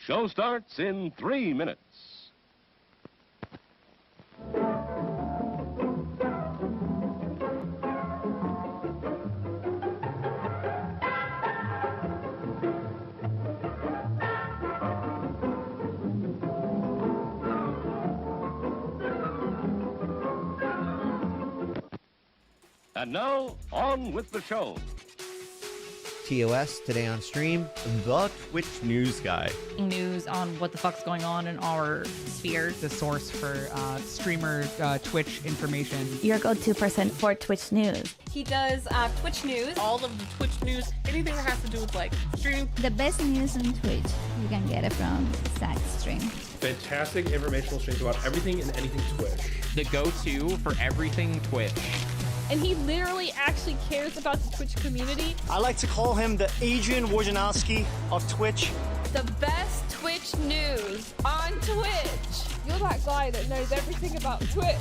Show starts in 3 minutes. And now, on with the show. TOS, today on stream, The Twitch News Guy. News on what the fuck's going on in our sphere. The source for streamer Twitch information. Your go-to person for Twitch news. He does Twitch news, all of the Twitch news, anything that has to do with like streaming. The best news on Twitch. You can get it from Zach's stream. Fantastic informational streams about everything and anything Twitch. The go-to for everything Twitch. And he literally actually cares about the Twitch community. I like to call him the Adrian Wojnarowski of Twitch. The best Twitch news on Twitch. You're that guy that knows everything about Twitch.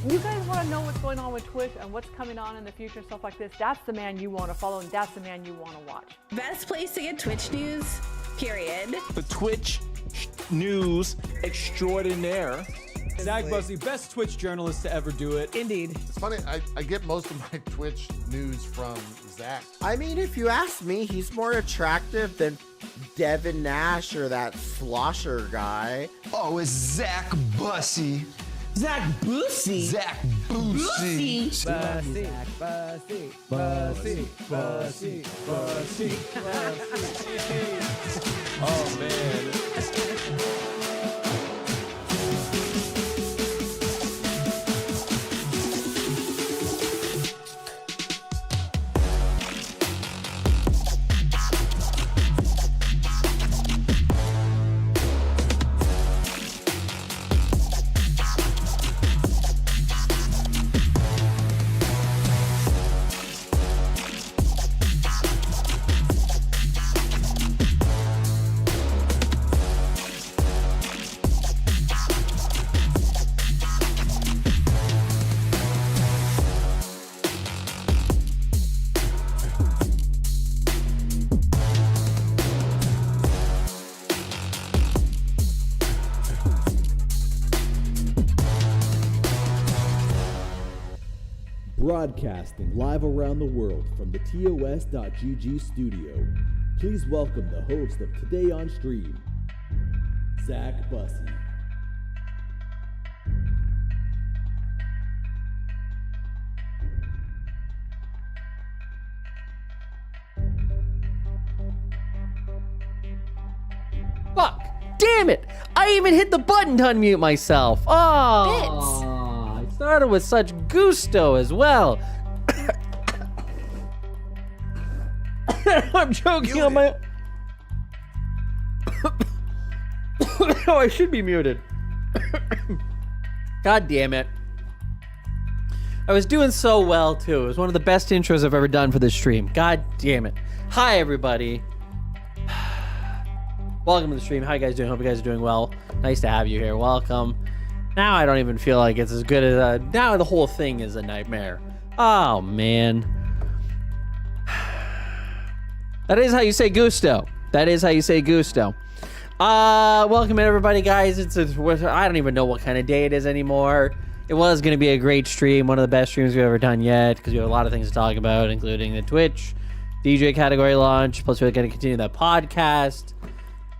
You guys want to know what's going on with Twitch and what's coming on in the future, stuff like this, that's the man you want to follow and that's the man you want to watch. Best place to get Twitch news, period. The Twitch news extraordinaire. Zach Bussey, best Twitch journalist to ever do it. Indeed. It's funny, I get most of my Twitch news from Zach. I mean, if you ask me, he's more attractive than Devin Nash or that slosher guy. Oh, it's Zach Bussey. Zach Bussey. Zach Bussey. Bussey. Bussey. Bussey. Bussey. Bussey. Bussey. Oh, man. Broadcasting live around the world from the TOS.GG studio, please welcome the host of Today on Stream, Zach Bussey. Fuck! Damn it! I even hit the button to unmute myself. Oh! I started with such gusto as well. I'm choking on my... Oh, I should be muted. God damn it. I was doing so well, too. It was one of the best intros I've ever done for this stream. God damn it. Hi, everybody. Welcome to the stream. How you guys doing? Hope you guys are doing well. Nice to have you here. Welcome. Now I don't even feel like it's as good as... now the whole thing is a nightmare. Oh, man. That is how you say gusto. That is how you say gusto. Welcome everybody, guys. I don't even know what kind of day it is anymore. It was going to be a great stream. One of the best streams we've ever done yet, because we have a lot of things to talk about, including the Twitch DJ category launch. Plus, we're going to continue that podcast.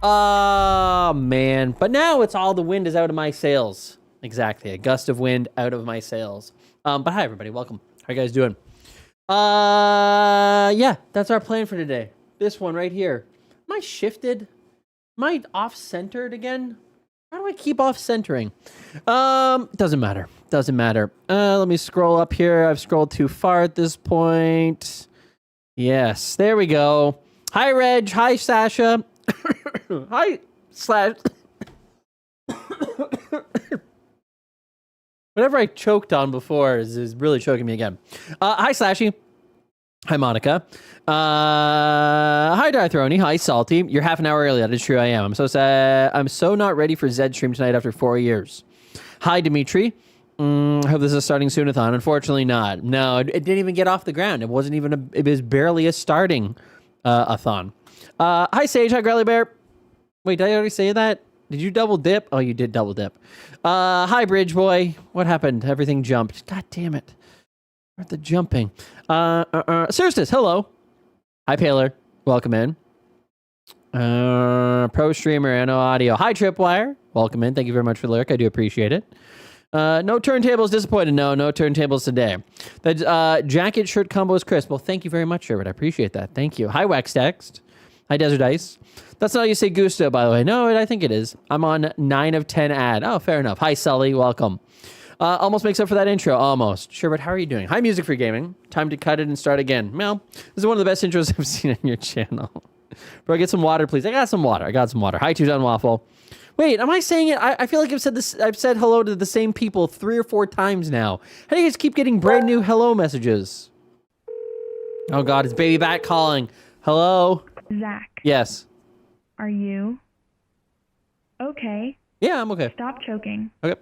Oh, man. But now it's all the wind is out of my sails. Exactly. A gust of wind out of my sails. But hi, everybody. Welcome. How you guys doing? Yeah, that's our plan for today. This one right here. Am I shifted? Am I off-centered again? How do I keep off-centering? Doesn't matter. Doesn't matter. Let me scroll up here. I've scrolled too far at this point. Yes, there we go. Hi, Reg. Hi, Sasha. Hi, Slash. Whatever I choked on before is really choking me again. Hi, Slashy. Hi, Monica. Hi, Darthroni. Hi, Salty. You're half an hour early. That is true. I am. I'm so sad. I'm so not ready for Zed stream tonight after 4 years. Hi, Dimitri. I hope this is a starting soon-a-thon. Unfortunately not. No, it didn't even get off the ground. It wasn't even it was barely a starting a thon. Hi, Sage. Hi, Grelly Bear. Wait, did I already say that? Did you double dip? Oh, you did double dip. Hi, Bridge Boy. What happened? Everything jumped. God damn it. Where's the jumping? Sirstis, hello. Hi, Paler. Welcome in. Pro Streamer, no audio. Hi, Tripwire. Welcome in. Thank you very much for the lurk. I do appreciate it. No turntables, disappointed. No turntables today. The jacket shirt combo is crisp. Well, thank you very much, Sherwood. I appreciate that. Thank you. Hi, Wax Text. Hi, Desert Ice. That's not how you say gusto, by the way. No, I think it is. I'm on 9 of 10 ad. Oh, fair enough. Hi, Sully. Welcome. Almost makes up for that intro. Almost. Sherwood, how are you doing? Hi, Music for Gaming. Time to cut it and start again. Well, this is one of the best intros I've seen on your channel. Bro, get some water, please. I got some water. Hi, Two Done Waffle. Wait, am I saying it? I feel like I've said this. I've said hello to the same people 3 or 4 times now. How do you guys keep getting brand new hello messages? Oh God, it's Baby Bat calling. Hello? Zach. Yes. Are you okay? Yeah, I'm okay. Stop choking. Okay.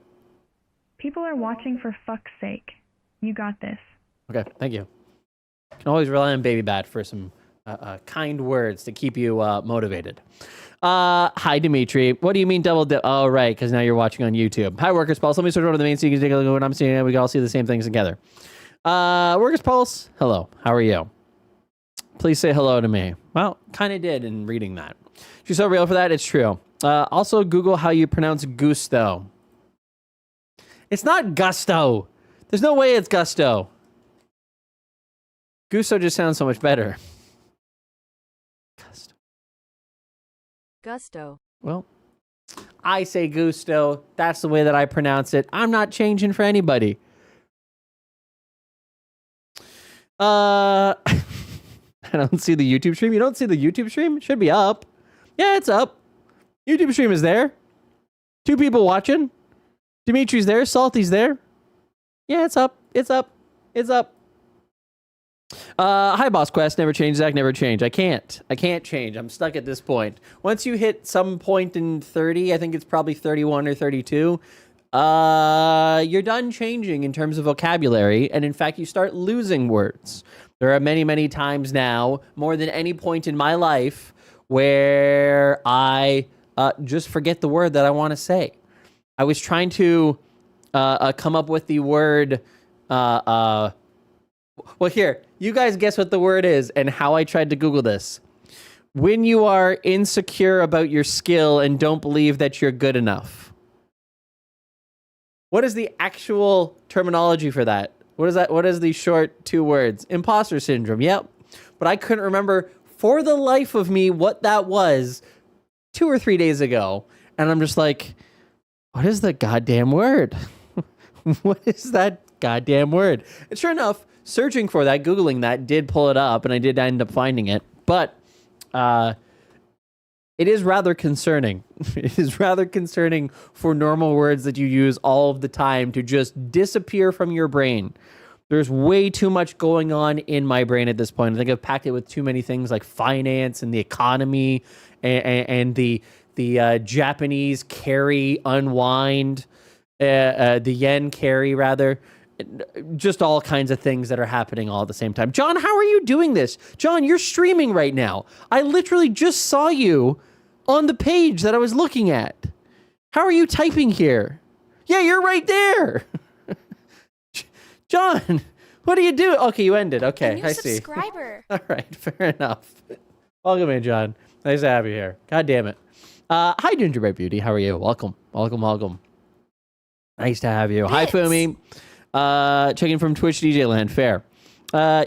People are watching, for fuck's sake. You got this. Okay, thank you. Can always rely on Baby Bat for some kind words to keep you motivated. Hi, Dimitri. What do you mean double dip? Oh, right, because now you're watching on YouTube. Hi, Workers Pulse. Let me switch over to the main so you can take a look at what I'm seeing, and we can all see the same things together. Workers Pulse, hello. How are you? Please say hello to me. Well, kind of did in reading that. She's so real for that. It's true. Also, Google how you pronounce gusto. It's not gusto. There's no way it's gusto. Gusto just sounds so much better. Gusto. Well, I say gusto. That's the way that I pronounce it. I'm not changing for anybody. I don't see the YouTube stream. You don't see the YouTube stream? It should be up. Yeah, it's up. YouTube stream is there. 2 people watching. Dimitri's there. Salty's there. Yeah, it's up. It's up. It's up. Hi, Boss Quest. Never change, Zach. Never change. I can't change. I'm stuck at this point. Once you hit some point in 30, I think it's probably 31 or 32, you're done changing in terms of vocabulary. And in fact, you start losing words. There are many, many times now, more than any point in my life, where I just forget the word that I want to say. I was trying to come up with the word... well, here, you guys guess what the word is and how I tried to Google this. When you are insecure about your skill and don't believe that you're good enough. What is the actual terminology for that? What is that? What is the short 2 words? Imposter syndrome. Yep. But I couldn't remember for the life of me what that was 2 or 3 days ago. And I'm just like, what is the goddamn word? What is that goddamn word? And sure enough, searching for that, Googling that, did pull it up, and I did end up finding it. But it is rather concerning. It is rather concerning for normal words that you use all of the time to just disappear from your brain. There's way too much going on in my brain at this point. I think I've packed it with too many things like finance and the economy and the Japanese carry unwind, the yen carry rather. Just all kinds of things that are happening all at the same time. John, how are you doing this? John, you're streaming right now. I literally just saw you on the page that I was looking at. How are you typing here? Yeah, you're right there. John, what do you do? Okay, you ended. Okay, I see. Subscriber. All right, fair enough. Welcome in, John. Nice to have you here. God damn it. Hi, Gingerbread Beauty. How are you? Welcome. Nice to have you. Hi, Fumi. Checking from Twitch DJ Land. Fair.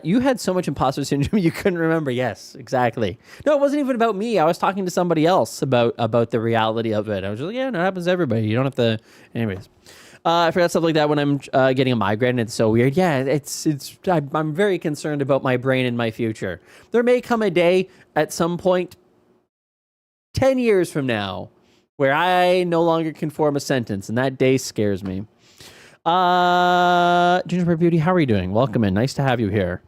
You had so much imposter syndrome you couldn't remember. Yes, exactly. No, it wasn't even about me. I was talking to somebody else about the reality of it. I was just like, yeah, no, it happens to everybody. You don't have to. Anyways, I forgot stuff like that when I'm getting a migraine. It's so weird. Yeah, I'm very concerned about my brain and my future. There may come a day at some point, 10 years from now, where I no longer can form a sentence, and that day scares me. Gingerbread Beauty, how are you doing? Welcome in. Nice to have you here.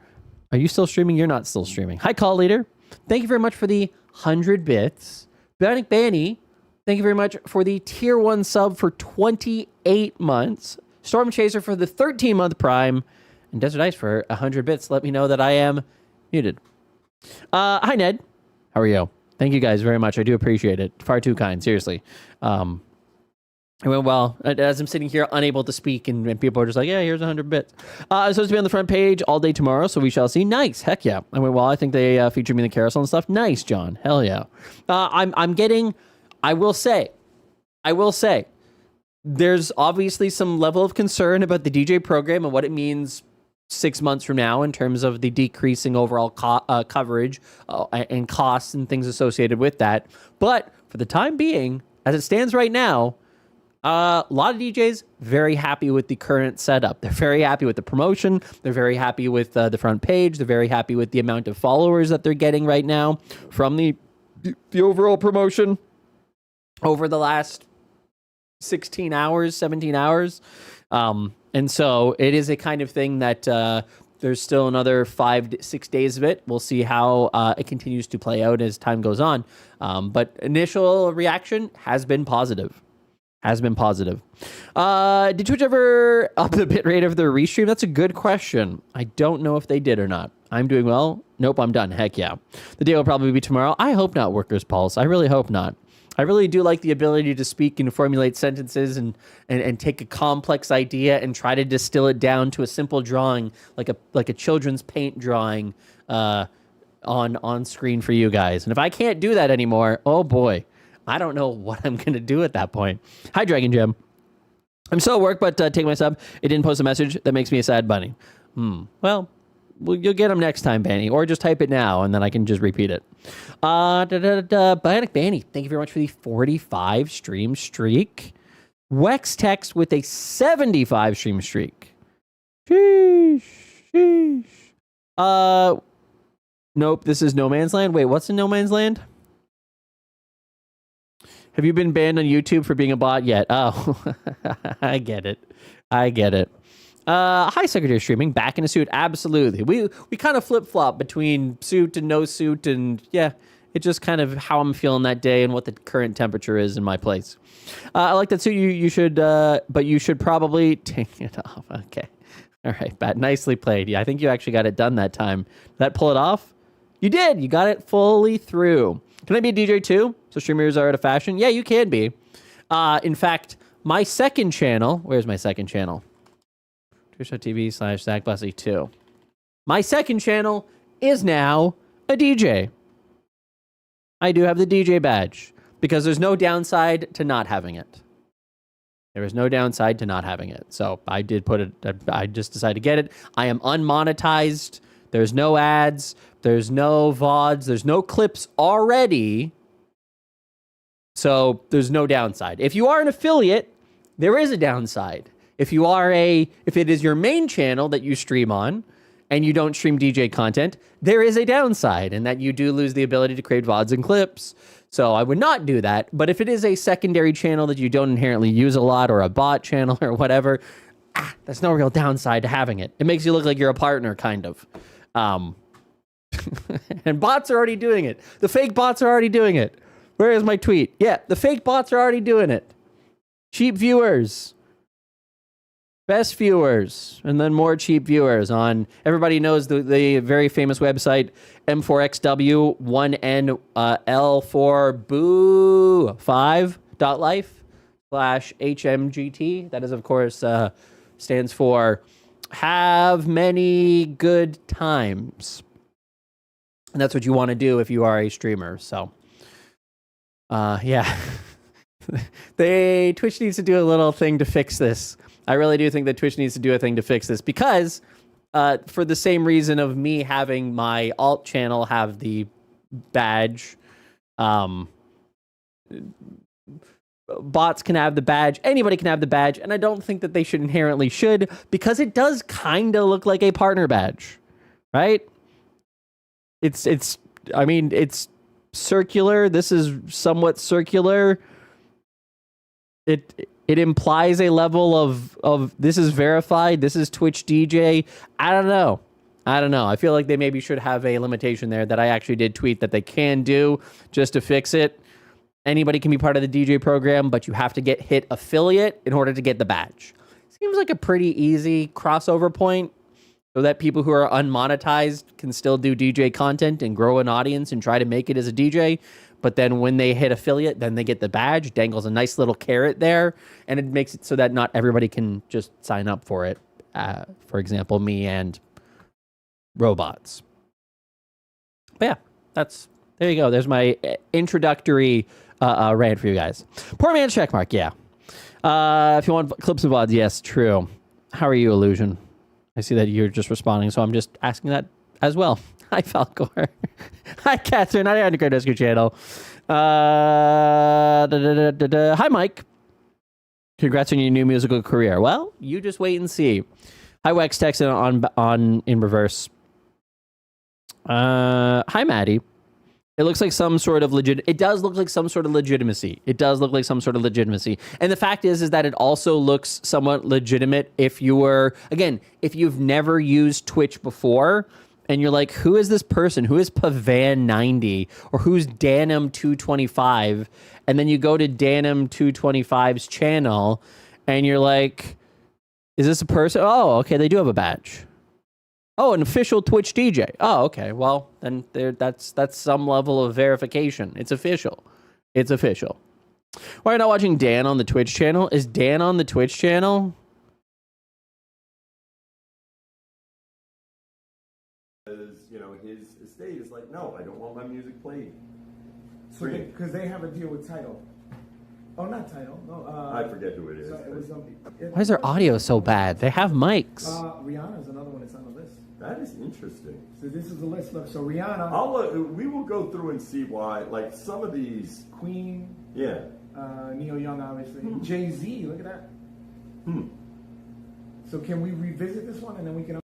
Are you still streaming? You're not still streaming. Hi, Call Leader. Thank you very much for the 100 bits. Bionic Banny, thank you very much for the tier 1 sub for 28 months. Storm Chaser for the 13-month prime. And Desert Ice for 100 bits. Let me know that I am muted. Hi, Ned. How are you? Thank you guys very much. I do appreciate it. Far too kind, seriously. It went well. As I'm sitting here unable to speak, and people are just like, yeah, here's 100 bits. I'm supposed to be on the front page all day tomorrow, so we shall see. Nice. Heck yeah. I went well. I think they featured me in the carousel and stuff. Nice, John. Hell yeah. I'm getting, I will say, there's obviously some level of concern about the DJ program and what it means 6 months from now in terms of the decreasing overall coverage and costs and things associated with that. But for the time being, as it stands right now, a lot of DJs very happy with the current setup. They're very happy with the promotion. They're very happy with the front page. They're very happy with the amount of followers that they're getting right now from the overall promotion over the last 16 hours, 17 hours. And so it is a kind of thing that there's still another 5 to 6 days of it. We'll see how it continues to play out as time goes on. But initial reaction has been positive. Did Twitch ever up the bitrate of their restream? That's a good question. I don't know if they did or not. I'm doing well. Nope, I'm done. Heck yeah. The day will probably be tomorrow. I hope not, Workers Pulse. I really hope not. I really do like the ability to speak and formulate sentences and take a complex idea and try to distill it down to a simple drawing, like a children's paint drawing on screen for you guys. And if I can't do that anymore, oh boy, I don't know what I'm going to do at that point. Hi, Dragon Gem. I'm still at work, but take my sub. It didn't post a message. That makes me a sad bunny. Well, you'll get them next time, Banny. Or just type it now, and then I can just repeat it. Bionic Banny, thank you very much for the 45 stream streak. Wex Text with a 75 stream streak. Sheesh. Nope, this is No Man's Land. Wait, what's in No Man's Land? Have you been banned on YouTube for being a bot yet? Oh, I get it. Hi, Secretary Streaming. Back in a suit. Absolutely. We kind of flip-flop between suit and no suit. And yeah, it's just kind of how I'm feeling that day and what the current temperature is in my place. I like that suit. You should, but you should probably take it off. Okay. All right, Bat. Nicely played. Yeah, I think you actually got it done that time. Did that pull it off? You did. You got it fully through. Can I be a DJ too? So streamers are out of fashion? Yeah, you can be. In fact, my second channel, where's my second channel? Twitch.tv/ZachBussey2. My second channel is now a DJ. I do have the DJ badge because there's no downside to not having it. There is no downside to not having it. So I did put it, I just decided to get it. I am unmonetized. There's no ads. There's no VODs. There's no clips already. So there's no downside. If you are an affiliate, there is a downside. If it is your main channel that you stream on and you don't stream DJ content, there is a downside in that you do lose the ability to create VODs and clips. So I would not do that. But if it is a secondary channel that you don't inherently use a lot or a bot channel or whatever, that's no real downside to having it. It makes you look like you're a partner, kind of. And bots are already doing it. The fake bots are already doing it. Where is my tweet? Yeah, the fake bots are already doing it. Cheap viewers. Best viewers. And then more cheap viewers on... Everybody knows the very famous website, M4XW1N4Boo5.life/HMGT. That is, of course, stands for have many good times. And that's what you want to do if you are a streamer. So, yeah. Twitch needs to do a little thing to fix this. I really do think that Twitch needs to do a thing to fix this because for the same reason of me having my alt channel have the badge, bots can have the badge, anybody can have the badge, and I don't think that they should because it does kind of look like a partner badge, right? It's circular. This is somewhat circular. It implies a level of this is verified. This is Twitch DJ. I don't know. I feel like they maybe should have a limitation there that I actually did tweet that they can do just to fix it. Anybody can be part of the DJ program, but you have to hit affiliate in order to get the badge. Seems like a pretty easy crossover point. so that people who are unmonetized can still do DJ content and grow an audience and try to make it as a DJ. But then when they hit affiliate, then they get the badge, dangles a nice little carrot there, and it makes it so that not everybody can just sign up for it. For example, me and robots. But yeah, there you go. There's my introductory rant for you guys. Poor man's checkmark, yeah. If you want clips of VODs, yes, true. How are you, Illusion? I see that you're just responding, so I'm just asking that as well. Hi, Falcor. Hi, Catherine. Hi, Underground Rescue Channel. Hi, Mike. Congrats on your new musical career. Well, you just wait and see. Hi, Wex texting on in reverse. Hi, Maddie. It looks like some sort of It does look like some sort of legitimacy. And the fact is that it also looks somewhat legitimate if you were, again, if you've never used Twitch before and you're like, who is this person? Who is Pavan90 or who's Danim225? And then you go to Danim225's channel and you're like, is this a person? Oh, okay, they do have a badge. Oh, an official Twitch DJ. Oh, okay. Well, then that's some level of verification. It's official. Why are you not watching Dan on the Twitch channel? Is Dan on the Twitch channel? His estate is like, no, I don't want my music played. So because they have a deal with Tidal. Oh, not Tidal. No. I forget who it is. Why is their audio so bad? They have mics. Rihanna's another one that's on the list. That is interesting. So this is the list. Look, so Rihanna. We will go through and see why. Like some of these. Queen. Yeah. Neil Young, obviously. Jay-Z. Look at that. So can we revisit this one and then we can.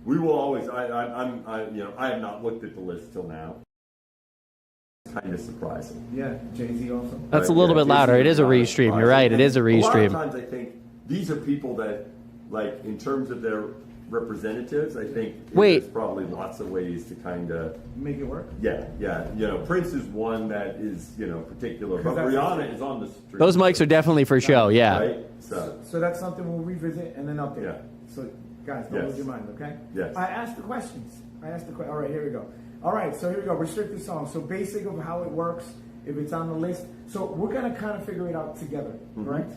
We will always. I have not looked at the list till now. Kind of surprising. Yeah, Jay-Z also. That's a little bit louder. It is a restream. You're right. It is a restream. A lot of times I think these are people that, like, in terms of their representatives, I think there's probably lots of ways to kind of make it work. Yeah. Prince is one that is, particular, but Rihanna is on the street. Those mics are definitely for show, yeah. Right? So that's something we'll revisit and then update. Yeah. So, guys, don't lose your mind, okay? Yes. I asked the questions. All right, here we go. All right, so here we go. Restricted songs. So basic of how it works, if it's on the list. So we're going to kind of figure it out together, correct?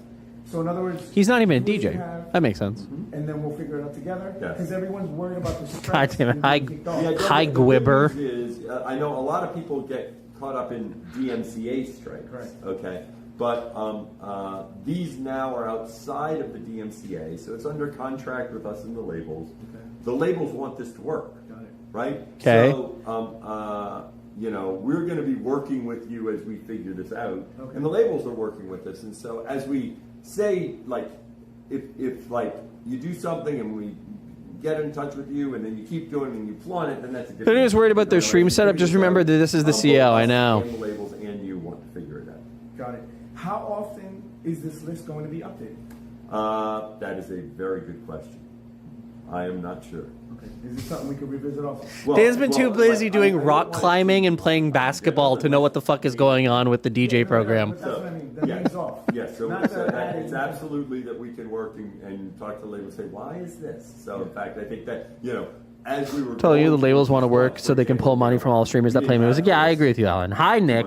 So in other words... He's not even a DJ. That makes sense. And then we'll figure it out together. Because everyone's worried about the stress. God damn it. Hi, Gwibber. I know a lot of people get caught up in DMCA strikes. Correct. Okay. But these now are outside of the DMCA, so it's under contract with us and the labels. Okay. The labels want this to work. Got it. Right? Okay. So, we're going to be working with you as we figure this out. Okay. And the labels are working with us. And so as we say, like, if you do something and we get in touch with you and then you keep doing it and you flaunt it, then that's a different... If anyone's worried about their stream setup, just remember that this is the CO, I know. And the labels and you want to figure it out. Got it. How often is this list going to be updated? That is a very good question. I am not sure. Okay. Is this something we could revisit also? Dan's been too busy doing rock climbing and playing basketball to know what the fuck is going on with the DJ program. That's what I mean. That means off. Yes, so it's absolutely that we can work and talk to the labels and say, why is this? So, in fact, I think that, as we were... Tell you the labels want to work so they can pull money from all streamers that play music. Yeah, I agree with you, Alan. Hi, Nick.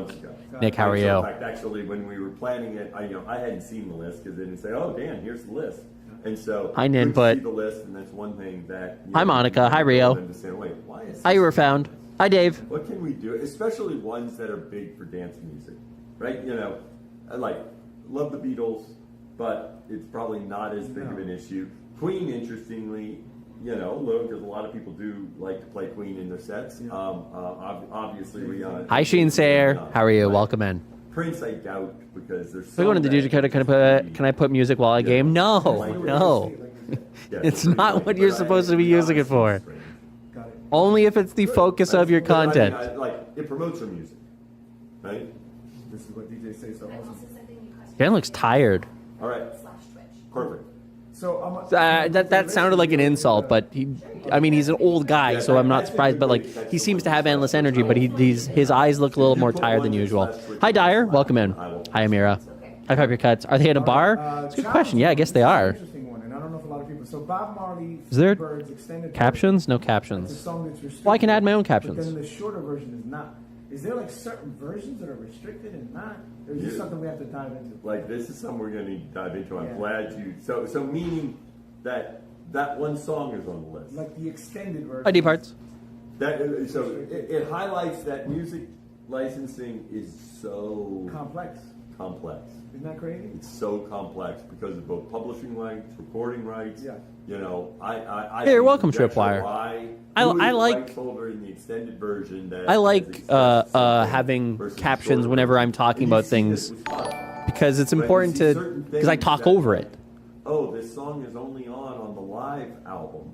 Nick, how are you? In fact, actually, when we were planning it, I hadn't seen the list because they didn't say, "Oh, Dan, here's the list." And so I didn't see the list, and that's one thing that. Hi, Monica. Hi, Rio. Say, wait, why is Hi, you were found. Hi, Dave. What can we do? Especially ones that are big for dance music, right? I love the Beatles, but it's probably not as big of an issue. Queen, interestingly. Because a lot of people do like to play Queen in their sets. Obviously, Rihanna. Hi, Sheen Sayer. How are you? Welcome in. Prince, I doubt, because there's. So going to the DJ code. Can I put music while I game? No. It's not what you're supposed to be using it for. Only if it's the focus of your content. It promotes your music, right? This is what DJ says. So awesome. Dan looks tired. All right. Perfect. So that sounded like an insult, but he's an old guy, so I'm not surprised. But he seems to have endless energy, but his eyes look a little more tired than usual. Hi, Dyer, welcome in. Hi, Amira. High Five Your Cuts. Are they in a bar? That's a good question. Yeah, I guess they are. Interesting one, and I don't know if a lot of people. So Bob Marley. Is there Birds extended captions? No version, that's a captions. song that's restricted, Well, I can add my own But captions. then the shorter version is not. Is there like certain versions that are restricted and not? Or is this something we have to dive into? Like this is something we're going to need to dive into. I'm Yeah. glad you. So meaning that one song is on the list. Like the extended version. ID parts. That it highlights that music licensing is so complex. Isn't that crazy? It's so complex because of both publishing rights, recording rights. Yeah. You know, I Hey, you're think welcome, that's Tripwire. why- I who is the like- rights holder in the extended version that I like has expressed something having versus captions shorter whenever I'm version. talking And you about see things this with Spotify. because it's But you important see to certain because I things talk that, over like, it. Oh, this song is only on the live album,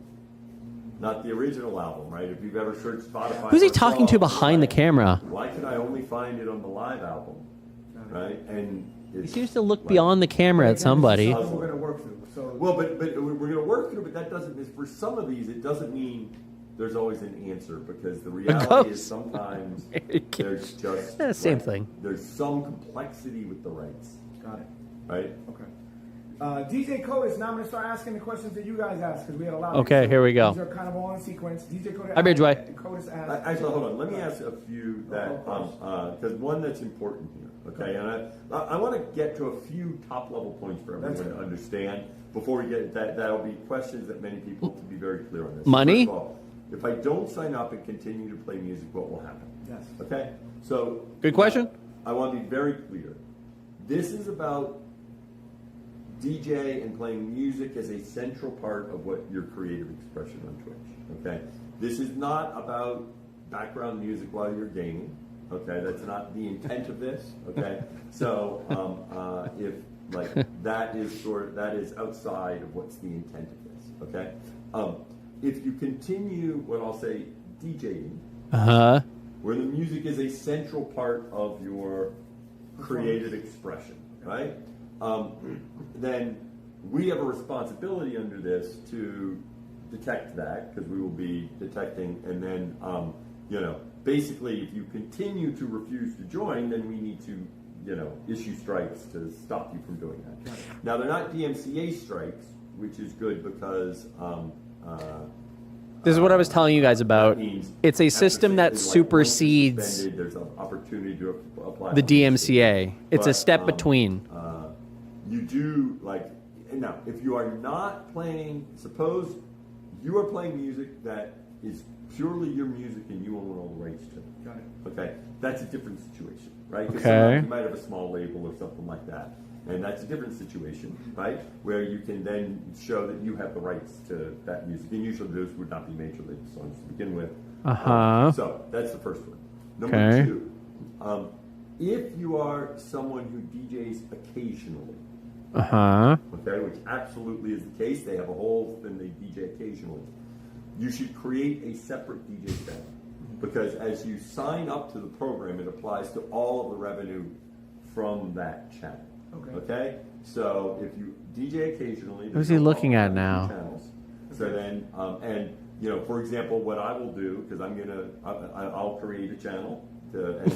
not the original album, right? If you've ever searched Spotify, Who's he for a talking to song, behind the camera? why can I only find it on the live album, right? And He seems to look beyond the camera at somebody. We're going to work through. So well, but we're going to work through. But that doesn't. For some of these, it doesn't mean there's always an answer because the reality is sometimes there's just Yeah, same thing. There's some complexity with the rights. Got it. Right. Okay. DJ Codis, now I'm going to start asking the questions that you guys asked because we had a lot. Okay, here we go. These are kind of all in sequence. DJ Codis. Hi, Bridgeway. Codis asked. Actually, hold on. Let me ask a few that because one that's important here. Okay, and I want to get to a few top level points for everyone to understand before we get that. That'll be questions that many people to be very clear on this. Money? First of all, if I don't sign up and continue to play music, what will happen? Yes. Okay. So Good question. I want to be very clear. This is about DJ and playing music as a central part of what your creative expression on Twitch. Okay. This is not about background music while you're gaming. Okay, that's not the intent of this. Okay, so if like that is outside of what's the intent of this. Okay, if you continue what I'll say DJing, where the music is a central part of your creative expression, right? Then we have a responsibility under this to detect that because we will be detecting, and then basically, if you continue to refuse to join, then we need to, issue strikes to stop you from doing that. Now, they're not DMCA strikes, which is good because This is what I was telling you guys about. It's a system that supersedes there's an opportunity to apply the DMCA. It's a step between. You do now. If you are not playing, suppose you are playing music that is purely your music and you own all the rights to it. Got it. Okay, that's a different situation, right? 'Cause Okay. sometimes you might have a small label or something like that, and that's a different situation, right? Where you can then show that you have the rights to that music, and usually those would not be major label songs to begin with. So that's the first one. Number Okay. two, if you are someone who DJs occasionally, okay, which absolutely is the case, they have a whole thing they DJ occasionally. You should create a separate DJ channel because as you sign up to the program, it applies to all of the revenue from that channel. Okay. So if you DJ occasionally, Who's he looking at now? Channels. So then, for example, what I will do because I'll create a channel.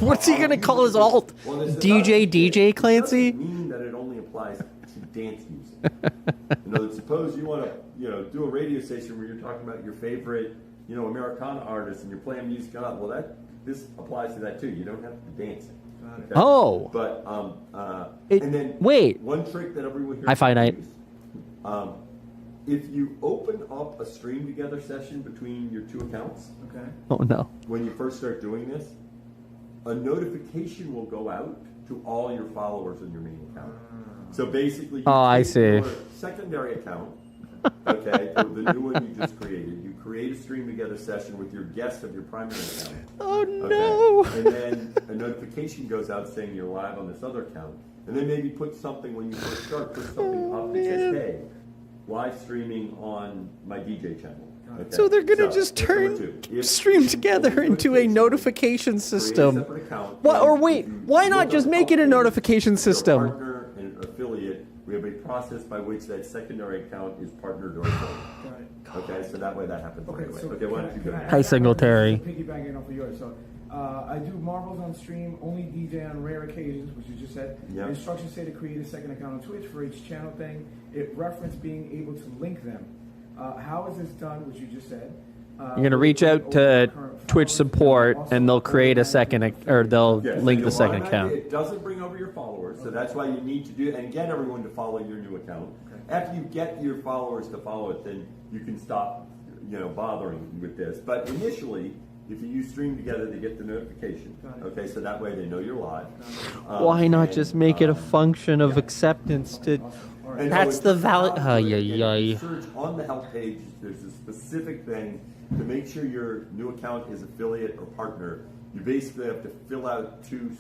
What's he gonna call his alt? DJ Clancy? Doesn't mean that it only applies to dance music. Suppose you want to, do a radio station where you're talking about your favorite, Americana artists and you're playing music on. Well, this applies to that too. You don't have to be dancing. Okay? Oh. But and then wait. One trick that everyone here Hi, Finite. if you open up a stream together session between your two accounts, Oh no. when you first start doing this, a notification will go out to all your followers in your main account. So basically, you I take see. your secondary account, okay, the new one you just created. You create a stream together session with your guest of your primary account. Oh no! And then a notification goes out saying you're live on this other account. And then maybe put something when you first start, put something up that says, "Hey, live streaming on my DJ channel." Okay. So they're gonna just that's number turn two. stream together into a notification system. What? Or wait, why not just make it a notification system? Partner and affiliate, we have a process by which that secondary account is partnered or affiliated. Okay, so that way that happens. Okay, right away. so okay, why don't you go? Hi, Singletary. Piggybacking off of yours. So I do marbles on stream, only DJ on rare occasions, which you just said. Yep. Instructions say to create a second account on Twitch for each channel thing. It referenced being able to link them. How is this done, which you just said? You're going to reach out to Twitch support, and they'll create a second, or they'll link the second account. It doesn't bring over your followers, so that's why you need to do and get everyone to follow your new account. After you get your followers to follow it, then you can stop, bothering with this. But initially, if you use Stream Together, they get the notification. Okay, so that way they know you're live. Why not just make it a function of acceptance to... That's the valid... Search on the help page, there's a specific thing to make sure your new account is affiliate or partner. You basically have to fill out two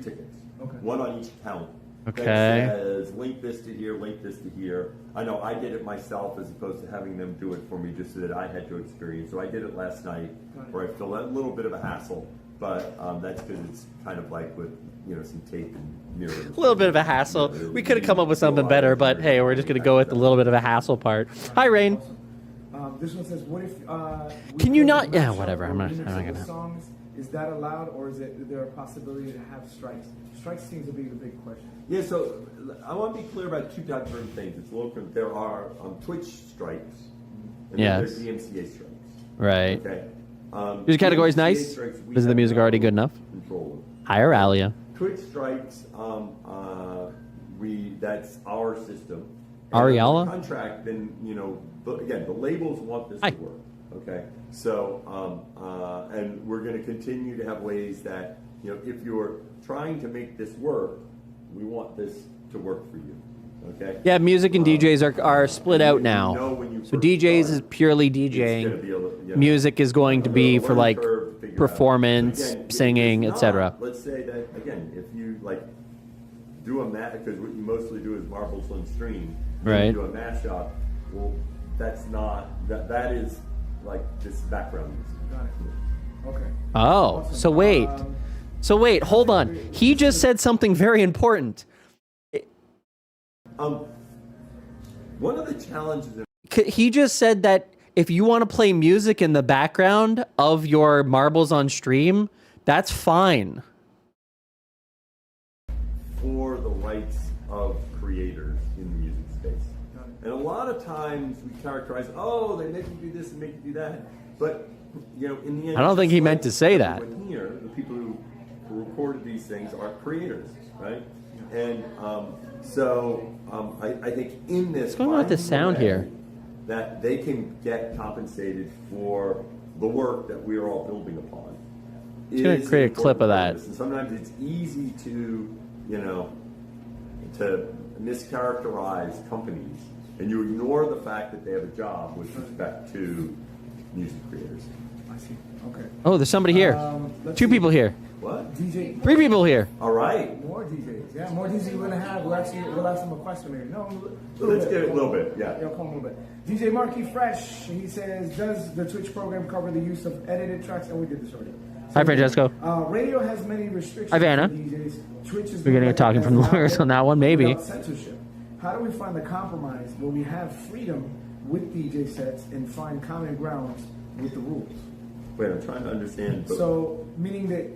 tickets, one on each account. Okay. That says link this to here, link this to here. I know I did it myself as opposed to having them do it for me just so that I had to experience. So I did it last night where I felt a little bit of a hassle, but that's because it's kind of like with some tape and mirrors. A little bit of a hassle. We could have come up with something better, but hey, we're just going to go with a little bit of a hassle part. Hi, Rain. This one says, what if... Can you not... Yeah, whatever. I'm not going to... Songs, is that allowed, or is there a possibility to have strikes? Strikes seems to be the big question. Yeah, so I want to be clear about two different things. It's a little different. There are Twitch strikes, and then there's the MCA strikes. Right. Okay. Your category's nice. Is the music already good enough? Hi, Auralia. Twitch strikes, that's our system. Ariella? Contract, then, again, the labels want this to work. Okay. So, and we're going to continue to have ways that, if you're trying to make this work, we want this to work for you. Okay. Yeah, music and DJs are split out now. So DJs is purely DJing. Music is going to be for like performance, singing, etc. Let's say that again, if you do a because what you mostly do is marbles on stream. Right. You do a mashup. Well, that's not that is like this background music. Got it. Okay. Oh, Awesome. so wait, hold on. He just said something very important. One of the challenges. He just said that if you want to play music in the background of your marbles on stream, that's fine. For the rights of creators in the music space. And a lot of times we characterize, they make you do this and make you do that. But, in the end... I don't think he meant to say that. Here, the people who recorded these things are creators, right? And I think in this... What's going on with the sound here? That they can get compensated for the work that we are all building upon. It's going to create a clip of that. And sometimes it's easy to, to mischaracterize companies, and you ignore the fact that they have a job with respect to music creators. I see. Okay. Oh, there's somebody here. Two people here. What? DJ. 3 people here. All right. More DJs. Yeah, more DJs we're gonna have. We'll ask them a question maybe. No, let's get it a little bit. Yeah. Yeah, come a little bit. DJ Marky Fresh. He says, does the Twitch program cover the use of edited tracks? And we did this already. Hi, Francesco. Radio has many restrictions. Hi, Vanna. DJs. Twitch is We're getting a talking from lawyers on that one, maybe. Censorship. How do we find the compromise where we have freedom with DJ sets and find common grounds with the rules? Wait, I'm trying to understand. So, meaning that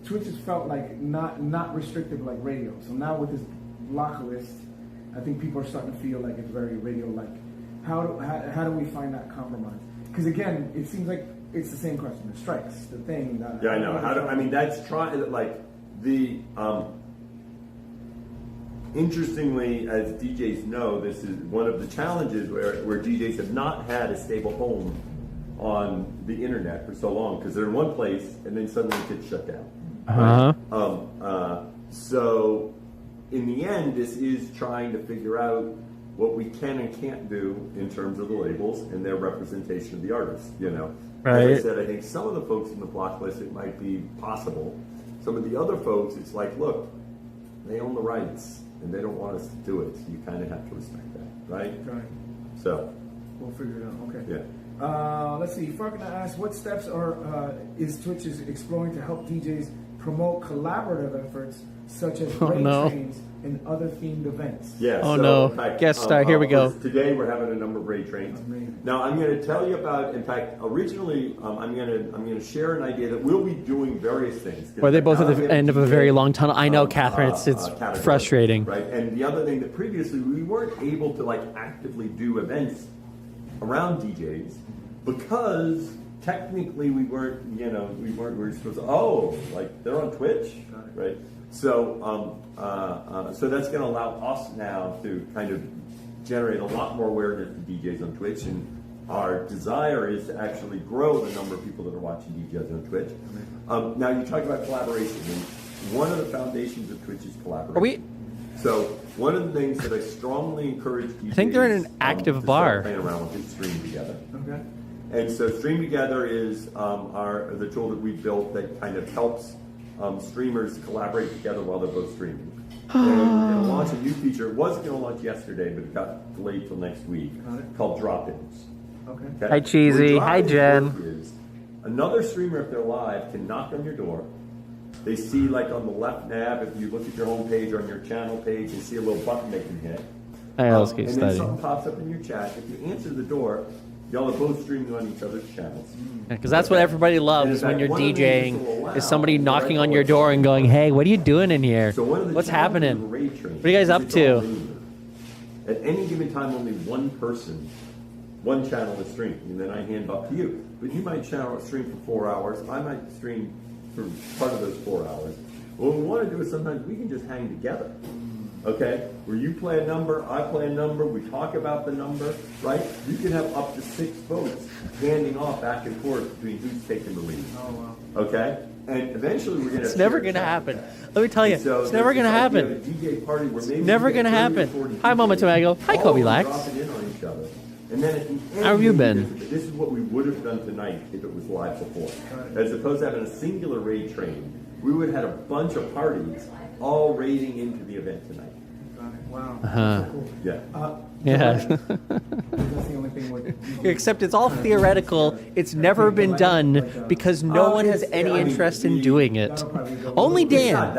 Twitch has felt like not restrictive like radio. So now with this block list, I think people are starting to feel like it's very radio-like. How do we find that compromise? Because again, it seems like it's the same question. The strikes, the thing. Yeah, I know. That's trying the. Interestingly, as DJs know, this is one of the challenges where DJs have not had a stable home on the internet for so long because they're in one place and then suddenly it gets shut down. So in the end, this is trying to figure out what we can and can't do in terms of the labels and their representation of the artists. Right. As I said, I think some of the folks in the block list, it might be possible. Some of the other folks, it's like, look, they own the rights and they don't want us to do it. So you kind of have to respect that, right? Right. So we'll figure it out. Okay. Yeah. Let's see. Farkana asks, what steps is Twitch exploring to help DJs promote collaborative efforts such as raid trains and other themed events. Yeah. Oh so, no. in fact, Guest star. Here we go. Today we're having a number of raid trains. Now I'm going to tell you about. In fact, originally I'm going to share an idea that we'll be doing various things. Were they both at the end of a very long tunnel? I know, Catherine. It's frustrating. Right. And the other thing that previously we weren't able to like actively do events around DJs because technically we weren't. We were supposed to. Like they're on Twitch, right? So, so that's going to allow us now to kind of generate a lot more awareness to DJs on Twitch, and our desire is to actually grow the number of people that are watching DJs on Twitch. Now, you talk about collaboration, and one of the foundations of Twitch is collaboration. So, one of the things that I strongly encourage DJs, I think they're in an active bar. Playing around with is Stream Together. Okay. And so, Stream Together is the tool that we built that kind of helps streamers collaborate together while they're both streaming. And we're going to launch a new feature. It wasn't going to launch yesterday, but it got delayed till next week, called Drop-ins. Okay. Hi, Cheesy. Hi, Jen. Is another streamer, if they're live, can knock on your door. They see, like on the left nav, if you look at your home page or on your channel page, you see a little button they can hit. Let's keep and studying. then something pops up in your chat. If you answer the door, y'all are both streaming on each other's channels. Because that's what everybody loves when you're DJing, is somebody knocking on your door and going, hey, what are you doing in here? What's happening? What are you guys up to? At any given time, only one channel is streaming, and then I hand up to you. But you might stream for 4 hours. I might stream for part of those 4 hours. What we want to do is sometimes we can just hang together. Okay, where you play a number, I play a number, we talk about the number, right? You can have up to 6 votes handing off back and forth between who's taking the lead. Oh, wow. Okay? And eventually we're going to... It's never going to happen. Let me tell you, it's never going to happen. It's never going to happen. Hi, Mama Tomago. Hi, Kobe Lax. And then at the end, how have you been? This is what we would have done tonight if it was live before. As opposed to having a singular raid train, we would have had a bunch of parties all raiding into the event tonight. Wow. Uh-huh. Cool. Yeah. Yeah. That's the only thing Except it's all theoretical. It's never been done because no one has any interest in doing it. Only Dan.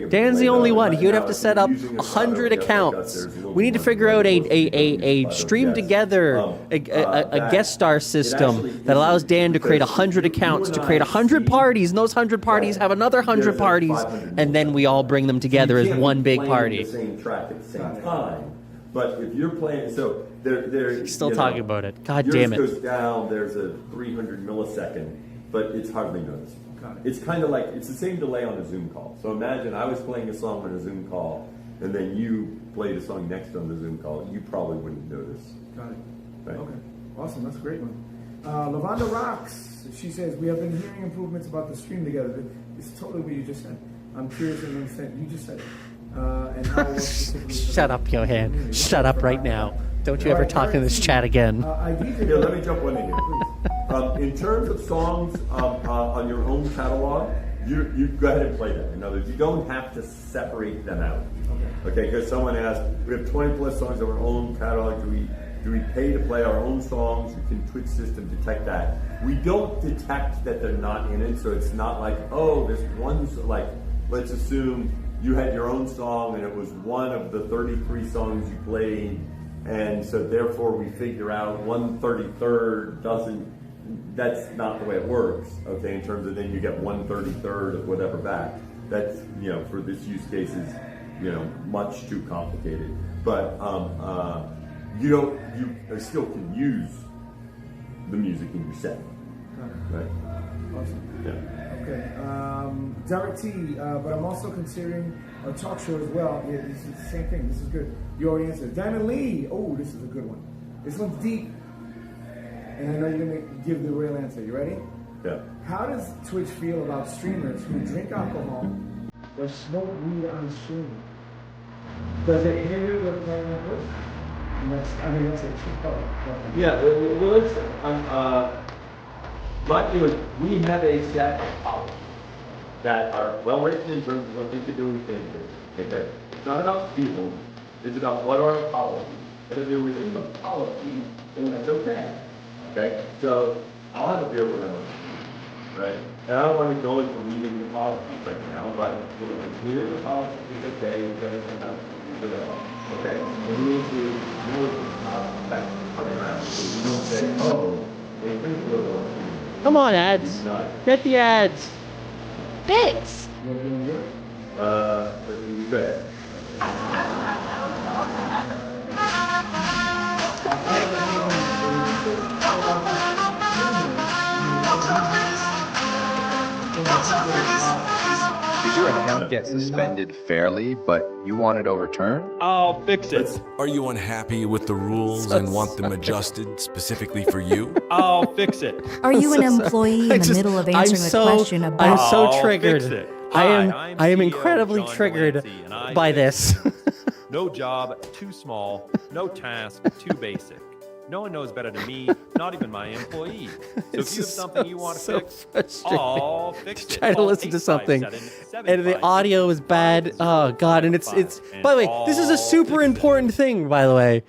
Dan's the only one. He would have to set up 100 accounts. We need to figure out a stream together, a guest star system that allows Dan to create 100 accounts, to create 100 parties, and those 100 parties have another 100 parties, and then we all bring them together as one big party. The same track at the same time. But if you're playing, so they're still talking about it. God damn it! Yours goes down. There's a 300 millisecond, but it's hardly noticed. It's kind of like it's the same delay on a Zoom call. So imagine I was playing a song on a Zoom call, and then you played a song next on the Zoom call. You probably wouldn't notice. Got it. Right? Okay. Awesome. That's a great one. Lavonda Rocks. She says we have been hearing improvements about the stream together. It's totally what you just said. I'm curious to understand. You just said it. And how it works specifically. Shut up, Johan. Shut up right now. Don't you ever talk in this chat again. Here, let me jump one in here. In terms of songs on your own catalog, you go ahead and play them. In other words, you don't have to separate them out. Okay, because someone asked, we have 20 plus songs on our own catalog. Do we pay to play our own songs? Can Twitch system detect that? We don't detect that they're not in it, so it's not like, oh, this one's like, let's assume you had your own song and it was one of the 33 songs you played, and so therefore we figure out 1/33rd doesn't, that's not the way it works, okay, in terms of then you get 1/33rd of whatever back. That's, for this use case is, much too complicated. But you still can use the music in your set, right? Awesome. Yeah. Okay. Derek T, but I'm also considering a talk show as well. Yeah, this is the same thing. This is good. You already answered. Diamond Lee. Oh, this is a good one. This one's deep. And I know you're going to give the real answer. You ready? Yeah. How does Twitch feel about streamers who drink alcohol or smoke weed on stream? Does it hinder the playing of Twitch? That's it. Yeah, well, listen, my view is we have a set of policies that are well written in terms of what we can do with things. Okay? It's not about people, it's about what are our policies. And if you're within the policy, then that's okay. Okay? So I'll have a beer with them. right? And I don't want to go into reading the policies right now, but here the policy is okay, we're going to okay? And we need to know it's not that coming around. So we don't say, oh, they think we're going to. Come on, ads. Get the ads. Bits. Good. Did your account get suspended fairly, but you want it overturned? I'll fix it. Are you unhappy with the rules and want them adjusted specifically for you? I'll fix it. Are you an employee in the middle of answering a question about? I'm so I'll triggered. fix it. I am CEO incredibly John triggered Delancey, and I by fix this. No job too small, no task too basic. No one knows better than me, not even my employees. So if you have something you want to fix, I'll fix it. Try to listen to something, and the audio is bad. Oh God! And it's. By the way, this is a super important thing. By the way,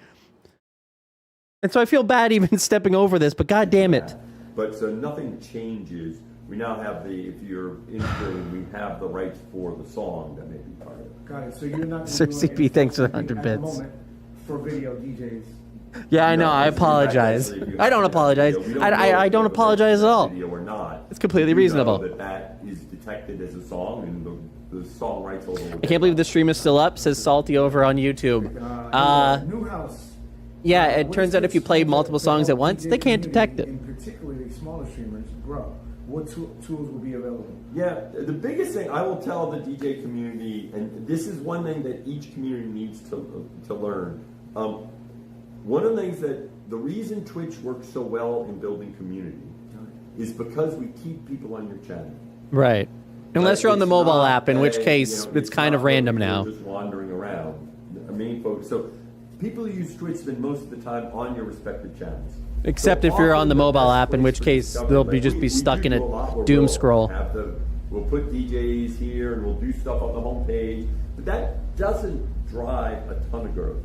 and so I feel bad even stepping over this, but God damn it! But so nothing changes. We now have if you're integrating, we have the rights for the song that may be part of it. Got it. So you're not. Sir CP, thanks for the 100 at the bits. moment for video DJs. Yeah, I know. I apologize. I don't apologize. I don't apologize at all. Or not. It's completely reasonable. That is detected as a song, and the song rights holder. I can't believe the stream is still up. Says Salty over on YouTube. New House. Yeah, it turns out if you play multiple songs at once, they can't detect it. And particularly smaller streamers grow. What tools will be available? Yeah, the biggest thing I will tell the DJ community, and this is one thing that each community needs to learn. One of the things that the reason Twitch works so well in building community is because we keep people on your channel. Right. Unless you're on the mobile app, in which case it's kind of random now. Just wandering around. The main focus. So people who use Twitch spend most of the time on your respective channels. Except if you're on the mobile app, in which case they'll just be stuck in a doom scroll. We'll put DJs here and we'll do stuff on the homepage, but that doesn't drive a ton of growth.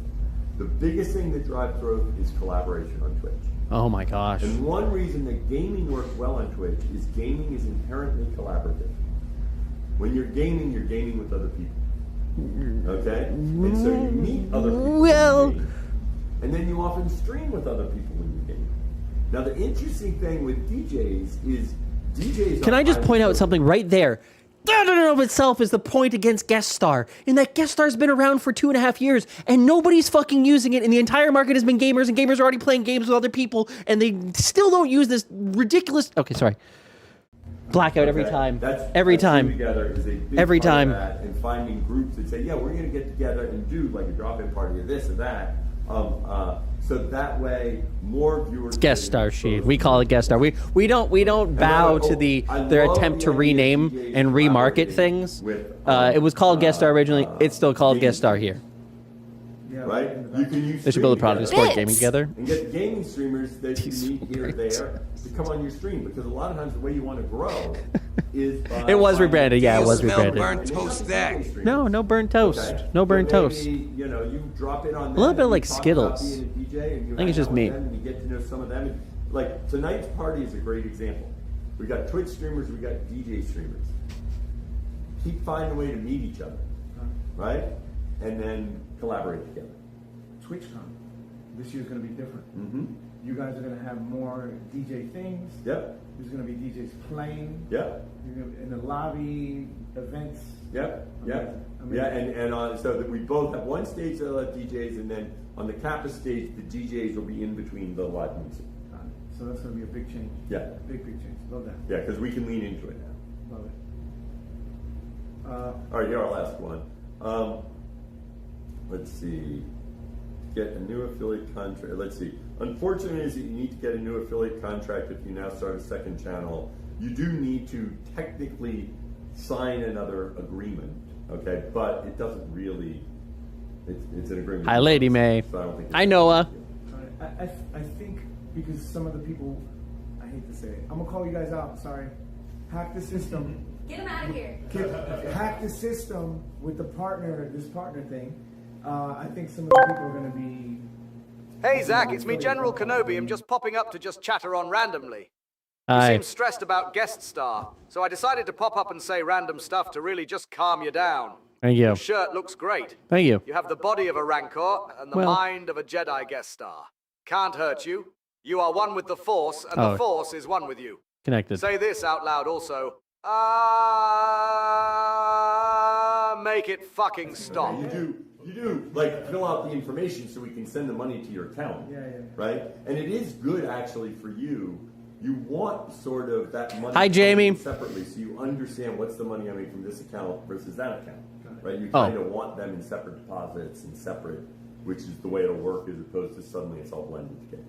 The biggest thing that drives growth is collaboration on Twitch. Oh my gosh. And one reason that gaming works well on Twitch is gaming is inherently collaborative. When you're gaming with other people. Okay? And so you meet other people when you game, and then you often stream with other people when you game. Now the interesting thing with DJs is DJs. Can I just point out something right there? That in and of itself is the point against guest star. And that guest star's been around for 2.5 years and nobody's fucking using it. And the entire market has been gamers, and gamers are already playing games with other people, and they still don't use this ridiculous. Okay, sorry. Blackout every time. Every time. Together is a big every part time. Of that, and finding groups that say, yeah, we're going to get together and do like a drop-in party of this or that. So that way, more viewers. It's guest star sheet. We call it guest star. We don't bow to their attempt to rename and remarket things. It was called guest star originally. It's still called guest star here. Right? You can use. They should build a product to support gaming together. And get gaming streamers that you meet here or there to come on your stream, because a lot of times the way you want to grow is by. It was rebranded. Yeah, it was rebranded. Burnt toast stack. No burnt toast. Okay. No burnt maybe, toast. You know, you drop in on a little bit and like you talk Skittles. about being a DJ and you I think it's just hang out me. with them and you get to know some of them. And, like tonight's party is a great example. We got Twitch streamers, we got DJ streamers. Keep finding a way to meet each other, right? And then collaborate together. TwitchCon this year's going to be different. Mm-hmm. You guys are going to have more DJ things. Yep. There's going to be DJs playing. Yep. You're going to be in the lobby, events. Yep. Amazing. Yeah. And so that we both have one stage that'll have DJs, and then on the campus stage, the DJs will be in between the live music. So that's going to be a big change. Yeah. Big change. Love that. Yeah, because we can lean into it now. Love it. All right, here our last one. Let's see. Get a new affiliate contract. Let's see. Unfortunately, is that you need to get a new affiliate contract if you now start a second channel. You do need to technically sign another agreement, okay? But it doesn't really. It's an agreement. Hi, Lady May. So I don't think. Hi, Noah. I think because some of the people, I hate to say it, I'm gonna call you guys out. Sorry. Hack the system. Get him out of here. Hack the system with this partner thing. I think some of the people are going to be... Hey, Zach, it's me, General Kenobi. I'm just popping up to just chatter on randomly. Hi. seem stressed about guest star, so I decided to pop up and say random stuff to really just calm you down. Thank you. Your shirt looks great. Thank you. You have the body of a Rancor and the Well. mind of a Jedi guest star. Can't hurt you. You are one with the Force, and Oh. the Force is one with you. Connected. Say this out loud also. Make it fucking stop. You do, like, fill out the information so we can send the money to your account. Right? And it is good, actually, for you. You want sort of that money Hi, Jamie. separately, so you understand what's the money I make from this account versus that account. Right? You Oh. kind of want them in separate deposits and separate, which is the way it'll work, as opposed to suddenly it's all blended together.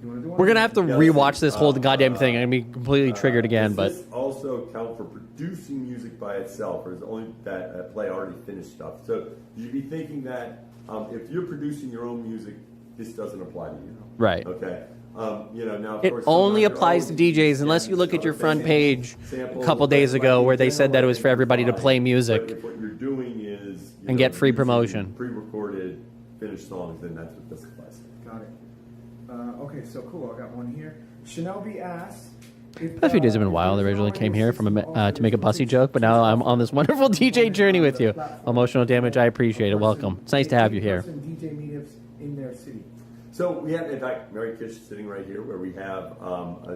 We're gonna have to rewatch this whole goddamn thing. I'm gonna be completely triggered again, but Does this also count for producing music by itself, or is it only that play already finished stuff? So you'd be thinking that if you're producing your own music, this doesn't apply to you. Right. Okay. Now of it course, only sometimes applies to DJs unless you look at your front page a couple days ago where they said that it was for everybody to play music if what you're doing is and get free using promotion. pre-recorded, finished songs, then that's what this applies to. Got it. Okay, so cool. I got one here. Chanel B asked. Past few days have been wild. I originally came here from to make a Bussey joke, but now I'm on this wonderful DJ journey with you. Emotional damage, I appreciate it. Welcome. It's nice to have you here. DJ meetups in their city. So we have, in fact, Mary Kish sitting right here, where we have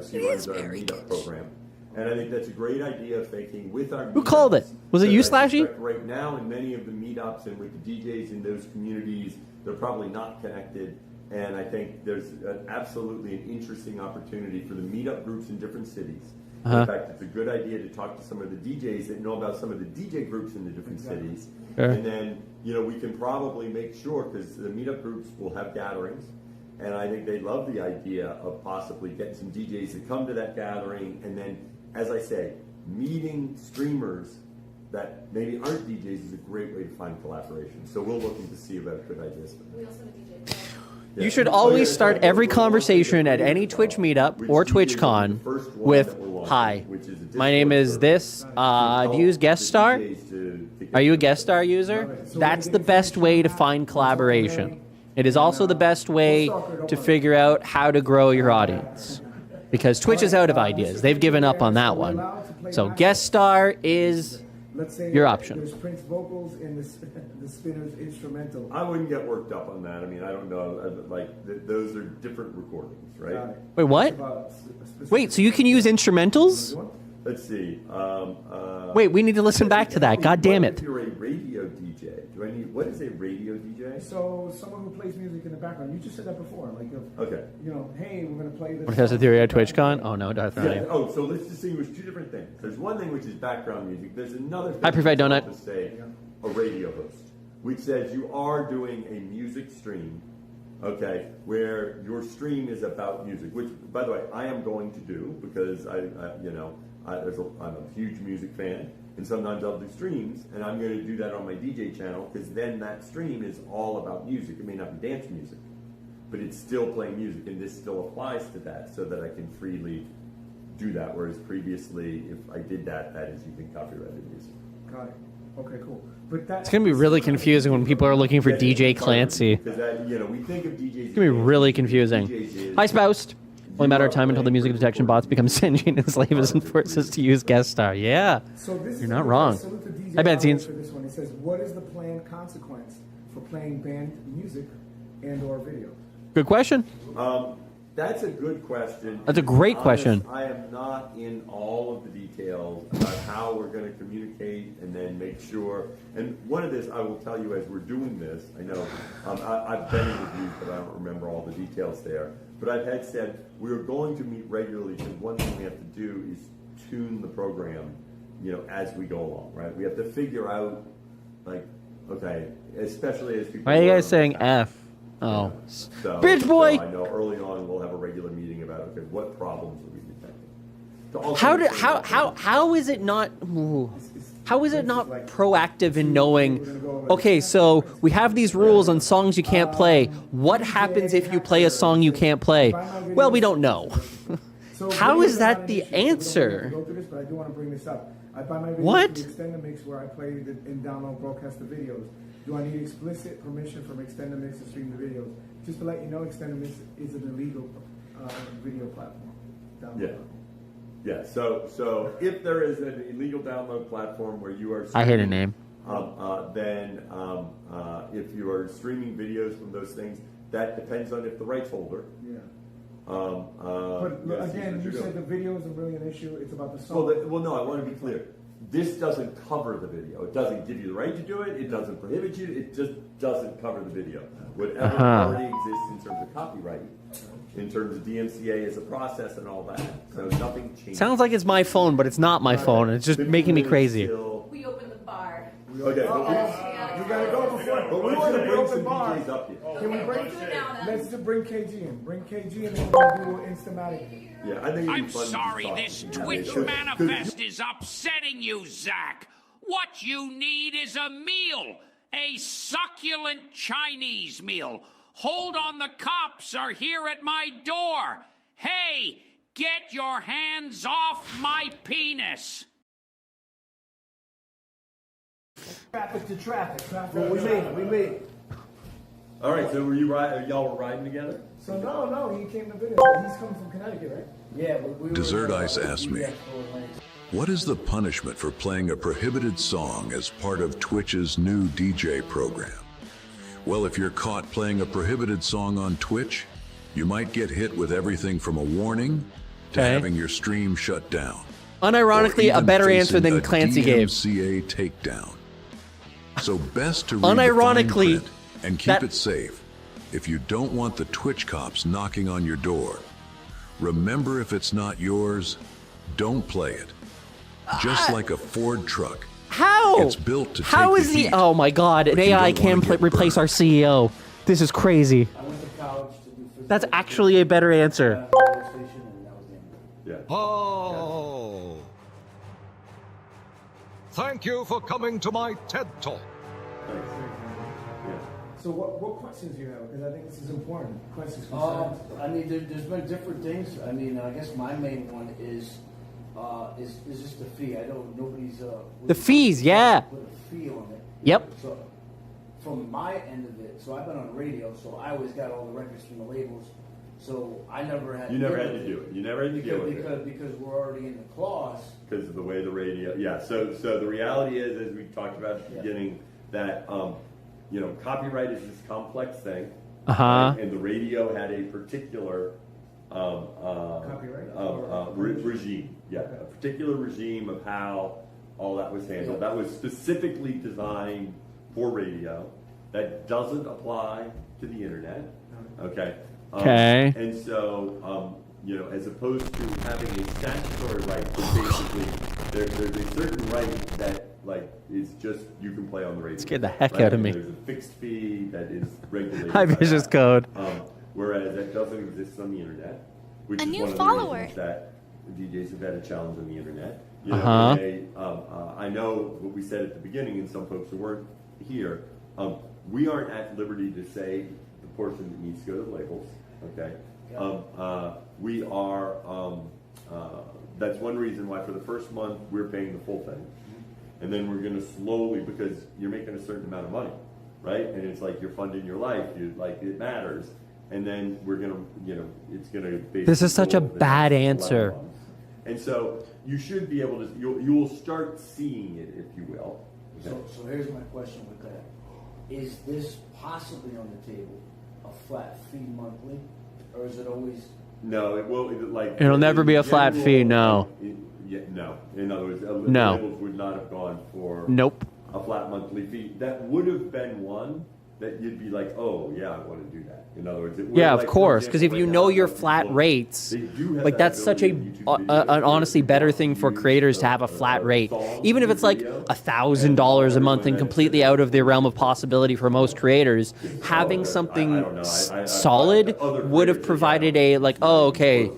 she runs our meetup program, and I think that's a great idea of thinking with our. Who called it? Was it you, Slashy? Right now, in many of the meetups and with the DJs in those communities, they're probably not connected. And I think there's absolutely an interesting opportunity for the meetup groups in different cities. In fact, it's a good idea to talk to some of the DJs that know about some of the DJ groups in the different cities. Sure. And then, we can probably make sure, because the meetup groups will have gatherings, and I think they love the idea of possibly getting some DJs to come to that gathering, and then, as I say, meeting streamers that maybe aren't DJs is a great way to find collaboration. So we'll look into see about good ideas for that. We also have a DJ. You should always start every conversation at any Twitch meetup or TwitchCon with, "Hi, my name is this. Do you use guest star? Are you a guest star user?" That's the best way to find collaboration. It is also the best way to figure out how to grow your audience. Because Twitch is out of ideas. They've given up on that one. So guest star is your option. There's Prince vocals and the spinner's instrumental. I wouldn't get worked up on that. I mean, I don't know. Those are different recordings, right? Wait, what? Wait, so you can use instrumentals? Let's see. Wait, we need to listen back to that. God damn it. If you're a radio DJ, what is a radio DJ? So someone who plays music in the background. You just said that before. Okay. Hey, we're going to play this. What has the theory at TwitchCon? Oh no, Darth Ronnie. Oh, so let's distinguish two different things. There's one thing which is background music. There's another thing. I prefer donut. To say a radio host, which says you are doing a music stream, okay, where your stream is about music. Which, by the way, I am going to do because I'm a huge music fan, and sometimes I'll do streams, and I'm going to do that on my DJ channel because then that stream is all about music. It may not be dance music, but it's still playing music, and this still applies to that, so that I can freely do that. Whereas previously, if I did that is using copyrighted music. Got it. Okay, cool. But It's going to be really confusing when people are looking for DJ Clancy. Because we think of DJs. It's going to be really confusing. Hi, Spoused. Only matter of time until the music detection bots become sentient and slave us and force us to use guest star. Yeah, you're not wrong. Hi, Benzines. For this one, it says, "What is the planned consequence for playing band music and/or video?" Good question. That's a good question. That's a great question. I am not in all of the details about how we're going to communicate and then make sure. And one of this, I will tell you as we're doing this, I know I've been in reviews, but I don't remember all the details there. But I've had said we're going to meet regularly because one thing we have to do is tune the program, as we go along, right? We have to figure out, okay, especially as people. Why are you guys saying F? Oh, bitch boy! So I know early on we'll have a regular meeting about what problems are we detecting. How is it not? How is it not proactive in knowing? Okay, so we have these rules on songs you can't play. What happens if you play a song you can't play? Well, we don't know. How is that the answer? Go through this, but I do want to bring this up. I buy my videos What? to Extend-A-Mix where I play and download broadcast the videos. Do I need explicit permission from Extend-A-Mix to stream the videos? Just to let you know, Extend-A-Mix is an illegal video platform. download. Yeah. So if there is an illegal download platform where you are I hate a name. then if you are streaming videos from those things, that depends on if the rights holder. Yeah. But again, you said the video isn't really an issue. It's about the song. Well, no, I want to be clear. This doesn't cover the video. It doesn't give you the right to do it. It doesn't prohibit you. It just doesn't cover the video. Whatever already exists in terms of copyright, in terms of DMCA as a process and all that. So nothing changes. Sounds like it's my phone, but it's not my phone. It's just making me crazy. We opened the bar. Okay. We gotta go before. But we want to bring some DJs up here. Can we bring? Let's just bring KG in. Bring KG in, and we'll do Instamatic. Yeah, I think I'm sorry this Twitch manifest is upsetting you, Zach. What you need is a meal. A succulent Chinese meal. Hold on, the cops are here at my door. Hey, get your hands off my penis. Traffic to traffic. Well, we made it. All right, so y'all were riding together? So no, he came to visit. He's coming from Connecticut, right? Yeah. Dessert Ice asked me, what is the punishment for playing a prohibited song as part of Twitch's new DJ program? Well, if you're caught playing a prohibited song on Twitch, you might get hit with everything from a warning to having your stream shut down. Unironically, a better answer than Clancy gave. DMCA takedown. So best to read Unironically, the fine print and keep it safe. If you don't want the Twitch cops knocking on your door, remember, if it's not yours, don't play it. Just like a Ford truck. How? It's built to How take is the the? heat, Oh my God! An but you AI don't can wanna get replace our CEO. This is crazy. That's actually a better answer. Yeah. Oh. Thank you for coming to my TED Talk. So what questions do you have? Because I think this is important. Questions. I mean, there's been different things. I mean, I guess my main one is just the fee. I know nobody's The fees, yeah. put a fee on it. Yep. So from my end of it, so I've been on radio, so I always got all the records from the labels. So I never had. You never had to do it. You never had to deal with it. Because we're already in the clause. Because of the way the radio. Yeah. So the reality is, as we talked about at the beginning, that copyright is this complex thing. Uh-huh. And the radio had a particular regime. Yeah, a particular regime of how all that was handled. That was specifically designed for radio. That doesn't apply to the internet. Okay. Okay. And so, as opposed to having a statutory right, so basically there's a certain right that is just you can play on the radio. Scared the heck out of me. There's a fixed fee that is regulated. High vicious code. Whereas that doesn't exist on the internet, which A is new one of follower. the reasons that DJs have had a challenge on the internet. I know what we said at the beginning, and some folks who weren't here. We aren't at liberty to say the portion that needs to go to the labels. Okay. We are. That's one reason why for the first month we're paying the full thing, and then we're going to slowly, because you're making a certain amount of money, right? And it's like you're funding your life. It matters. And then we're going to, it's going to. This is such a bad answer. And so you should be able to. You will start seeing it, if you will. Okay. So here's my question with that: is this possibly on the table, a flat fee monthly, or is it always? No, it will. It'll never be a flat fee. No. No. In other words, no. labels would not have gone for. Nope. A flat monthly fee. That would have been one that you'd be like, oh yeah, I want to do that. In other words, yeah, of course, because if you know your flat rates, that's such an honestly better thing for creators to have a flat rate, even if it's like $1,000 a month and completely out of the realm of possibility for most creators. Having something solid would have provided a okay.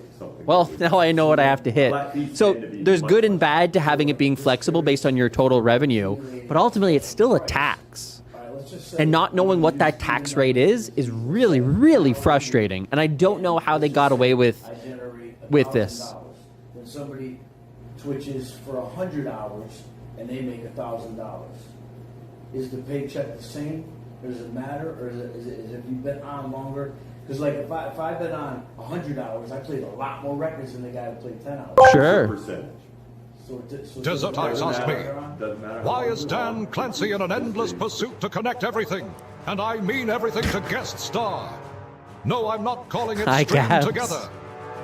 Well, now I know what I have to hit. So there's good and bad to having it being flexible based on your total revenue, but ultimately it's still a tax. And not knowing what that tax rate is really, really frustrating. And I don't know how they got away with this. Then somebody Twitches for 100 hours and they make $1,000. Is the paycheck the same? Does it matter, or is it if you've been on longer Because like if I've been on 100 hours, I played a lot more records than the guy who played 10 hours. Sure. Percentage. Desertize ask me, why is Dan Clancy in an endless pursuit to connect everything? And I mean everything to guest star. No, I'm not calling it I string guess. together.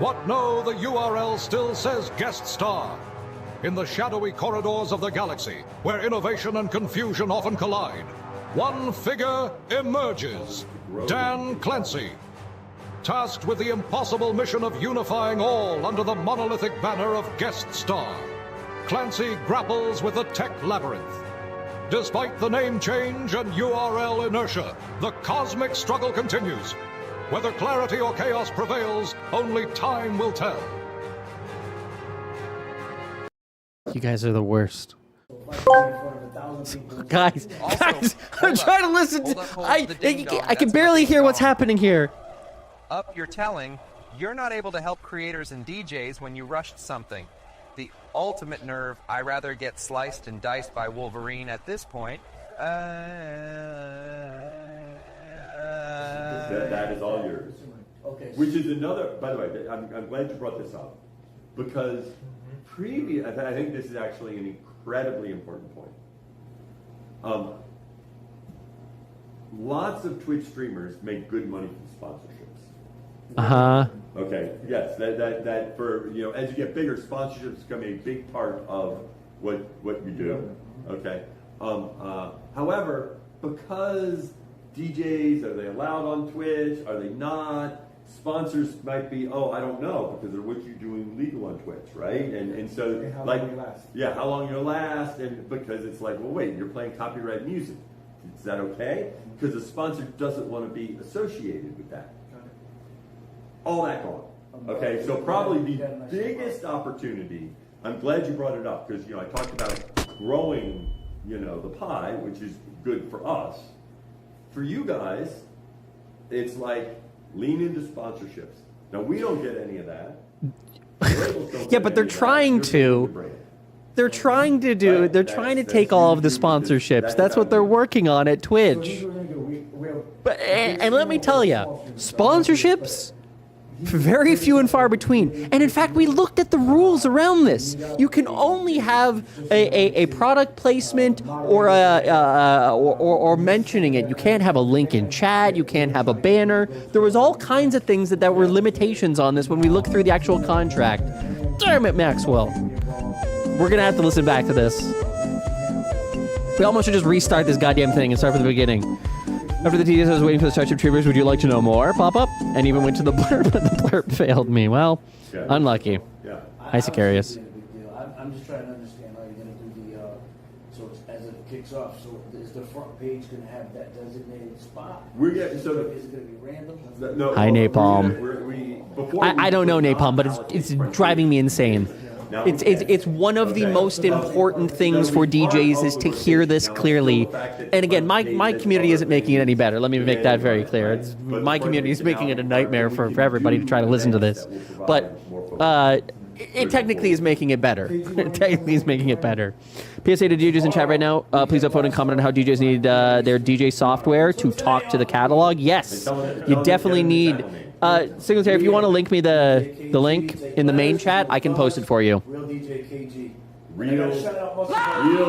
What? No, the URL still says guest star. In the shadowy corridors of the galaxy, where innovation and confusion often collide, one figure emerges, Dan Clancy, tasked with the impossible mission of unifying all under the monolithic banner of guest star. Clancy grapples with the tech labyrinth. Despite the name change and URL inertia, the cosmic struggle continues. Whether clarity or chaos prevails, only time will tell. You guys are the worst. Guys, I'm trying to listen to. I can barely hear what's happening here. Up, you're telling you're not able to help creators and DJs when you rushed something. The ultimate nerve, I rather get sliced and diced by Wolverine at this point. That is all yours. Okay. Which is another, by the way, I'm glad you brought this up. Because I think this is actually an incredibly important point. Lots of Twitch streamers make good money from sponsorships. Okay. Yes. That for as you get bigger, sponsorships become a big part of what you do. Okay. However, because DJs, are they allowed on Twitch? Are they not? Sponsors might be, I don't know, because of what you're doing legal on Twitch, right? And so how like long you last. yeah, how long you'll last, and because it's like, well, wait, you're playing copyright music. Is that okay? Because the sponsor doesn't want to be associated with that. All that gone. Okay, so probably the biggest opportunity, I'm glad you brought it up, because I talked about growing, the pie, which is good for us. For you guys, it's like lean into sponsorships. Now we don't get any of that. Yeah, but they're trying to. They're trying to do. They're trying to take all of the sponsorships. That's what they're working on at Twitch. But and let me tell you, sponsorships, very few and far between. And in fact, we looked at the rules around this. You can only have a product placement or or mentioning it. You can't have a link in chat. You can't have a banner. There was all kinds of things that were limitations on this when we looked through the actual contract. Damn it, Maxwell. We're gonna have to listen back to this. We almost should just restart this goddamn thing and start from the beginning. After the TDS, I was waiting for the Starship Troopers. Would you like to know more? Pop up. And even went to the blurb, but the blurb failed me. Well, unlucky. Yeah. Hi, Sicarius. I'm just trying to understand how you're going to do the, so it's, as it kicks off, so is the front page going to have that designated spot? We're getting, is it going to be random? No, Hi, Napalm. I don't know Napalm, but it's driving me insane. It's one of the most important things for DJs is to hear this clearly. And again, my community isn't making it any better. Let me make that very clear. My community is making it a nightmare for everybody to try to listen to this. But it technically is making it better. It technically is making it better. PSA to DJs in chat right now. Please upvote and comment on how DJs need their DJ software to talk to the catalog. Yes, you definitely need... Singletary, if you want to link me the link in the main chat, I can post it for you. Real DJ KG. Real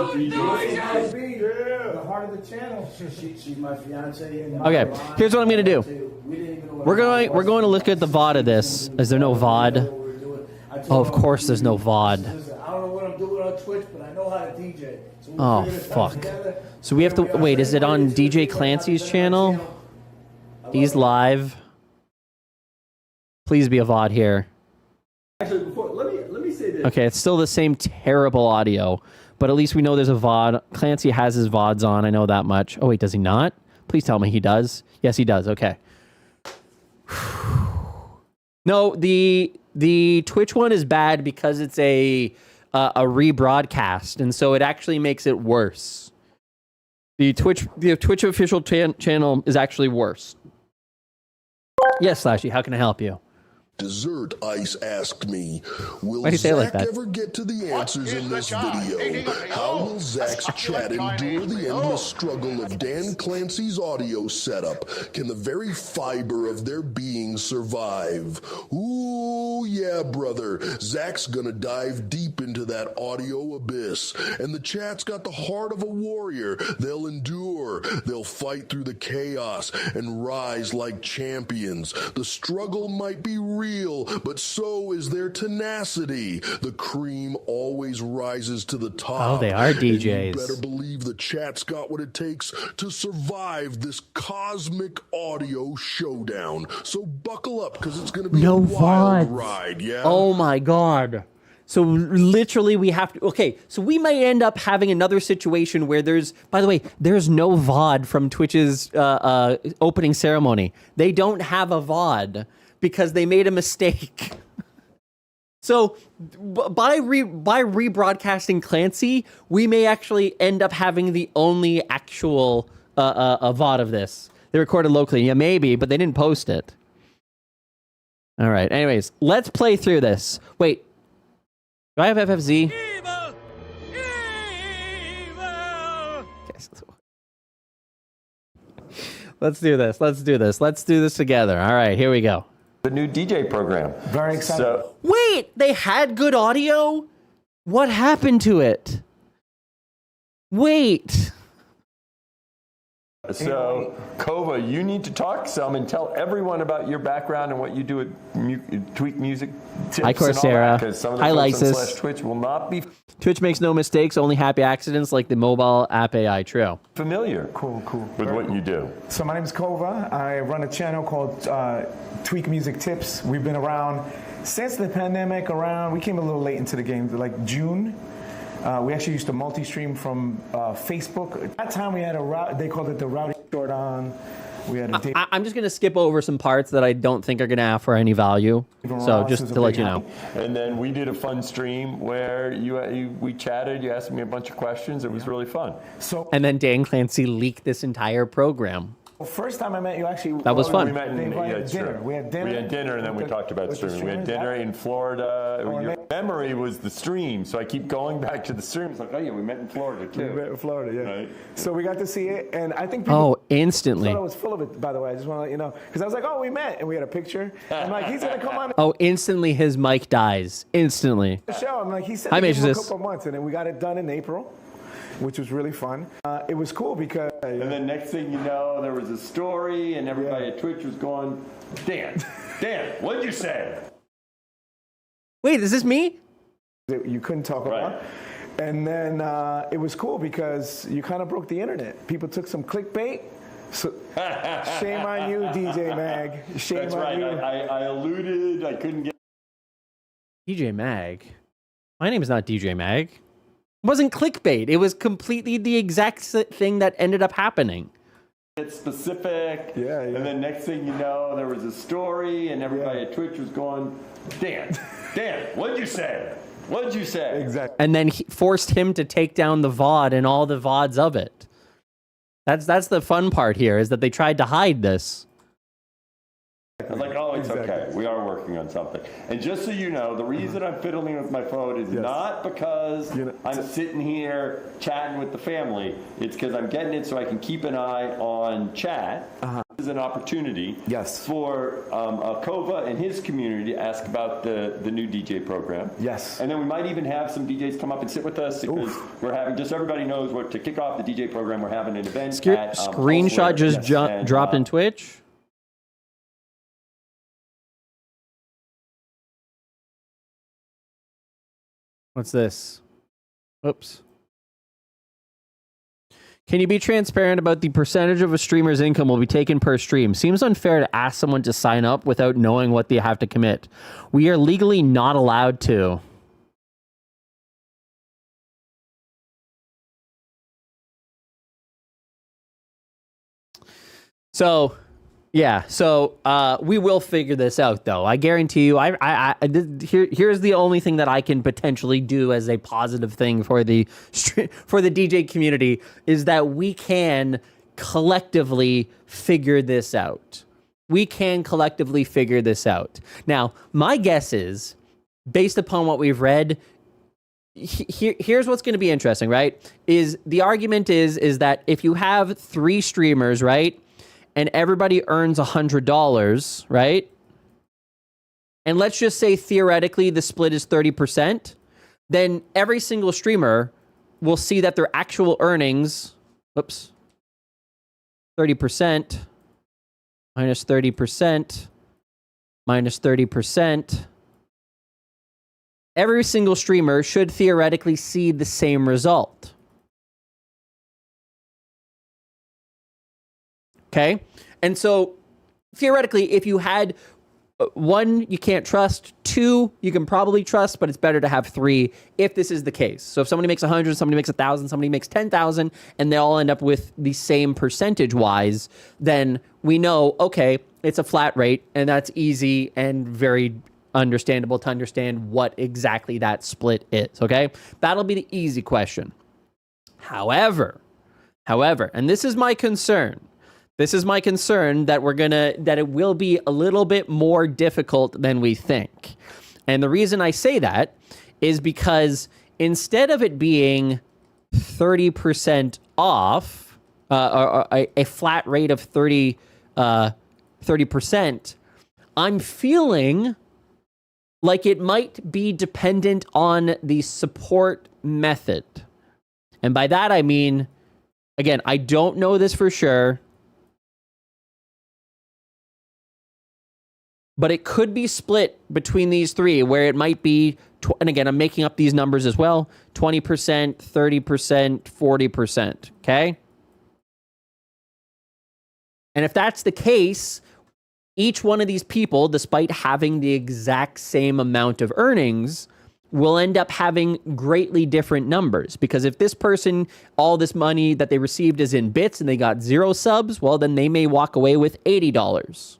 DJ. The heart of the channel. She's my fiance. Okay, here's what I'm gonna do. We're going to look at the VOD of this. Is there no VOD? Oh, of course there's no VOD. I don't know what I'm doing on Twitch, but I know how to DJ. So Oh fuck. So we have to wait. Is it on DJ Clancy's channel? He's live. Please be a VOD here. Actually, let me say this. Okay, it's still the same terrible audio, but at least we know there's a VOD. Clancy has his VODs on, I know that much. Oh wait, does he not? Please tell me he does. Yes, he does. Okay. No, the Twitch one is bad because it's a rebroadcast, and so it actually makes it worse. The Twitch official channel is actually worse. Yes, Slashy, how can I help you? Dessert Ice asked me, will Why'd you say it like Zach that? ever get to the answers in this video? How will Zach's chat endure the endless struggle of Dan Clancy's audio setup? Can the very fiber of their being survive? Ooh, yeah, brother. Zach's gonna dive deep into that audio abyss. And the chat's got the heart of a warrior. They'll endure. They'll fight through the chaos and rise like champions. The struggle might be real, but so is their tenacity. The cream always rises to the top. Oh, they are DJs. And you better believe the chat's got what it takes to survive this cosmic audio showdown. So buckle up, because it's going to be a wild ride, yeah? Oh my God. So literally we have to, okay, so we may end up having another situation where there's, by the way, there's no VOD from Twitch's opening ceremony. They don't have a VOD because they made a mistake. So by rebroadcasting Clancy, we may actually end up having the only actual a VOD of this. They recorded locally. Yeah, maybe, but they didn't post it. All right. Anyways, let's play through this. Wait. Do I have FFZ? Let's do this. Let's do this. Let's do this together. All right, here we go. The new DJ program. Very excited. So, Wait, they had good audio? What happened to it? Wait. So, Kova, you need to talk some and tell everyone about your background and what you do at Tweak Music Tips. Hi, Coursera. Because some of the Hi, folks on Lysis. Twitch will not be Twitch makes no mistakes, only happy accidents like the mobile app AI. True. familiar Cool. with what you do. So my name is Kova. I run a channel called Tweak Music Tips. We've been around since the pandemic. We came a little late into the game, like June. We actually used to multi-stream from Facebook. At that time, we had they called it the Rowdy Short on. We had a I'm just going to skip over some parts that I don't think are going to offer any value. So just to let you know. And then we did a fun stream where we chatted. You asked me a bunch of questions. It was really fun. And then Dan Clancy leaked this entire program. First time I met you, actually, That was fun. We met They invited dinner. dinner. We had dinner. We had dinner, and then we talked about streaming. We had dinner in Florida. Your memory was the stream, so I keep going back to the stream. It's like, oh yeah, we met in Florida too. We met in Florida, yeah. Right. So we got to see it, and I think people instantly. thought I was full of it. By the way, I just want to let you know, because I was like, oh, we met, and we had a picture. I'm like, he's gonna come on Oh, instantly his mic dies. Instantly. the show. I'm like, he said Hi, it a Matrix. couple months, and then we got it done in April, which was really fun. It was cool because. And then next thing you know, there was a story, and everybody at Twitch was going, Dan, what'd you say? Wait, is this me? You couldn't talk about. And then it was cool because you kind of broke the internet. People took some clickbait. So, shame on you, DJ Mag. Shame That's on right. you. I alluded. I couldn't get. DJ Mag? My name is not DJ Mag. It wasn't clickbait. It was completely the exact thing that ended up happening. Get specific. Yeah. And then next thing you know, there was a story, and everybody at Twitch was going, Dan, what'd you say? What'd you say? Exactly. And then he forced him to take down the VOD and all the VODs of it. That's the fun part here, is that they tried to hide this. I was like, oh, it's okay. We are working on something. And just so you know, the reason I'm fiddling with my phone is not because I'm sitting here chatting with the family. It's because I'm getting it so I can keep an eye on chat. This is an opportunity for Kova and his community to ask about the new DJ program. Yes. And then we might even have some DJs come up and sit with us because we're having, just so everybody knows, what to kick off the DJ program, we're having an event at Screenshot just dropped in Twitch. What's this? Oops. Can you be transparent about the percentage of a streamer's income will be taken per stream? Seems unfair to ask someone to sign up without knowing what they have to commit. We are legally not allowed to. So, yeah. So we will figure this out, though. I guarantee you. Here's the only thing that I can potentially do as a positive thing for the DJ community is that we can collectively figure this out. we can collectively figure this out. Now, my guess is, based upon what we've read, here's what's going to be interesting, right? Is the argument is that if you have 3 streamers, right, and everybody earns $100, right, and let's just say theoretically the split is 30%, then every single streamer will see that their actual earnings, 30% minus 30% minus 30%. Every single streamer should theoretically see the same result. Okay? And so, theoretically, if you had 1, you can't trust, 2, you can probably trust, but it's better to have 3 if this is the case. So if somebody makes 100, somebody makes 1,000, somebody makes 10,000, and they all end up with the same percentage-wise, then we know, okay, it's a flat rate, and that's easy and very understandable to understand what exactly that split is, okay? That'll be the easy question. However, and this is my concern, that that it will be a little bit more difficult than we think. And the reason I say that is because instead of it being 30% off, or a flat rate of 30%, I'm feeling like it might be dependent on the support method. And by that I mean, again, I don't know this for sure, but it could be split between these 3, where it might be, and again, I'm making up these numbers as well, 20%, 30%, 40%, okay? And if that's the case, each one of these people, despite having the exact same amount of earnings, will end up having greatly different numbers. Because if this person, all this money that they received is in bits and they got 0 subs, well, then they may walk away with $80.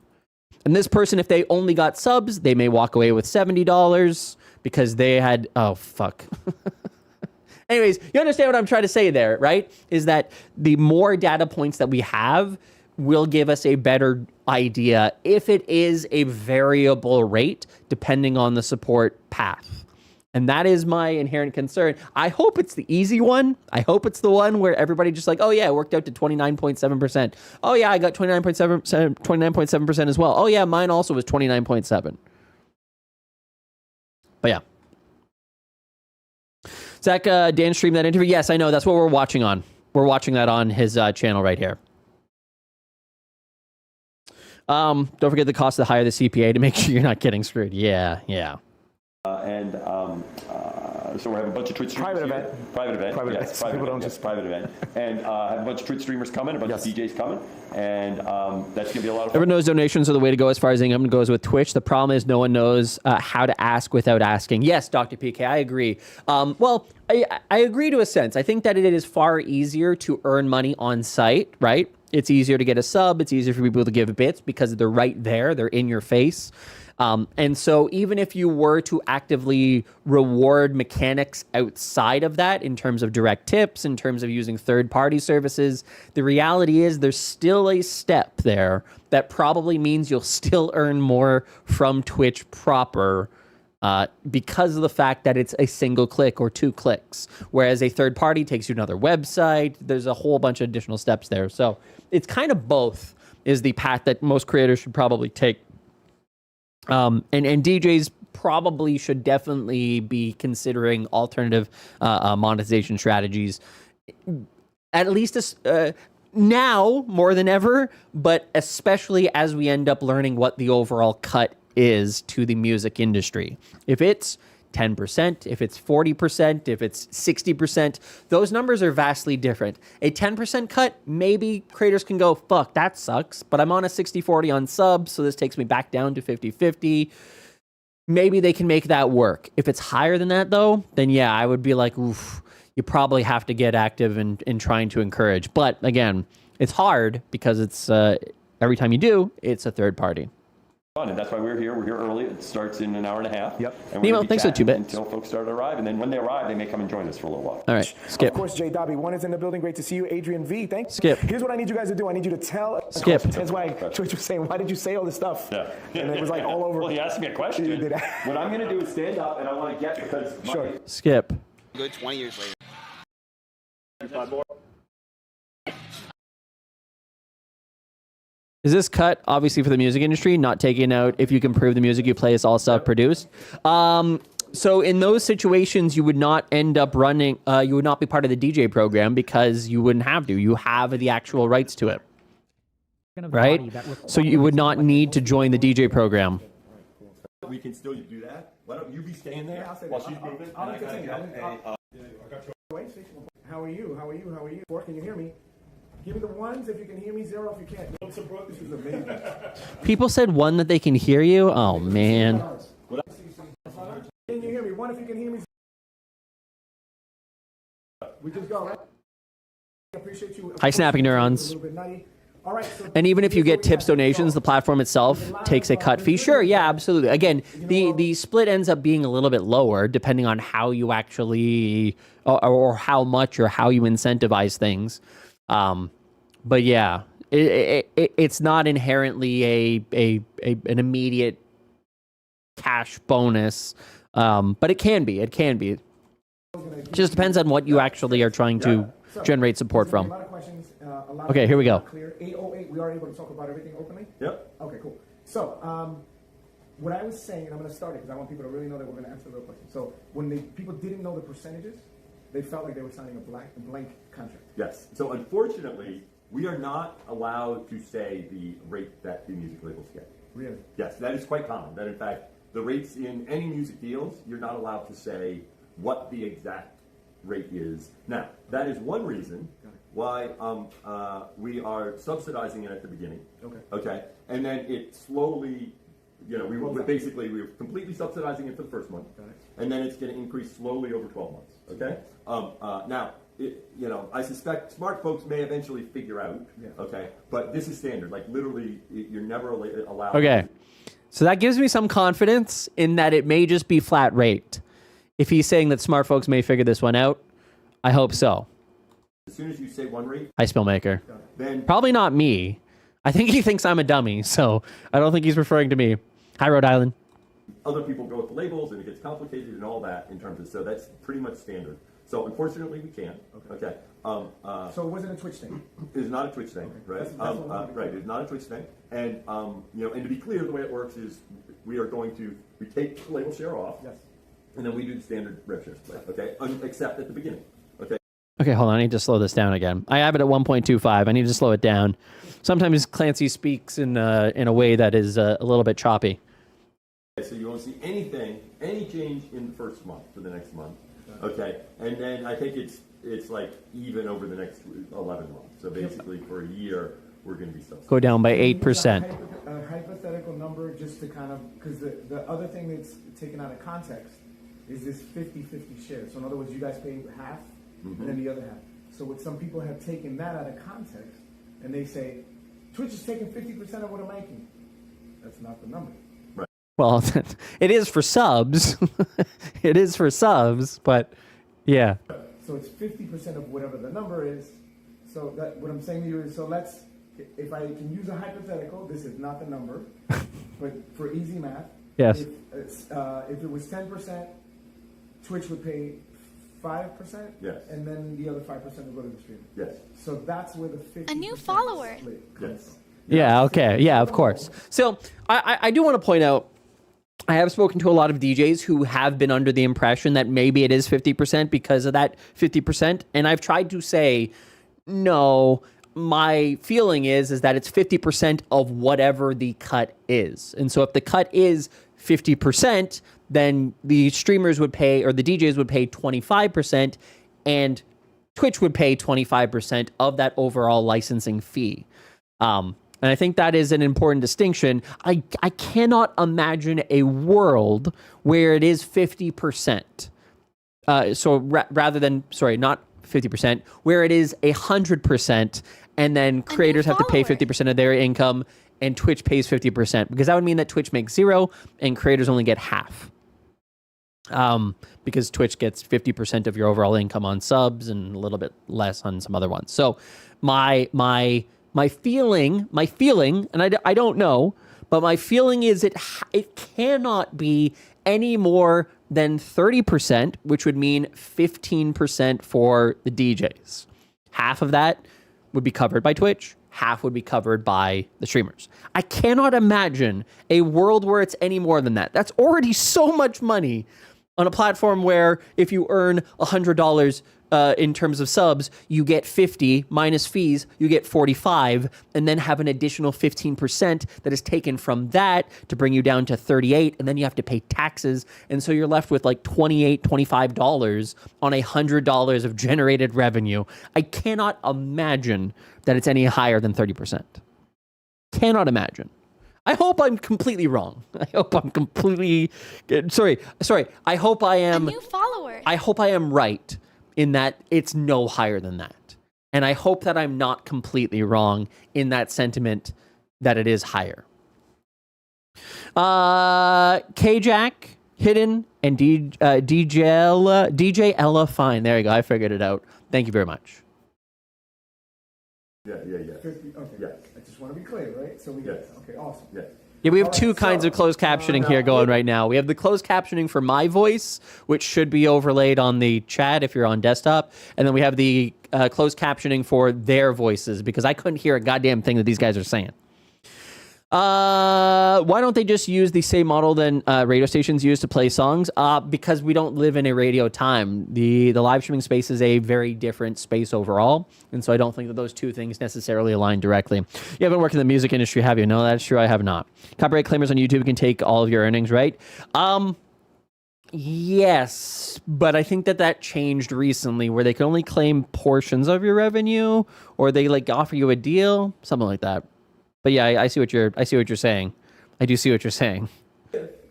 And this person, if they only got subs, they may walk away with $70 because they had, oh, fuck. Anyways, you understand what I'm trying to say there, right? Is that the more data points that we have will give us a better idea if it is a variable rate, depending on the support path. And that is my inherent concern. I hope it's the easy one. I hope it's the one where everybody just like, oh yeah, it worked out to 29.7%. Oh yeah, I got 29.7% as well. Oh yeah, mine also was 29.7. But yeah. Zach, Dan streamed that interview. Yes, I know. That's what we're watching on. We're watching that on his channel right here. Don't forget the cost of the higher the CPA to make sure you're not getting screwed. Yeah. So we're having a bunch of Twitch streamers. Private event. And have a bunch of Twitch streamers coming, a bunch of DJs coming. And that's going to be a lot of fun. Everyone knows donations are the way to go as far as income goes with Twitch. The problem is no one knows how to ask without asking. Yes, Dr. PK, I agree. Well, I agree to a sense. I think that it is far easier to earn money on site, right? It's easier to get a sub. It's easier for people to give bits because they're right there. They're in your face. And so even if you were to actively reward mechanics outside of that in terms of direct tips, in terms of using third-party services, the reality is there's still a step there that probably means you'll still earn more from Twitch proper because of the fact that it's a single click or 2 clicks, whereas a third party takes you to another website. There's a whole bunch of additional steps there. So it's kind of both is the path that most creators should probably take. And DJs probably should definitely be considering alternative monetization strategies, at least now more than ever, but especially as we end up learning what the overall cut is to the music industry. If it's 10%, if it's 40%, if it's 60%, those numbers are vastly different. A 10% cut, maybe creators can go, fuck, that sucks, but I'm on a 60-40 on subs, so this takes me back down to 50-50. Maybe they can make that work. If it's higher than that, though, then yeah, I would be like, oof, you probably have to get active in trying to encourage. But again, it's hard because it's every time you do, it's a third party. And that's why we're here. We're here early. It starts in an hour and a half. Yep. And Nemo, we're gonna be thanks for the 2 chatting bits. until folks start to arrive. And then when they arrive, they may come and join us for a little while. All right, Skip. Of course, Jay Dobby. One is in the building. Great to see you. Adrian V. Thanks. Skip. Here's what I need you guys to do. I need you to tell. Skip. That's why Twitch was saying, why did you say all this stuff? Yeah. And it was like all over. Well, he asked me a question. What I'm going to do is stand up, and I want to get because Sure. Skip. Good 20 years later. Is this cut obviously for the music industry, not taking out if you can prove the music you play is all self-produced? So in those situations, you would not end up running, you would not be part of the DJ program because you wouldn't have to. You have the actual rights to it, right? So you would not need to join the DJ program. We can still do that. Why don't you be staying there while she's moving? How are you? How are you? How are you? Can you hear me? Give me the ones if you can hear me, 0 if you can't. This is amazing. People said 1 that they can hear you. Oh man. Can you hear me? 1 if you can hear me. We just go, right? I appreciate you. Hi, snapping neurons. All right, so And even if you get tips donations, the platform itself takes a cut fee. Sure, yeah, absolutely. Again, the split ends up being a little bit lower depending on how you actually or how much or how you incentivize things. But yeah, it's not inherently an immediate cash bonus, but it can be. It can be. It just depends on what you actually are trying to generate support from. Okay, here we go. 808, we are able to talk about everything openly? Yep. Okay, cool. So, what I was saying, and I'm going to start it because I want people to really know that we're going to answer the real question. So, when people didn't know the percentages, they felt like they were signing a blank contract. Yes. So unfortunately, we are not allowed to say the rate that the music labels get. Really? Yes, that is quite common. That in fact, the rates in any music deals, you're not allowed to say what the exact rate is. Now, that is one reason why we are subsidizing it at the beginning. Okay. Okay. And then it slowly, we're completely subsidizing it for the first month. And then it's going to increase slowly over 12 months. Okay. Now, I suspect smart folks may eventually figure out. Okay. But this is standard. Like literally, you're never allowed. Okay. So that gives me some confidence in that it may just be flat rate. If he's saying that smart folks may figure this one out, I hope so. As soon as you say one rate, Hi, Spillmaker. then Probably not me. I think he thinks I'm a dummy, so I don't think he's referring to me. Hi, Rhode Island. other people go with the labels and it gets complicated and all that in terms of, so that's pretty much standard. So unfortunately we can't. Okay. So it wasn't a Twitch thing? It's not a Twitch thing, right? That's right, it's not a Twitch thing. And, and to be clear, the way it works is we take the label share off. Yes. And then we do the standard rev share split, okay? Except at the beginning, okay? Okay, hold on. I need to slow this down again. I have it at 1.25. I need to slow it down. Sometimes Clancy speaks in a way that is a little bit choppy. So you won't see any change in the first month for the next month, okay? And then I think it's like even over the next 11 months. So basically for a year, we're going to be subsidized. Go down by 8%. A hypothetical number just to kind of, because the other thing that's taken out of context is this 50-50 share. So in other words, you guys pay half and then the other half. So what some people have taken that out of context and they say, Twitch is taking 50% of what I'm making. That's not the number. Well, it is for subs. It is for subs, but yeah. So it's 50% of whatever the number is. So that what I'm saying to you is, so if I can use a hypothetical, this is not the number, but for easy math, yes. If it was 10%, Twitch would pay 5%, yes, and then the other 5% would go to the streamer. Yes. So that's where the 50%. A new follower. Yes. Yeah, okay. Yeah, of course. So I do want to point out, I have spoken to a lot of DJs who have been under the impression that maybe it is 50% because of that 50%. And I've tried to say, no, my feeling is that it's 50% of whatever the cut is. And so if the cut is 50%, then the streamers would pay, or the DJs would pay 25%, and Twitch would pay 25% of that overall licensing fee. And I think that is an important distinction. I cannot imagine a world where it is 50%. Rather than, not 50%, where it is 100%, and then creators have to pay 50% of their income, and Twitch pays 50%, because that would mean that Twitch makes 0 and creators only get half. Because Twitch gets 50% of your overall income on subs and a little bit less on some other ones. So my feeling, and I don't know, but my feeling is it cannot be any more than 30%, which would mean 15% for the DJs. Half of that would be covered by Twitch. Half would be covered by the streamers. I cannot imagine a world where it's any more than that. That's already so much money on a platform where if you earn $100 in terms of subs, you get 50 minus fees, you get 45, and then have an additional 15% that is taken from that to bring you down to 38, and then you have to pay taxes, and so you're left with like $28, $25 on $100 of generated revenue. I cannot imagine that it's any higher than 30%. Cannot imagine. I hope I'm completely wrong. I hope I'm completely... Sorry. I hope I am... A new follower. I hope I am right in that it's no higher than that. And I hope that I'm not completely wrong in that sentiment that it is higher. K-Jack, Hidden, and DJ Ella Fine. There you go. I figured it out. Thank you very much. Yeah. 50, okay. Yeah. I just want to be clear, right? So we get okay, awesome. Yeah. Yeah, we have two kinds of closed captioning here going right now. We have the closed captioning for my voice, which should be overlaid on the chat if you're on desktop. And then we have the closed captioning for their voices, because I couldn't hear a goddamn thing that these guys are saying. Why don't they just use the same model than radio stations use to play songs? Because we don't live in a radio time. The live streaming space is a very different space overall, and so I don't think that those two things necessarily align directly. You haven't worked in the music industry, have you? No, that's true, I have not. Copyright claimers on YouTube can take all of your earnings, right? Yes, but I think that changed recently, where they can only claim portions of your revenue, or they like offer you a deal, something like that. But yeah, I see what you're saying. I do see what you're saying.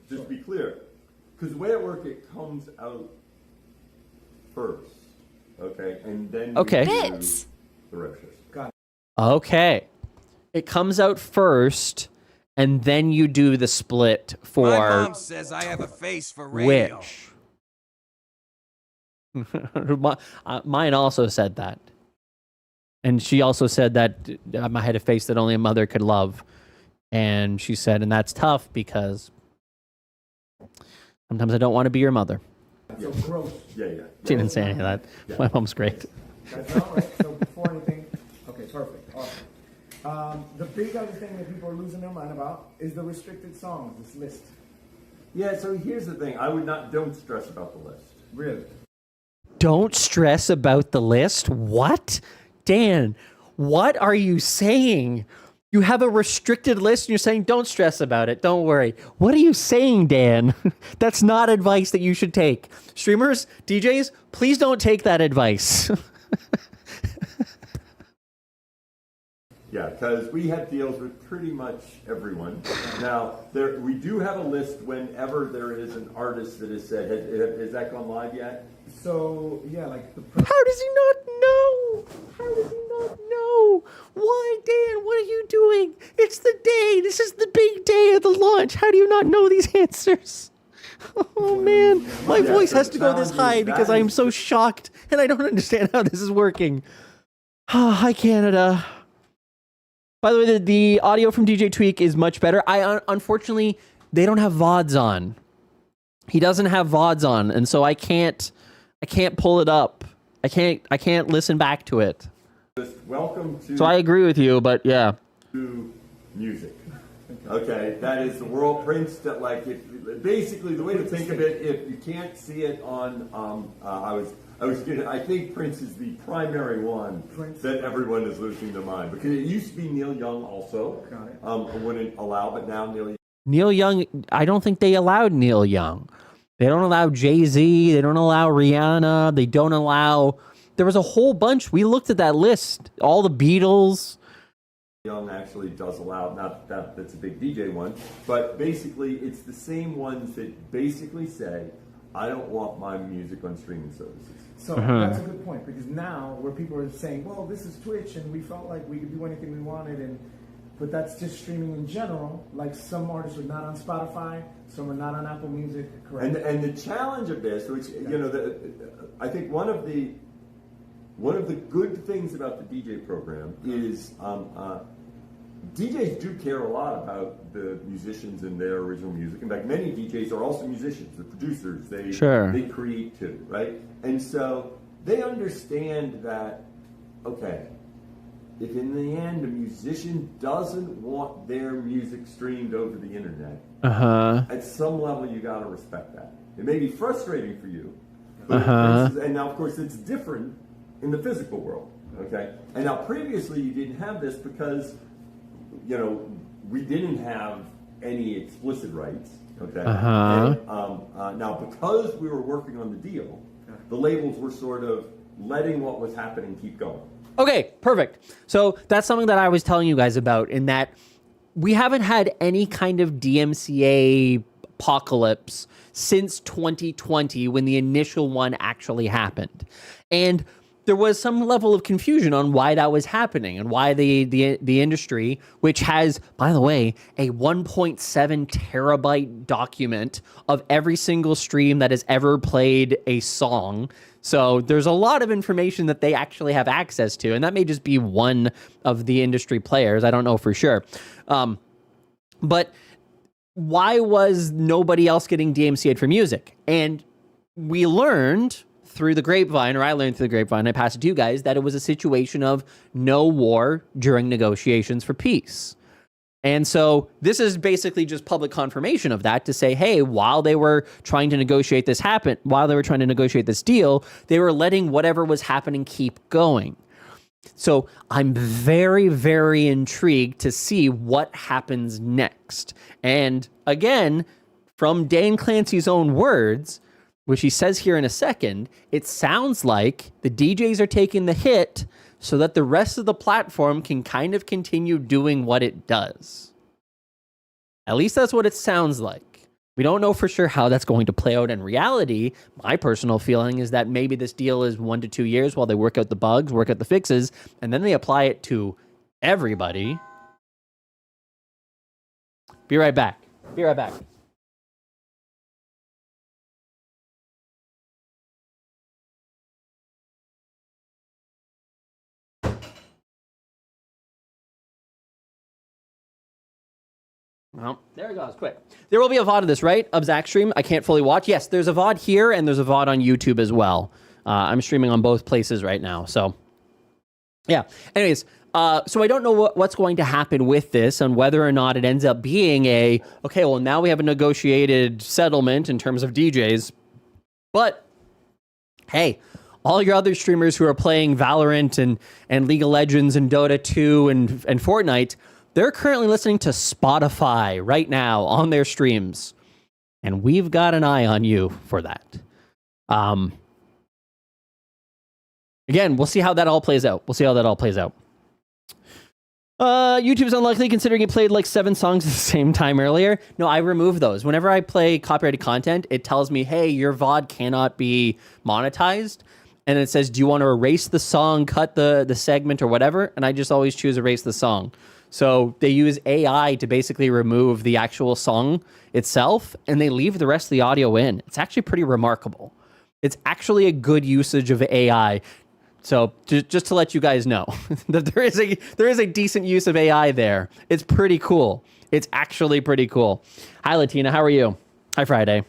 Just be clear, because the way it works, it comes out first, okay, and then okay. The rev shares. Got it. Okay, it comes out first, and then you do the split for. My mom says I have a face for radio. Which? Mine also said that. And she also said that I had a face that only a mother could love. And she said, and that's tough because sometimes I don't want to be your mother. So gross. Yeah. She didn't say any of that. Yeah. My mom's great. That's all right. So before anything, okay, perfect, awesome. The big other thing that people are losing their mind about is the restricted songs, this list. Yeah, so here's the thing. Don't stress about the list. Really? Don't stress about the list? What? Dan, what are you saying? You have a restricted list and you're saying, don't stress about it. Don't worry. What are you saying, Dan? That's not advice that you should take. Streamers, DJs, please don't take that advice. Yeah, because we have deals with pretty much everyone. Now, we do have a list whenever there is an artist that has said, has that gone live yet? So, yeah, like How does he not know? How does he not know? Why, Dan? What are you doing? It's the day. This is the big day of the launch. How do you not know these answers? Oh, man. My voice has to go this high because I am so shocked and I don't understand how this is working. Hi, Canada. By the way, the audio from DJ Tweak is much better. Unfortunately, they don't have VODs on. He doesn't have VODs on, and so I can't pull it up. I can't listen back to it. Welcome to. So I agree with you, but yeah. To music. Okay, that is the world Prince. That basically the way to think of it. If you can't see it on, I think Prince is the primary one that everyone is losing their mind, because it used to be Neil Young also. Wouldn't allow, but now Neil Young. I don't think they allowed Neil Young. They don't allow Jay-Z. They don't allow Rihanna. They don't allow. There was a whole bunch. We looked at that list. All the Beatles. Young actually does allow, not that's a big DJ one, but basically it's the same ones that basically say, I don't want my music on streaming services. So that's a good point, because now where people are saying, well, this is Twitch and we felt like we could do anything we wanted, and but that's just streaming in general. Like some artists are not on Spotify, some are not on Apple Music, correct? And the challenge of this, which I think one of the good things about the DJ program is DJs do care a lot about the musicians and their original music. In fact, many DJs are also musicians, the producers. They create too, right? And so they understand that, okay, if in the end a musician doesn't want their music streamed over the internet, at some level you got to respect that. It may be frustrating for you, but and now of course it's different in the physical world, okay? And now previously you didn't have this because, we didn't have any explicit rights, okay? And, now because we were working on the deal, the labels were sort of letting what was happening keep going. Okay, perfect. So that's something that I was telling you guys about, in that we haven't had any kind of DMCA apocalypse since 2020 when the initial one actually happened. And there was some level of confusion on why that was happening and why the industry, which has, by the way, a 1.7 terabyte document of every single stream that has ever played a song. So there's a lot of information that they actually have access to, and that may just be one of the industry players. I don't know for sure. But why was nobody else getting DMCA'd for music? And we learned through the grapevine, or I learned through the grapevine, I passed it to you guys, that it was a situation of no war during negotiations for peace. And so this is basically just public confirmation of that, to say, hey, while they were trying to negotiate this deal, they were letting whatever was happening keep going. So I'm very, very intrigued to see what happens next. And again, from Dan Clancy's own words, which he says here in a second, it sounds like the DJs are taking the hit so that the rest of the platform can kind of continue doing what it does. At least that's what it sounds like. We don't know for sure how that's going to play out in reality. My personal feeling is that maybe this deal is 1 to 2 years while they work out the bugs, work out the fixes, and then they apply it to everybody. Be right back. Be right back. Well, there it goes, quick. There will be a VOD of this, right? Of Zach's stream. I can't fully watch. Yes, there's a VOD here, and there's a VOD on YouTube as well. I'm streaming on both places right now, so yeah. Anyways, so I don't know what's going to happen with this, and whether or not it ends up being okay, well, now we have a negotiated settlement in terms of DJs, but hey, all your other streamers who are playing Valorant and League of Legends and Dota 2 and Fortnite, they're currently listening to Spotify right now on their streams. And we've got an eye on you for that. Again, we'll see how that all plays out. YouTube's unlikely considering it played like 7 songs at the same time earlier. No, I remove those. Whenever I play copyrighted content, it tells me, hey, your VOD cannot be monetized. And it says, do you want to erase the song, cut the segment or whatever? And I just always choose erase the song. So they use AI to basically remove the actual song itself, and they leave the rest of the audio in. It's actually pretty remarkable. It's actually a good usage of AI. So just to let you guys know that there is a decent use of AI there. It's pretty cool. It's actually pretty cool. Hi, Latina. How are you? Hi, Friday.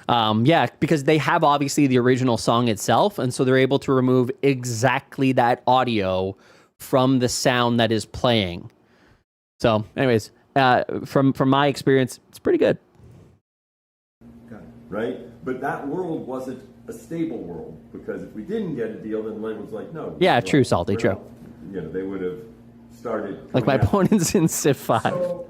Yeah, because they have obviously the original song itself, and so they're able to remove exactly that audio from the sound that is playing. So anyways, from my experience, it's pretty good. Right? But that world wasn't a stable world, because if we didn't get a deal, then the label was like, no. Yeah, true, Salty, true. They would have started... Like my opponents in Civ 5. So,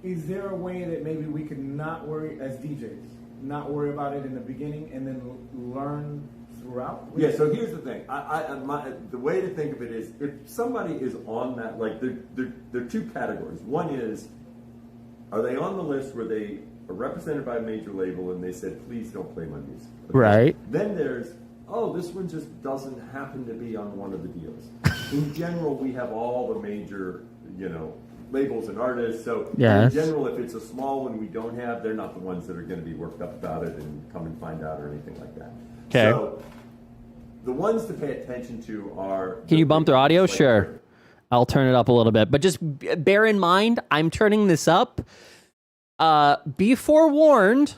is there a way that maybe we could not worry, as DJs, not worry about it in the beginning and then learn throughout? Yeah, so here's the thing. The way to think of it is, if somebody is on that, like, there are 2 categories. One is, are they on the list where they are represented by a major label and they said, please don't play my music? Okay? Right. Then there's, oh, this one just doesn't happen to be on one of the deals. In general, we have all the major, labels and artists. So yes. In general, if it's a small one we don't have, they're not the ones that are going to be worked up about it and come and find out or anything like that. Okay. So the ones to pay attention to are... Can you bump their audio? Sure. I'll turn it up a little bit. But just bear in mind, I'm turning this up. Be forewarned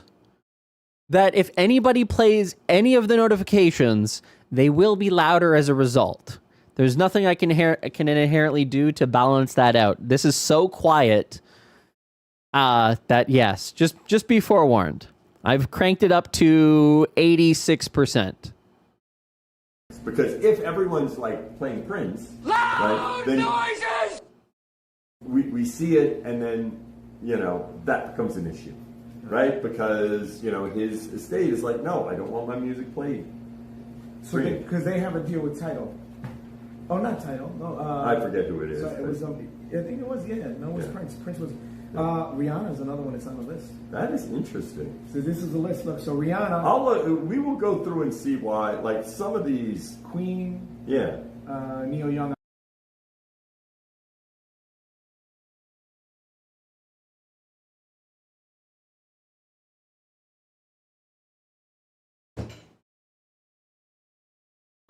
that if anybody plays any of the notifications, they will be louder as a result. There's nothing I can inherently do to balance that out. This is so quiet that, yes, just be forewarned. I've cranked it up to 86%. Because if everyone's like playing Prince, loud then noises! We see it, and then that becomes an issue, right? Because his estate is like, no, I don't want my music played. So because they have a deal with Tidal. Oh, not Tidal. No, I forget who it is. So it was. I think it was. Yeah, no, it was Prince. Prince was. Rihanna's another one that's on the list. That is interesting. So this is the list. Look, so Rihanna. We will go through and see why. Like some of these, Queen. Yeah. Neil Young.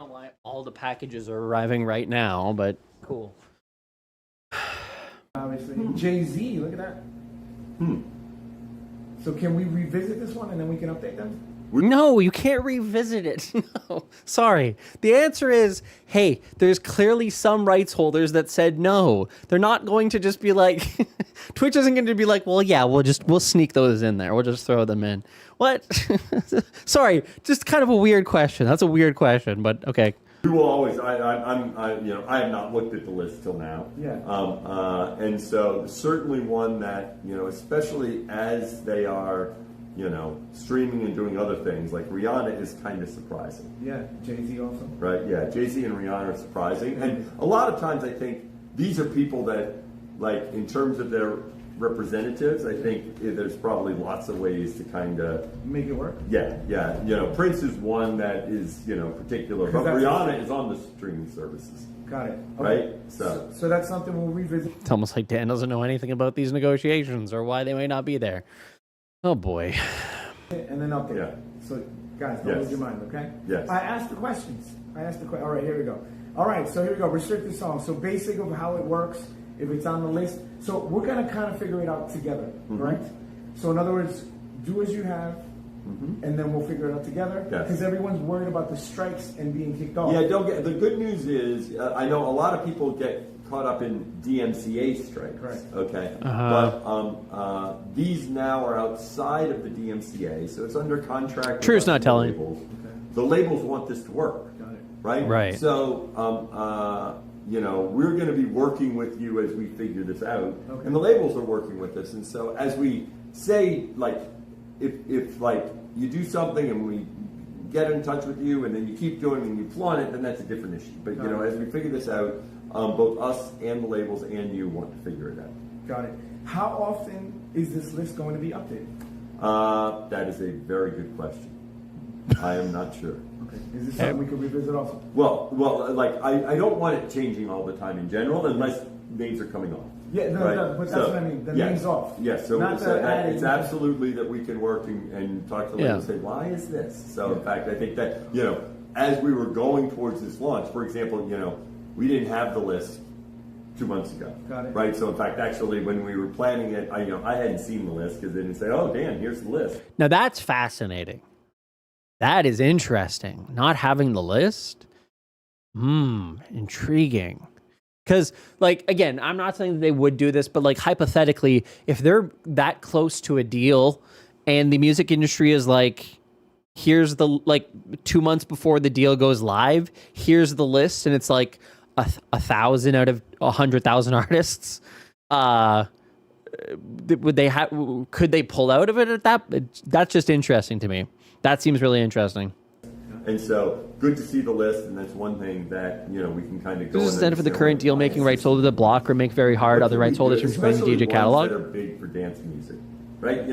I don't know why all the packages are arriving right now, but cool. Obviously, Jay-Z. Look at that. So can we revisit this one and then we can update them? No, you can't revisit it. No, sorry. The answer is, hey, there's clearly some rights holders that said no. They're not going to just be like, Twitch isn't going to be like, well, yeah, we'll sneak those in there. We'll just throw them in. What? Sorry, just kind of a weird question. That's a weird question, but okay. We will always. I have not looked at the list till now. Yeah. And so certainly one that especially as they are, streaming and doing other things, like Rihanna is kind of surprising. Yeah. Jay-Z also. Right. Yeah. Jay-Z and Rihanna are surprising, and a lot of times I think these are people that, like, in terms of their representatives, I think there's probably lots of ways to kind of make it work. Yeah. Prince is one that is particular, but Rihanna is on the streaming services. Got it. Okay. Right. So that's something we'll revisit. It's almost like Dan doesn't know anything about these negotiations or why they may not be there. Oh boy. And then update. Yeah. So guys, don't lose your mind, okay? Yes. I asked the questions. All right, here we go. All right, so here we go. Restricted song. So basic of how it works. If it's on the list, so we're gonna kind of figure it out together, right? So in other words, do as you have, and then we'll figure it out together. Because everyone's worried about the strikes and being kicked off. Yeah, the good news is, I know a lot of people get caught up in DMCA strikes. Right. Okay. But these now are outside of the DMCA, so it's under contract. True's not telling. Labels. Okay. The labels want this to work. Got it. Right. Right. So we're going to be working with you as we figure this out, and the labels are working with us. And so as we say, like, if like you do something and we get in touch with you, and then you keep doing it and you flaunt it, then that's a different issue. But as we figure this out, both us and the labels and you want to figure it out. Got it. How often is this list going to be updated? That is a very good question. I am not sure. Okay. Is this something we could revisit also? Well, like I don't want it changing all the time in general unless names are coming off. Yeah, no, but that's what I mean. The names off. Yes, so it's absolutely that we can work and talk to them and say, why is this? So in fact, I think that as we were going towards this launch, for example, we didn't have the list 2 months ago. Got it. Right. So in fact, actually, when we were planning it, I hadn't seen the list because they didn't say, oh, Dan, here's the list. Now that's fascinating. That is interesting. Not having the list? Intriguing. Because, like, again, I'm not saying that they would do this, but, like, hypothetically, if they're that close to a deal and the music industry is like, here's the, like, 2 months before the deal goes live, here's the list, and it's like 1,000 out of 100,000 artists, could they pull out of it at that? That's just interesting to me. That seems really interesting. And so, good to see the list, and that's one thing that, we can kind of go. This is instead for the current deal-making rights holder to block or make very hard other rights holders from joining the DJ catalog. That are big for dance music, right?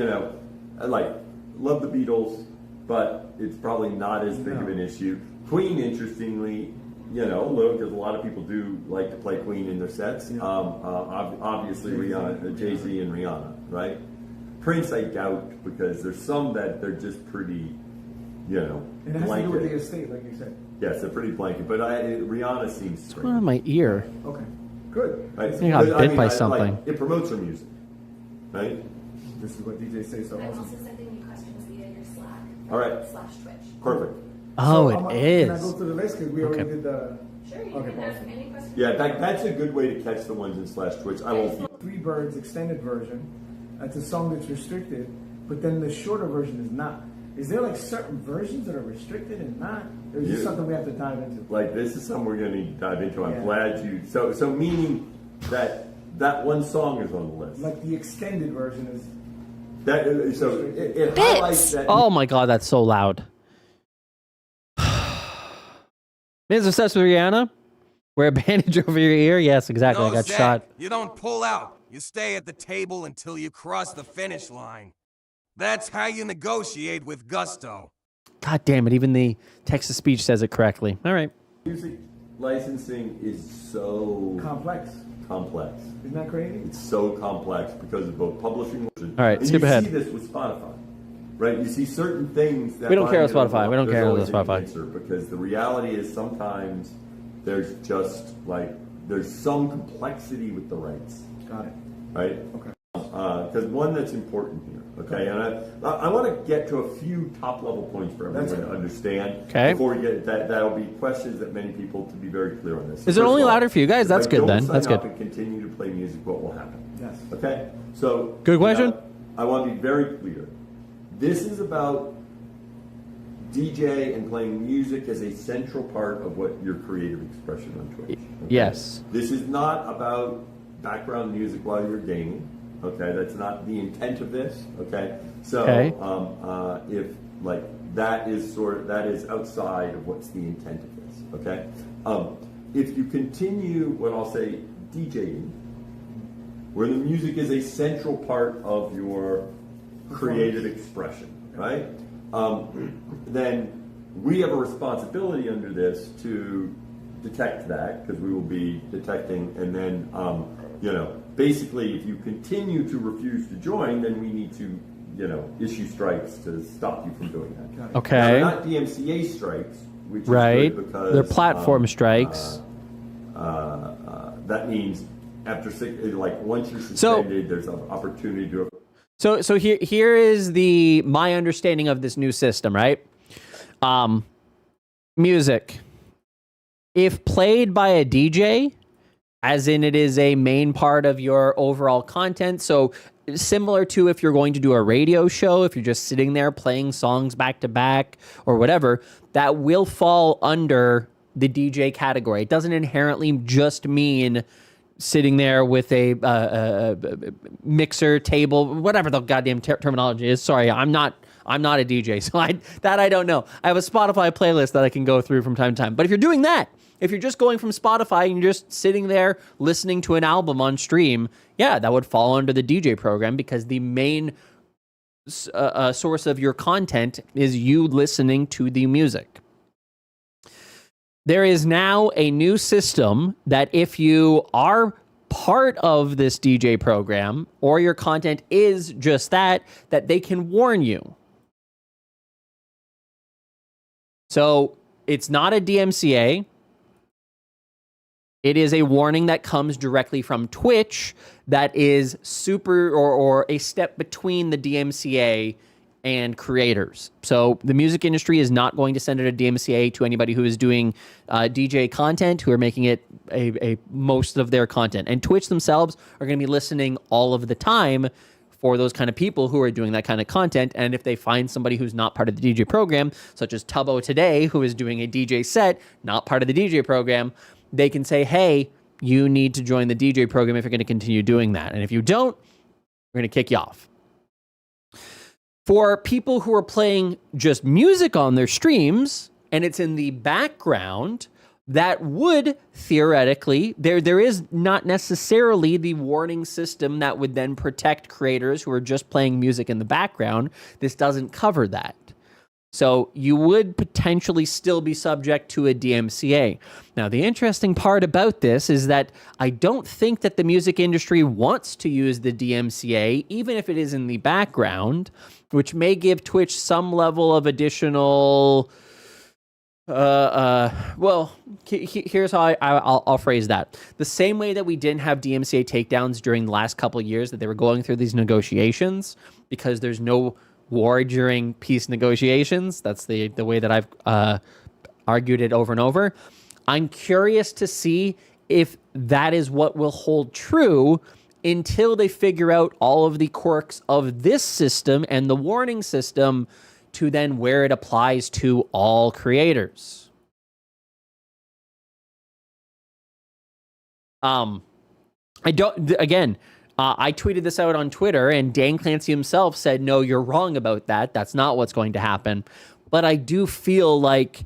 Like, love the Beatles, but it's probably not as big of an issue. Queen, interestingly, because a lot of people do like to play Queen in their sets. Obviously, Rihanna, Jay-Z and Rihanna, right? Prince, I doubt, because there's some that they're just pretty, And it has to do with the estate, like you said. Yes, they're pretty blanket, but Rihanna seems strange. What's going on in my ear? Okay, good. Right? I got bit by something. Like, it promotes her music, right? This is what DJ says. So I'm awesome. also sending you questions via your Slack. All right. /Twitch. Perfect. Oh, So, it is. Can I go through the list because we already did the? Sure, you Okay, can ask any questions. Yeah, that's a good way to catch the ones in /Twitch. I won't. Three Birds extended version. That's a song that's restricted, but then the shorter version is not. Is there like certain versions that are restricted and not? Or is this something we have to dive into? Like, this is something we're going to need to dive into. I'm glad you. So meaning that one song is on the list. Like the extended version is. That so it highlights that. Oh my god, that's so loud. Man's obsessed with Rihanna? Wear a bandage over your ear? Yes, exactly. No, I got Zach, shot. You don't pull out. You stay at the table until you cross the finish line. That's how you negotiate with gusto. God damn it, even the text-to-speech says it correctly. All right. Music licensing is so complex. Isn't that crazy? It's so complex because of both publishing. All right, skip ahead. You see this with Spotify, right? You see certain things that We don't care about Spotify. We don't care about Spotify. Because the reality is sometimes there's just there's some complexity with the rights. Got it. Right? Okay. Because one that's important here, okay? And I want to get to a few top-level points for everyone to understand. Okay. Before we get that'll be questions that many people, to be very clear on this. Is it only louder for you guys? That's good then. That's good. If I don't sign up and continue to play music, what will happen? Yes. Okay? So... Good question. I want to be very clear. This is about DJ and playing music as a central part of what your creative expression on Twitch. Okay? Yes. This is not about background music while you're gaming. Okay, that's not the intent of this. Okay, so if that is outside of what's the intent of this. Okay, if you continue what I'll say DJing, where the music is a central part of your creative expression, right? Then we have a responsibility under this to detect that, because we will be detecting, and then basically, if you continue to refuse to join, then we need to, issue strikes to stop you from doing that. Okay. Now, they're not DMCA strikes, which is right. good because They're platform strikes. That means after once you're suspended, there's an opportunity to. So here is my understanding of this new system, right? Music, if played by a DJ, as in it is a main part of your overall content. So similar to if you're going to do a radio show, if you're just sitting there playing songs back to back or whatever, that will fall under the DJ category. It doesn't inherently just mean sitting there with a mixer table, whatever the goddamn terminology is. Sorry, I'm not a DJ, so I don't know. I have a Spotify playlist that I can go through from time to time. But if you're doing that, if you're just going from Spotify and you're just sitting there listening to an album on stream, yeah, that would fall under the DJ program, because the main source of your content is you listening to the music. There is now a new system that if you are part of this DJ program or your content is just that they can warn you. So it's not a DMCA. It is a warning that comes directly from Twitch that is super or a step between the DMCA and creators. So the music industry is not going to send it a DMCA to anybody who is doing DJ content, who are making it a most of their content. And Twitch themselves are going to be listening all of the time for those kind of people who are doing that kind of content. And if they find somebody who's not part of the DJ program, such as Tubbo today, who is doing a DJ set, not part of the DJ program, they can say, hey, you need to join the DJ program if you're going to continue doing that. And if you don't, we're going to kick you off. For people who are playing just music on their streams and it's in the background, that would theoretically, there is not necessarily the warning system that would then protect creators who are just playing music in the background. This doesn't cover that. So you would potentially still be subject to a DMCA. Now, the interesting part about this is that I don't think that the music industry wants to use the DMCA, even if it is in the background, which may give Twitch some level of additional... here's how I'll phrase that. The same way that we didn't have DMCA takedowns during the last couple of years that they were going through these negotiations, because there's no war during peace negotiations. That's the way that I've argued it over and over. I'm curious to see if that is what will hold true until they figure out all of the quirks of this system and the warning system to then where it applies to all creators. I tweeted this out on Twitter, and Dan Clancy himself said, no, you're wrong about that. That's not what's going to happen. But I do feel like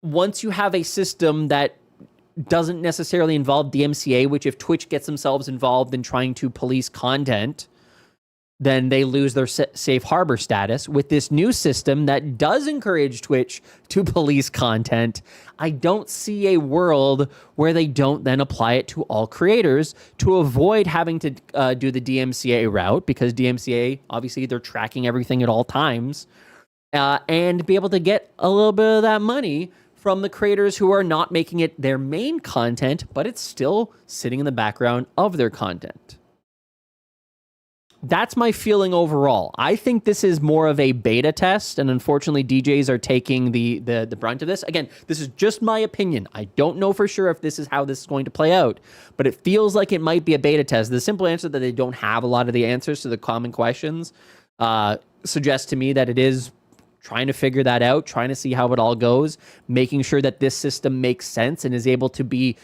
once you have a system that doesn't necessarily involve DMCA, which if Twitch gets themselves involved in trying to police content, then they lose their safe harbor status. With this new system that does encourage Twitch to police content, I don't see a world where they don't then apply it to all creators to avoid having to do the DMCA route, because DMCA, obviously, they're tracking everything at all times, and be able to get a little bit of that money from the creators who are not making it their main content, but it's still sitting in the background of their content. That's my feeling overall. I think this is more of a beta test, and unfortunately, DJs are taking the brunt of this. Again, this is just my opinion. I don't know for sure if this is how this is going to play out, but it feels like it might be a beta test. The simple answer that they don't have a lot of the answers to the common questions suggests to me that it is trying to figure that out, trying to see how it all goes, making sure that this system makes sense and is able to be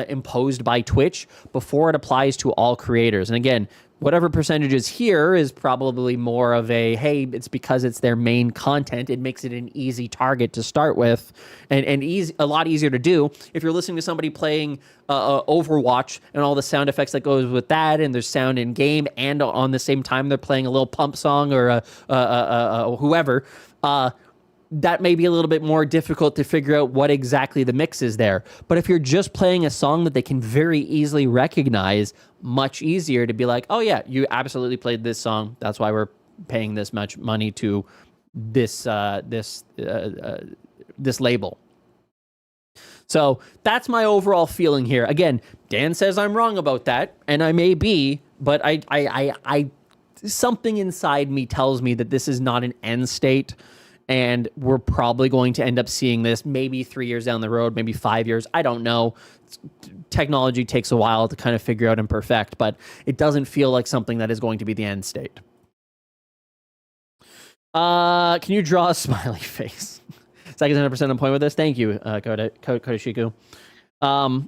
imposed by Twitch before it applies to all creators. And again, whatever percentage is here is probably more of a, hey, it's because it's their main content. It makes it an easy target to start with, and a lot easier to do. If you're listening to somebody playing Overwatch and all the sound effects that goes with that, and there's sound in game, and on the same time they're playing a little pump song or whoever, that may be a little bit more difficult to figure out what exactly the mix is there. But if you're just playing a song that they can very easily recognize, much easier to be like, oh yeah, you absolutely played this song. That's why we're paying this much money to this label. So that's my overall feeling here. Again, Dan says I'm wrong about that, and I may be, but I something inside me tells me that this is not an end state. And we're probably going to end up seeing this maybe 3 years down the road, maybe 5 years. I don't know. Technology takes a while to kind of figure out and perfect, but it doesn't feel like something that is going to be the end state. Can you draw a smiley face? Second 100% on point with this. Thank you, Kodashiku.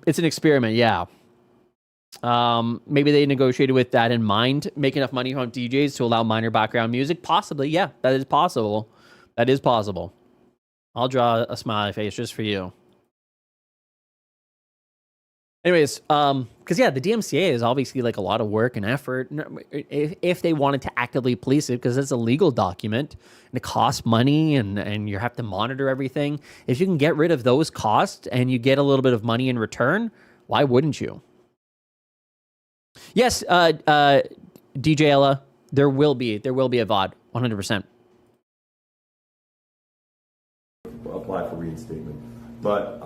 It's an experiment, yeah. Maybe they negotiated with that in mind. Make enough money from DJs to allow minor background music. Possibly, yeah, that is possible. That is possible. I'll draw a smiley face just for you. Anyways, because yeah, the DMCA is obviously like a lot of work and effort. If they wanted to actively police it, because it's a legal document and it costs money and you have to monitor everything. If you can get rid of those costs and you get a little bit of money in return, why wouldn't you? Yes, DJ Ella, there will be a VOD, 100%. Apply for reinstatement. But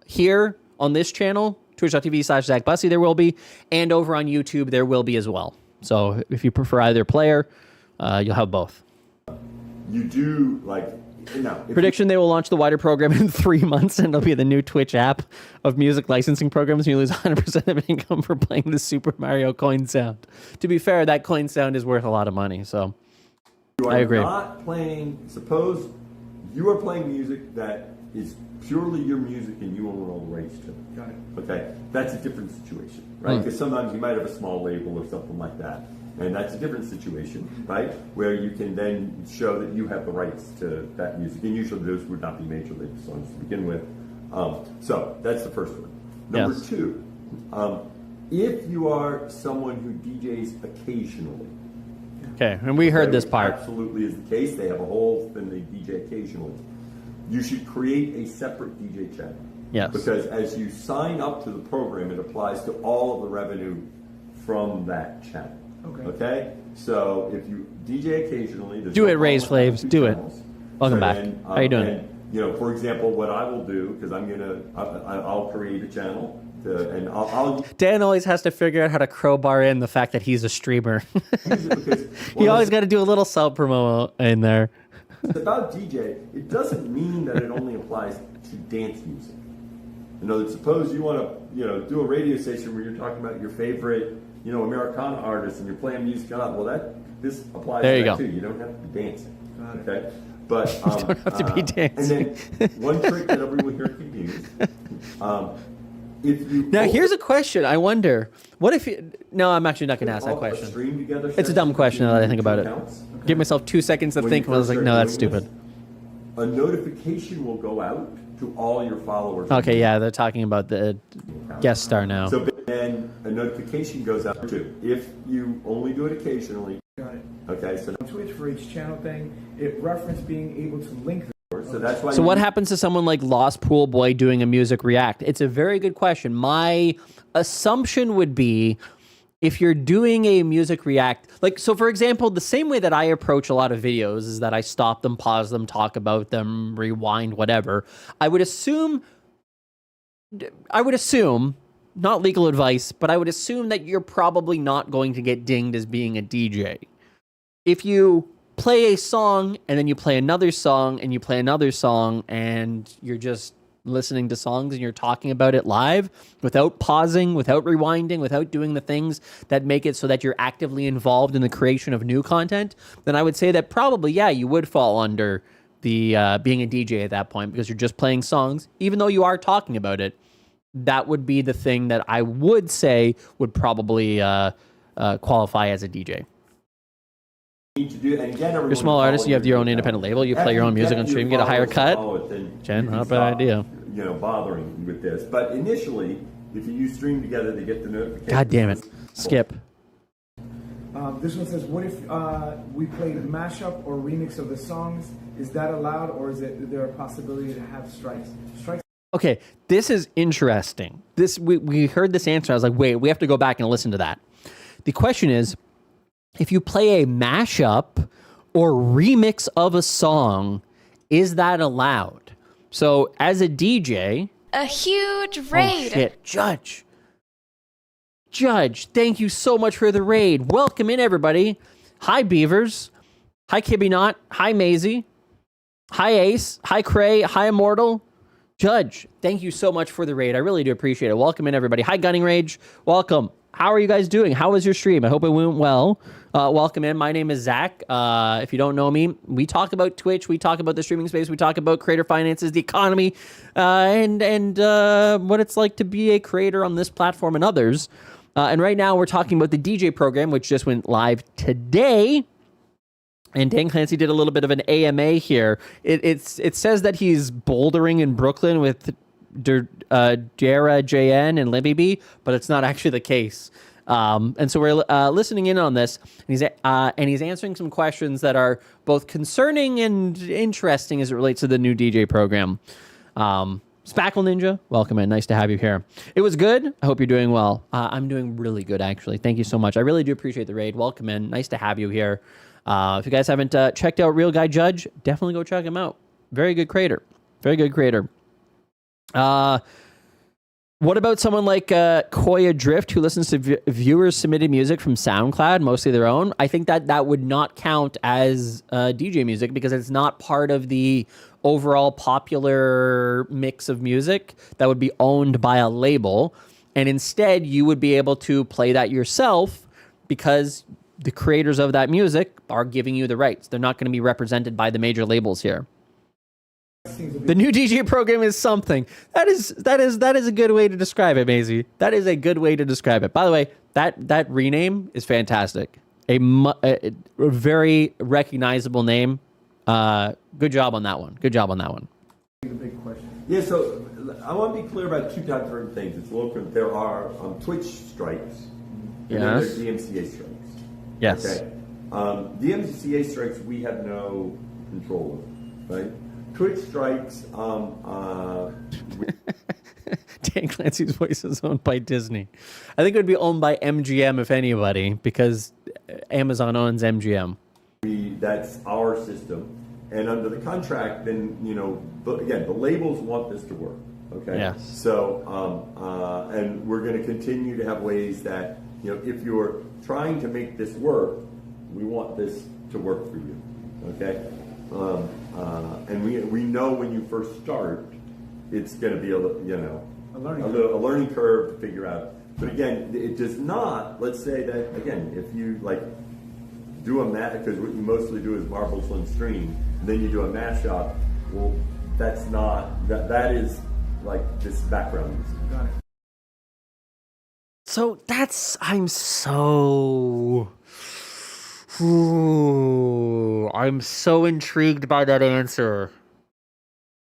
here on this channel, twitch.tv/Zach Bussey, there will be, and over on YouTube, there will be as well. So if you prefer either player, you'll have both. You do, like, prediction, they will launch the wider program in 3 months, and it'll be the new Twitch app of music licensing programs. You lose 100% of income for playing the Super Mario coin sound. To be fair, that coin sound is worth a lot of money, so I agree. You are not playing, suppose you are playing music that is purely your music and you own all the rights to it. Got it. Okay, that's a different situation, right? Because sometimes you might have a small label or something like that, and that's a different situation, right? Where you can then show that you have the rights to that music, and usually those would not be major label songs to begin with. So that's the first one. Number two, if you are someone who DJs occasionally, Okay, and we heard this part. Absolutely is the case. They have a whole thing they DJ occasionally. You should create a separate DJ channel. Yes. Because as you sign up to the program, it applies to all of the revenue from that channel. Okay? So if you DJ occasionally, Do it, Raise Flaves. Do it. Welcome back. How you doing? And, you know, for example, what I will do, because I'll create a channel, I'll Dan always has to figure out how to crowbar in the fact that he's a streamer. You always got to do a little self promo in there. It's about DJ. It doesn't mean that it only applies to dance music. You know, suppose you want to, do a radio station where you're talking about your favorite, Americana artists, and you're playing music on. Well, this applies there to you that go. too. You don't have to be dancing. Okay, but you don't have to be dancing. And then one trick that everyone here can use. If you Now, here's a question. I wonder, what if you... No, I'm actually not going to ask that question. It's a dumb question now that I think about it. Give myself 2 seconds to think, and I was like, no, that's stupid. A notification will go out to all your followers. Okay, yeah, they're talking about the guest star now. So then a notification goes out too. If you only do it occasionally. Got it. Okay, so on Twitch for each channel thing, it referenced being able to link them. So that's why. So what happens to someone like Lost Pool Boy doing a music react? It's a very good question. My assumption would be, if you're doing a music react, so for example, the same way that I approach a lot of videos is that I stop them, pause them, talk about them, rewind, whatever. I would assume, not legal advice, but I would assume that you're probably not going to get dinged as being a DJ. If you play a song and then you play another song and you play another song and you're just listening to songs and you're talking about it live without pausing, without rewinding, without doing the things that make it so that you're actively involved in the creation of new content, then I would say that probably, yeah, you would fall under the being a DJ at that point, because you're just playing songs, even though you are talking about it. That would be the thing that I would say would probably qualify as a DJ. You're a small artist, you have your own independent label, you play your own music on stream, you get a higher cut. Jen, not a bad idea. Bothering with this. But initially, if you use Stream Together, they get the notification. God damn it. Skip. This one says, what if we played a mashup or remix of the songs? Is that allowed, or is there a possibility to have strikes? Okay, this is interesting. We heard this answer. I was like, wait, we have to go back and listen to that. The question is, if you play a mashup or remix of a song, is that allowed? So as a DJ... A huge raid. Oh, shit. Judge, thank you so much for the raid. Welcome in, everybody. Hi, Beavers. Hi, Kibby Knot. Hi, Maisie. Hi, Ace. Hi, Cray. Hi, Immortal. Judge, thank you so much for the raid. I really do appreciate it. Welcome in, everybody. Hi, Gunning Rage. Welcome. How are you guys doing? How was your stream? I hope it went well. Welcome in. My name is Zach. If you don't know me, we talk about Twitch. We talk about the streaming space. We talk about creator finances, the economy, and what it's like to be a creator on this platform and others. And right now we're talking about the DJ program, which just went live today. And Dan Clancy did a little bit of an AMA here. It says that he's bouldering in Brooklyn with Dara JN and Libby B, but it's not actually the case. And so we're listening in on this, and he's answering some questions that are both concerning and interesting as it relates to the new DJ program. Spackle Ninja, welcome in. Nice to have you here. It was good. I hope you're doing well. I'm doing really good, actually. Thank you so much. I really do appreciate the raid. Welcome in. Nice to have you here. If you guys haven't checked out Real Guy Judge, definitely go check him out. Very good creator. Very good creator. What about someone like Koya Drift, who listens to viewers submitted music from SoundCloud, mostly their own? I think that would not count as DJ music because it's not part of the overall popular mix of music that would be owned by a label. And instead, you would be able to play that yourself because the creators of that music are giving you the rights. They're not going to be represented by the major labels here. The new DJ program is something. That is a good way to describe it, Maisie. That is a good way to describe it. By the way, that rename is fantastic. A very recognizable name. Good job on that one. Good job on that one. Big question. Yeah, so I want to be clear about two types of things. It's local. There are Twitch strikes. And then there's DMCA strikes. Yes. Okay. the MCA strikes we have no control over, right? Twitch strikes. Dan Clancy's voice is owned by Disney. I think it would be owned by MGM if anybody, because Amazon owns MGM. That's our system, and under the contract, then again, the labels want this to work. Okay. Yes. So, and we're going to continue to have ways that if you're trying to make this work, we want this to work for you. Okay. And we know when you first start, it's going to be a learning curve to figure out. But again, it does not. Let's say that again, if you do a because what you mostly do is marbles on stream, and then you do a mashup. Well, that's not that is like this background music. Got it. So I'm so intrigued by that answer.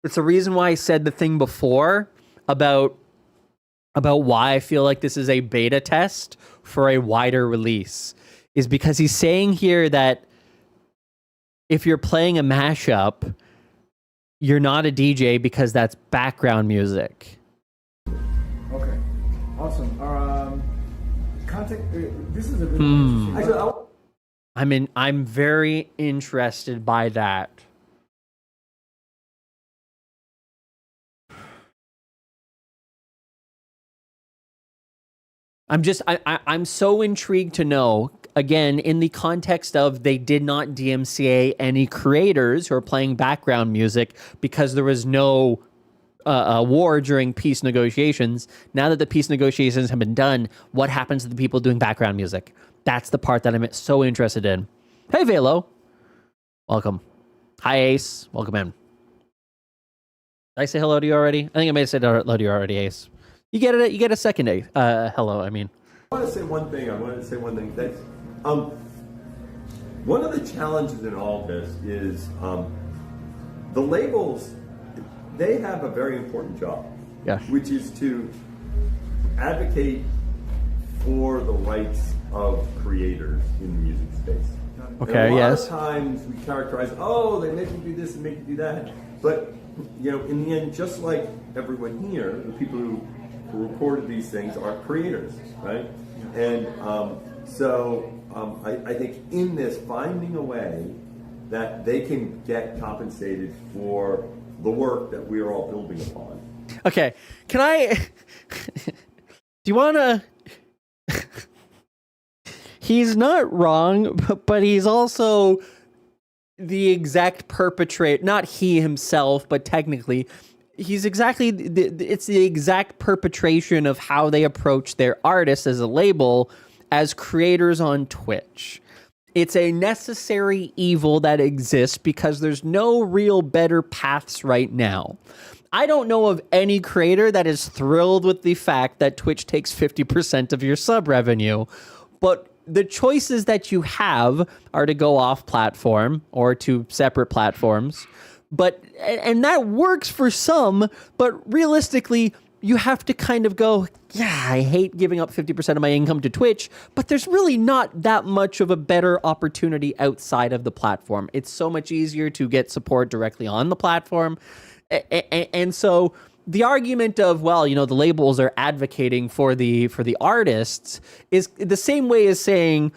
It's the reason why I said the thing before about why I feel like this is a beta test for a wider release, is because he's saying here that if you're playing a mashup, you're not a DJ because that's background music. Okay, awesome. This is a really interesting. I'm very interested by that. I'm so intrigued to know, again, in the context of they did not DMCA any creators who are playing background music because there was no war during peace negotiations. Now that the peace negotiations have been done, what happens to the people doing background music? That's the part that I'm so interested in. Hey, Velo. Welcome. Hi, Ace. Welcome in. Did I say hello to you already? I think I may have said hello to you already, Ace. You get it. You get a second hello. I mean, I want to say one thing. That's one of the challenges in all this is the labels. They have a very important job, which is to advocate for the rights of creators in the music space. Okay. And a lot yes. of times we characterize, they make you do this and make you do that, but in the end, just like everyone here, the people who recorded these things are creators, right? And I think in this, finding a way that they can get compensated for the work that we are all building upon. Okay, can I? Do you want to? He's not wrong, but he's also the exact perpetrator. Not he himself, but technically. He's exactly, it's the exact perpetration of how they approach their artists as a label as creators on Twitch. It's a necessary evil that exists because there's no real better paths right now. I don't know of any creator that is thrilled with the fact that Twitch takes 50% of your sub revenue, but the choices that you have are to go off platform or to separate platforms. And that works for some, but realistically, you have to kind of go, I hate giving up 50% of my income to Twitch, but there's really not that much of a better opportunity outside of the platform. It's so much easier to get support directly on the platform. And so the argument of, the labels are advocating for the artists is the same way as saying,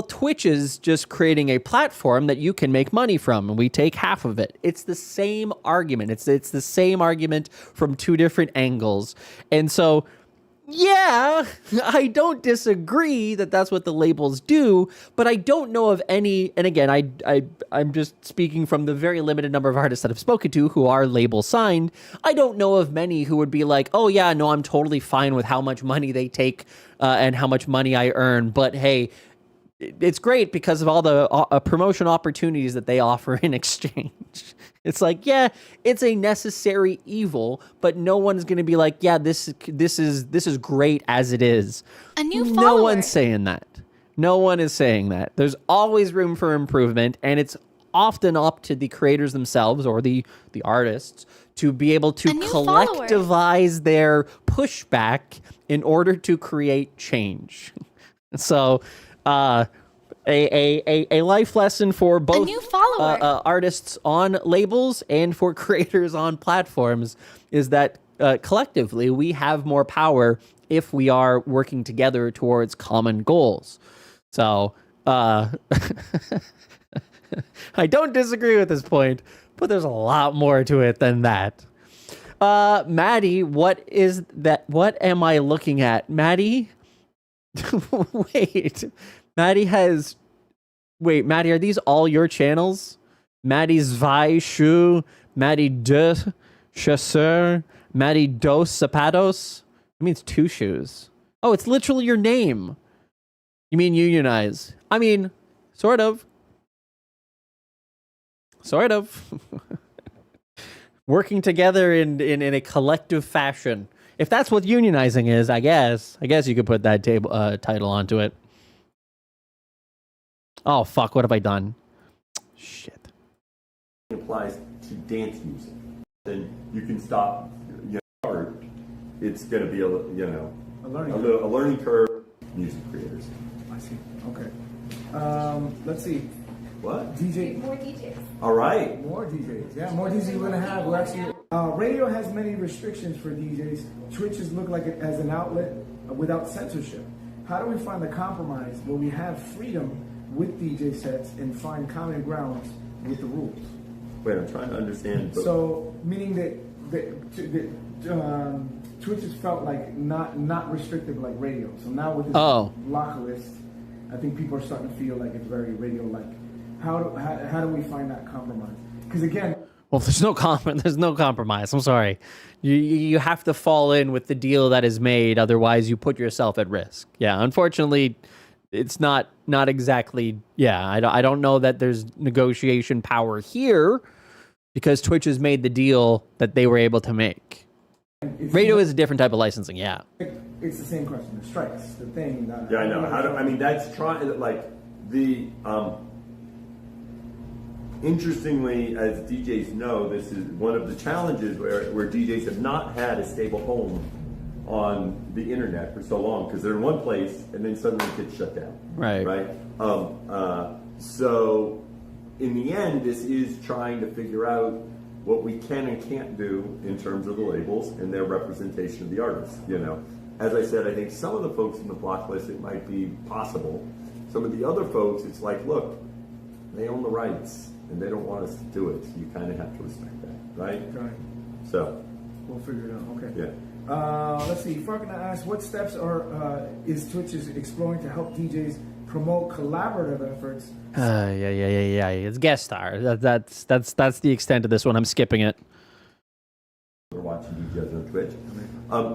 Twitch is just creating a platform that you can make money from, and we take half of it. It's the same argument. It's the same argument from two different angles. And so, I don't disagree that that's what the labels do, but I don't know of any, and again, I'm just speaking from the very limited number of artists that I've spoken to who are label signed. I don't know of many who would be like, I'm totally fine with how much money they take and how much money I earn, but hey, it's great because of all the promotion opportunities that they offer in exchange. It's like, it's a necessary evil, but no one's going to be like, this is great as it is. A new follower. No one's saying that. No one is saying that. There's always room for improvement, and it's often up to the creators themselves or the artists to be able to collectivize their pushback in order to create change. So, a life lesson for both new follower. artists on labels and for creators on platforms is that collectively we have more power if we are working together towards common goals. So I don't disagree with this point, but there's a lot more to it than that. Maddie, what is that? What am I looking at? Maddie? Wait. Maddie, are these all your channels? Maddie Zwei Schuh, Maddie de Chasseur, Maddie dos Zapatos? It means 2 shoes. Oh, it's literally your name. You mean unionize? I mean, sort of. Sort of. Working together in a collective fashion. If that's what unionizing is, I guess you could put that title onto it. Oh, fuck, what have I done? Shit. It applies to dance music. Then you can stop, it's going to be a learning curve. Music creators. I see. Okay. Let's see. What? More DJs. All right. More DJs. Yeah, more DJs we're gonna have. We're actually radio has many restrictions for DJs. Twitch has looked like it as an outlet without censorship. How do we find the compromise where we have freedom with DJ sets and find common grounds with the rules? Wait, I'm trying to understand. So, meaning that Twitch has felt like not restrictive like radio. So now with this locker list, I think people are starting to feel like it's very radio-like. How do we find that compromise? Because again, well, there's no compromise. I'm sorry. You have to fall in with the deal that is made, otherwise you put yourself at risk. Yeah, unfortunately, it's not exactly. Yeah, I don't know that there's negotiation power here because Twitch has made the deal that they were able to make. Radio is a different type of licensing. Yeah, it's the same question. The strikes, the thing. Yeah, I know. That's trying like the. Interestingly, as DJs know, this is one of the challenges where DJs have not had a stable home on the internet for so long because they're in one place and then suddenly it gets shut down. Right. So in the end, this is trying to figure out what we can and can't do in terms of the labels and their representation of the artists. As I said, I think some of the folks in the block list, it might be possible. Some of the other folks, it's like, look, they own the rights. And they don't want us to do it. So you kind of have to respect that, right? Okay. So we'll figure it out. Okay. Yeah. Let's see. Farkin asked, what steps is Twitch exploring to help DJs promote collaborative efforts? Yeah. It's guest star. That's the extent of this one. I'm skipping it. We're watching DJs on Twitch.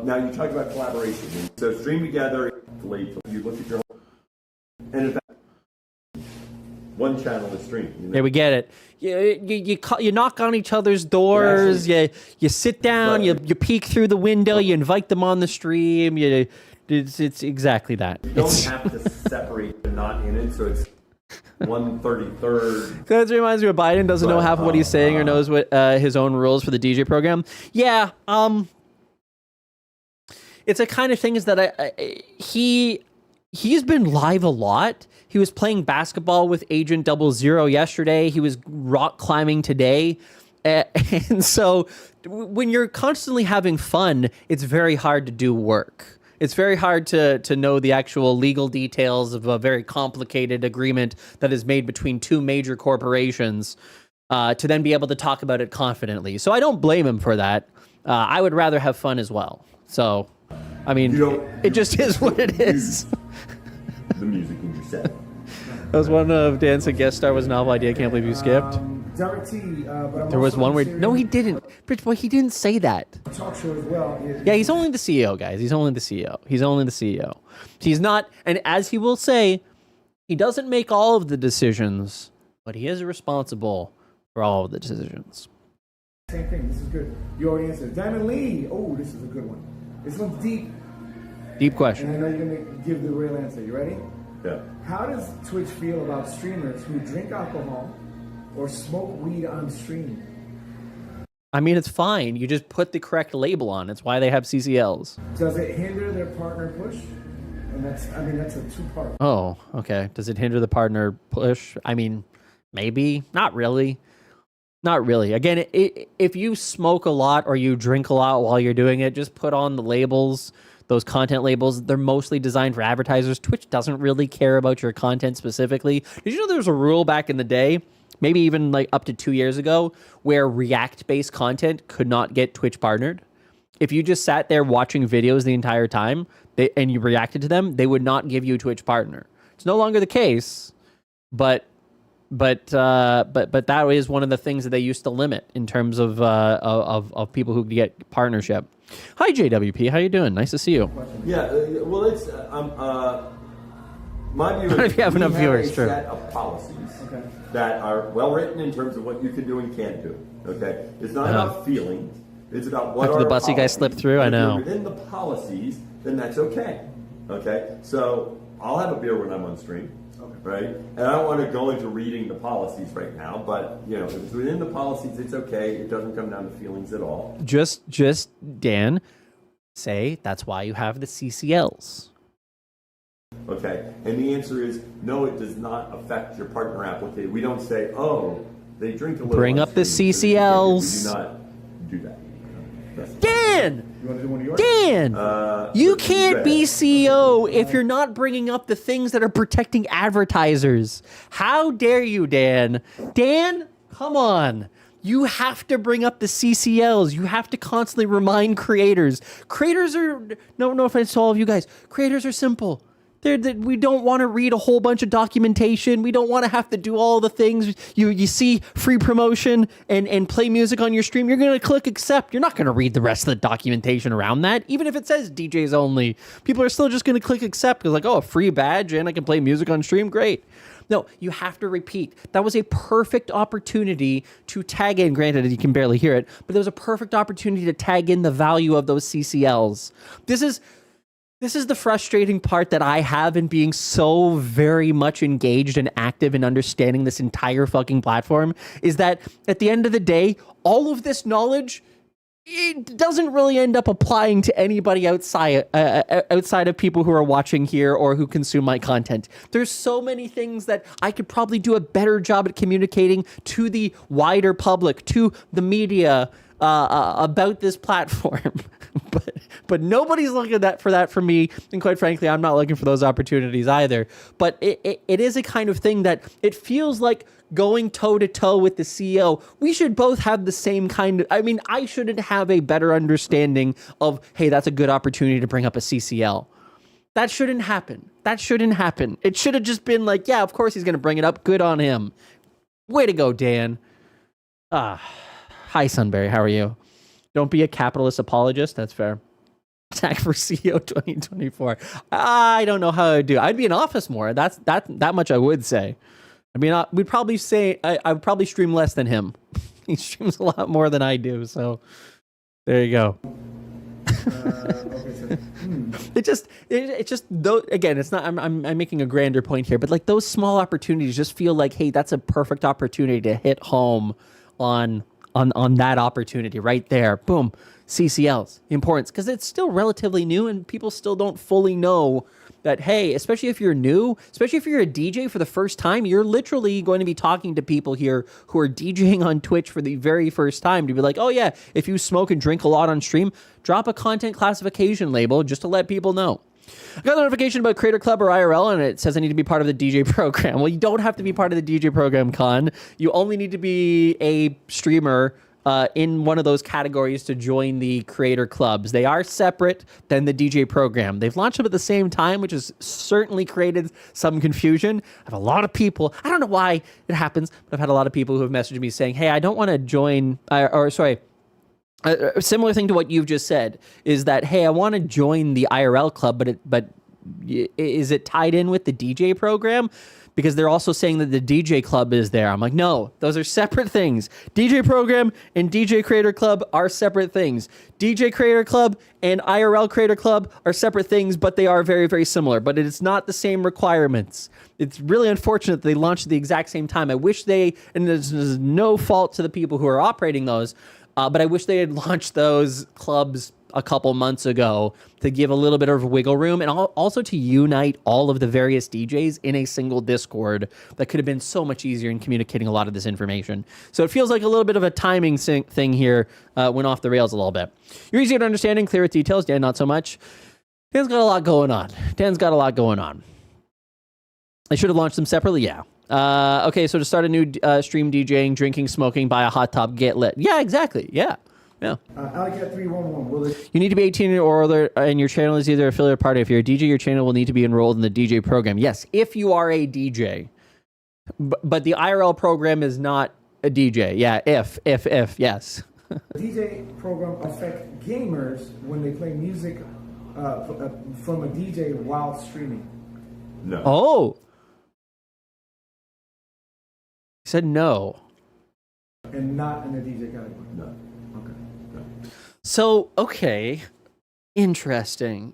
Now you talked about collaboration. So stream together. You look at your home, and in fact, one channel is streamed. Yeah, we get it. You knock on each other's doors. You sit down. Right. You peek through the window. You invite them on the stream. It's exactly that. You don't have to separate the not in it, so it's 1/33. That reminds me of Biden doesn't know half of what he's saying or knows what his own rules for the DJ program. Yeah. It's a kind of thing is that he's been live a lot. He was playing basketball with Agent 00 yesterday. He was rock climbing today. And so when you're constantly having fun, it's very hard to do work. It's very hard to know the actual legal details of a very complicated agreement that is made between two major corporations to then be able to talk about it confidently. So I don't blame him for that. I would rather have fun as well. So, I mean, it just is what it is. The music in your set. That was one of Dan's guest star was novel idea. I can't believe you skipped. Derek T. There was one where no, he didn't. Bridge boy, he didn't say that. Talk show as well. Yeah, he's only the CEO, guys. He's only the CEO. He's not, and as he will say, he doesn't make all of the decisions, but he is responsible for all of the decisions. Same thing. This is good. You already answered. Diamond Lee. Oh, this is a good one. This one's deep. Deep question. And I know you're going to give the real answer. You ready? Yeah. How does Twitch feel about streamers who drink alcohol or smoke weed on stream? I mean, it's fine. You just put the correct label on. It's why they have CCLs. Does it hinder their partner push? And that's a two-part. Oh, okay. Does it hinder the partner push? I mean, maybe. Not really. Not really. Again, if you smoke a lot or you drink a lot while you're doing it, just put on the labels, those content labels. They're mostly designed for advertisers. Twitch doesn't really care about your content specifically. Did you know there was a rule back in the day, maybe even like up to 2 years ago, where React-based content could not get Twitch partnered? If you just sat there watching videos the entire time and you reacted to them, they would not give you a Twitch partner. It's no longer the case, but that is one of the things that they used to limit in terms of people who could get partnership. Hi JWP, how you doing? Nice to see you. Yeah, well, it's my view. If you have enough viewers, a true. set of policies that are well written in terms of what you can do and can't do. Okay, it's not about feelings. It's about what After are the Bussey guy slipped through, I know. If you're within the policies, then that's okay. Okay, so I'll have a beer when I'm on stream. Right? And I don't want to go into reading the policies right now, but you know, if it's within the policies, it's okay. It doesn't come down to feelings at all. Just Dan, say that's why you have the CCLs. Okay, and the answer is no. It does not affect your partner application. We don't say, oh, they drink a little. Bring up the CCLs. We do not do that. Dan! You want to do one of yours? Dan! You can't be CEO if you're not bringing up the things that are protecting advertisers. How dare you, Dan? Dan, come on. You have to bring up the CCLs. You have to constantly remind creators. Creators are, no offense to all of you guys, creators are simple. We don't want to read a whole bunch of documentation. We don't want to have to do all the things. You see free promotion and play music on your stream. You're going to click accept. You're not going to read the rest of the documentation around that. Even if it says DJs only, people are still just going to click accept because like, oh, a free badge and I can play music on stream. Great. No, you have to repeat. That was a perfect opportunity to tag in. Granted, you can barely hear it, but there was a perfect opportunity to tag in the value of those CCLs. This is the frustrating part that I have in being so very much engaged and active in understanding this entire fucking platform, is that at the end of the day, all of this knowledge, it doesn't really end up applying to anybody outside of people who are watching here or who consume my content. There's so many things that I could probably do a better job at communicating to the wider public, to the media, about this platform. But nobody's looking for that from me, and quite frankly, I'm not looking for those opportunities either. But it is a kind of thing that it feels like going toe-to-toe with the CEO. We should both have the same kind of... I mean, I shouldn't have a better understanding of, hey, that's a good opportunity to bring up a CCL. That shouldn't happen. That shouldn't happen. It should have just been like, yeah, of course he's going to bring it up. Good on him. Way to go, Dan. Hi, Sunberry. How are you? Don't be a capitalist apologist. That's fair. Tag for CEO 2024. I don't know how I'd do. I'd be in office more. That much I would say. I mean, we'd probably say I would probably stream less than him. He streams a lot more than I do. So there you go. It just though, again, it's not, I'm making a grander point here, but like those small opportunities just feel like, hey, that's a perfect opportunity to hit home on that opportunity right there. Boom. CCLs, the importance, because it's still relatively new and people still don't fully know that, hey, especially if you're new, especially if you're a DJ for the first time, you're literally going to be talking to people here who are DJing on Twitch for the very first time to be like, oh yeah, if you smoke and drink a lot on stream, drop a content classification label just to let people know. I got a notification about Creator Club or IRL, and it says I need to be part of the DJ program. Well, you don't have to be part of the DJ program, Con. You only need to be a streamer in one of those categories to join the creator clubs. They are separate than the DJ program. They've launched them at the same time, which has certainly created some confusion. I have a lot of people, I don't know why it happens, but I've had a lot of people who have messaged me saying, hey, I don't want to join, a similar thing to what you've just said is that, hey, I want to join the IRL club, but is it tied in with the DJ program? Because they're also saying that the DJ club is there. I'm like, no, those are separate things. DJ program and DJ Creator Club are separate things. DJ Creator Club and IRL Creator Club are separate things, but they are very, very similar. But it's not the same requirements. It's really unfortunate that they launched at the exact same time. I wish and there's no fault to the people who are operating those, but I wish they had launched those clubs a couple months ago to give a little bit of wiggle room and also to unite all of the various DJs in a single Discord that could have been so much easier in communicating a lot of this information. So it feels like a little bit of a timing thing here went off the rails a little bit. You're easier to understand and clear with details. Dan, not so much. Dan's got a lot going on. I should have launched them separately. Yeah. Okay, so to start a new stream DJing, drinking, smoking, buy a hot tub, get lit. Yeah, exactly. Yeah. Alleycat 311. Will it? You need to be 18 or older, and your channel is either affiliate or party. If you're a DJ, your channel will need to be enrolled in the DJ program. Yes, if you are a DJ. But the IRL program is not a DJ. Yeah, if, yes. DJ program affect gamers when they play music from a DJ while streaming? No. Oh. He said no. And not in the DJ category? No. Okay. So, okay. Interesting.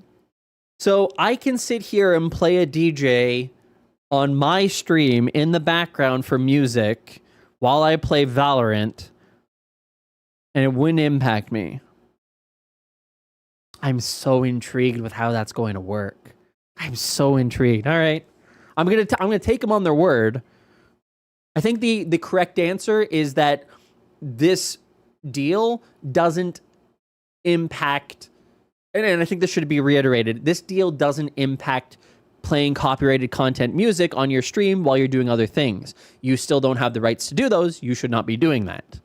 So I can sit here and play a DJ on my stream in the background for music while I play Valorant, and it wouldn't impact me. I'm so intrigued with how that's going to work. I'm so intrigued. All right. I'm gonna take them on their word. I think the correct answer is that this deal doesn't impact, and I think this should be reiterated, this deal doesn't impact playing copyrighted content music on your stream while you're doing other things. You still don't have the rights to do those. You should not be doing that.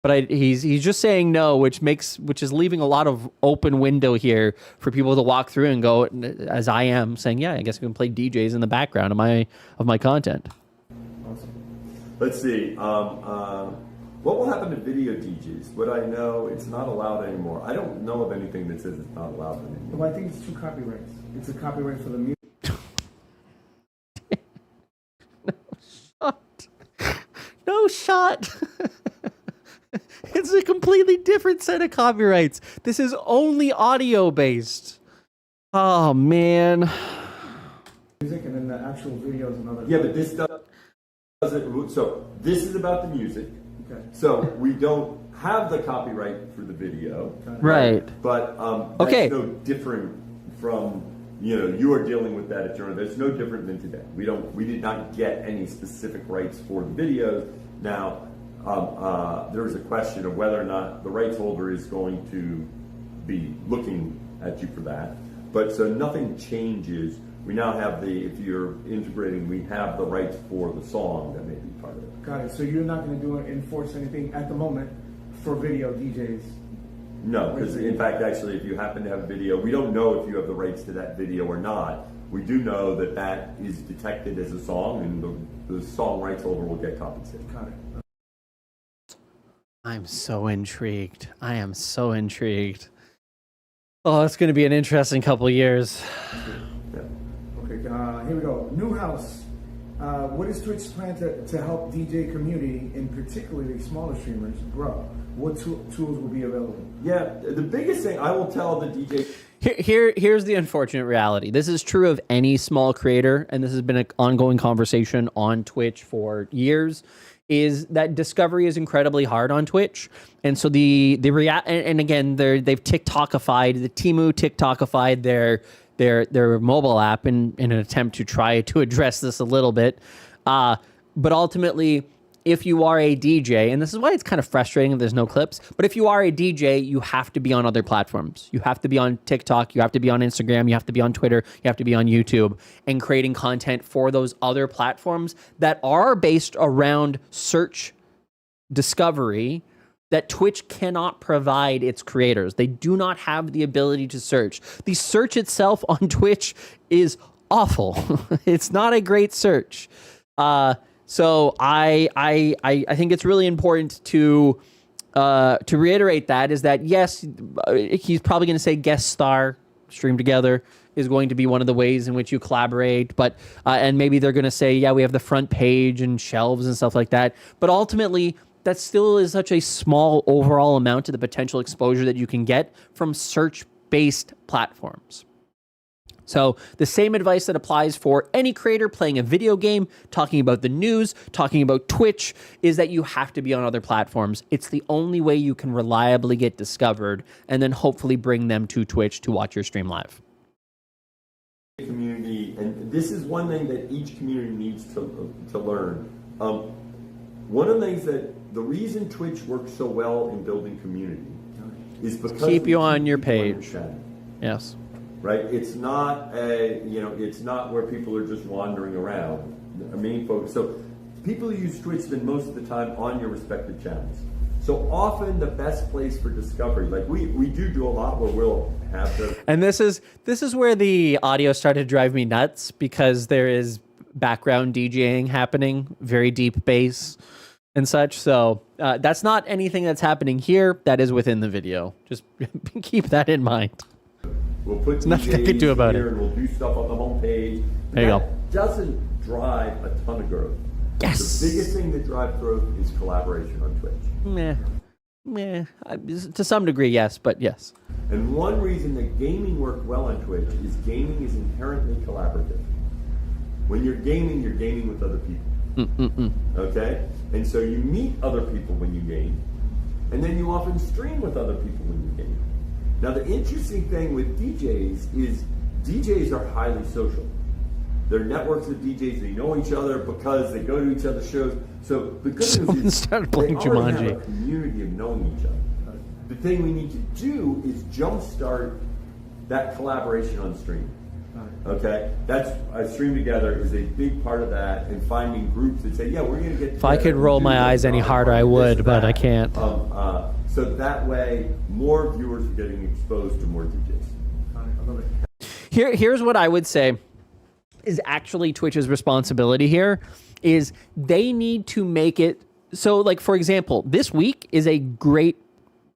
But he's just saying no, which is leaving a lot of open window here for people to walk through and go, as I am, saying, yeah, I guess we can play DJs in the background of my content. Awesome. Let's see. What will happen to video DJs? What I know, it's not allowed anymore. I don't know of anything that says it's not allowed anymore. Well, I think it's 2 copyrights. It's a copyright for the music. No shot. It's a completely different set of copyrights. This is only audio based. Oh man. Music and then the actual videos and other. Yeah, but this doesn't. So this is about the music. Okay. So we don't have the copyright for the video. Right. But that's no different from, you are dealing with that at your own. That's no different than today. We did not get any specific rights for the videos. Now, there is a question of whether or not the rights holder is going to be looking at you for that. But so nothing changes. We now have if you're integrating, we have the rights for the song that may be part of it. Got it. So you're not going to enforce anything at the moment for video DJs? No, because in fact, actually, if you happen to have a video, we don't know if you have the rights to that video or not. We do know that is detected as a song, and the song rights holder will get compensated. Got it. I'm so intrigued. I am so intrigued. Oh, it's going to be an interesting couple years. Yeah. Okay, here we go. Newhouse. What is Twitch's plan to help DJ community, and particularly smaller streamers, grow? What tools will be available? Yeah, the biggest thing I will tell the DJ... Here's the unfortunate reality. This is true of any small creator, and this has been an ongoing conversation on Twitch for years, is that discovery is incredibly hard on Twitch. And so and again, they've TikTokified, the Temu TikTokified their mobile app in an attempt to try to address this a little bit. But ultimately, if you are a DJ, and this is why it's kind of frustrating that there's no clips, but if you are a DJ, you have to be on other platforms. You have to be on TikTok, you have to be on Instagram, you have to be on Twitter, you have to be on YouTube, and creating content for those other platforms that are based around search discovery that Twitch cannot provide its creators. They do not have the ability to search. The search itself on Twitch is awful. It's not a great search. So I think it's really important to reiterate that is that, yes, he's probably going to say guest star, stream together is going to be one of the ways in which you collaborate, but and maybe they're going to say, yeah, we have the front page and shelves and stuff like that. But ultimately, that still is such a small overall amount of the potential exposure that you can get from search-based platforms. So the same advice that applies for any creator playing a video game, talking about the news, talking about Twitch, is that you have to be on other platforms. It's the only way you can reliably get discovered and then hopefully bring them to Twitch to watch your stream live. Community, and this is one thing that each community needs to learn. One of the things that the reason Twitch works so well in building community is because keep you on your page. Yes. Right? It's not it's not where people are just wandering around. Our main focus. So people who use Twitch spend most of the time on your respective channels. So often the best place for discovery, like we do a lot where we'll have the... And this is where the audio started to drive me nuts, because there is background DJing happening, very deep bass and such. So that's not anything that's happening here. That is within the video. Just keep that in mind. We'll put nothing I can do about it. And we'll do stuff on the homepage. There you go. Doesn't drive a ton of growth. Yes. The biggest thing that drives growth is collaboration on Twitch. Meh. To some degree, yes, but yes. And one reason that gaming worked well on Twitch is gaming is inherently collaborative. When you're gaming with other people. Okay? And so you meet other people when you game, and then you often stream with other people when you game. Now, the interesting thing with DJs is DJs are highly social. They're networks of DJs. They know each other because they go to each other's shows. So the good news is started playing they already Jumanji. have a community of knowing each other. The thing we need to do is jumpstart that collaboration on stream. Okay? That's Stream Together is a big part of that, and finding groups that say, yeah, we're going to get If I could roll my eyes any harder, I would, but I can't. So that way, more viewers are getting exposed to more DJs. Here's what I would say is actually Twitch's responsibility here is they need to make it so, like, for example, this week is a great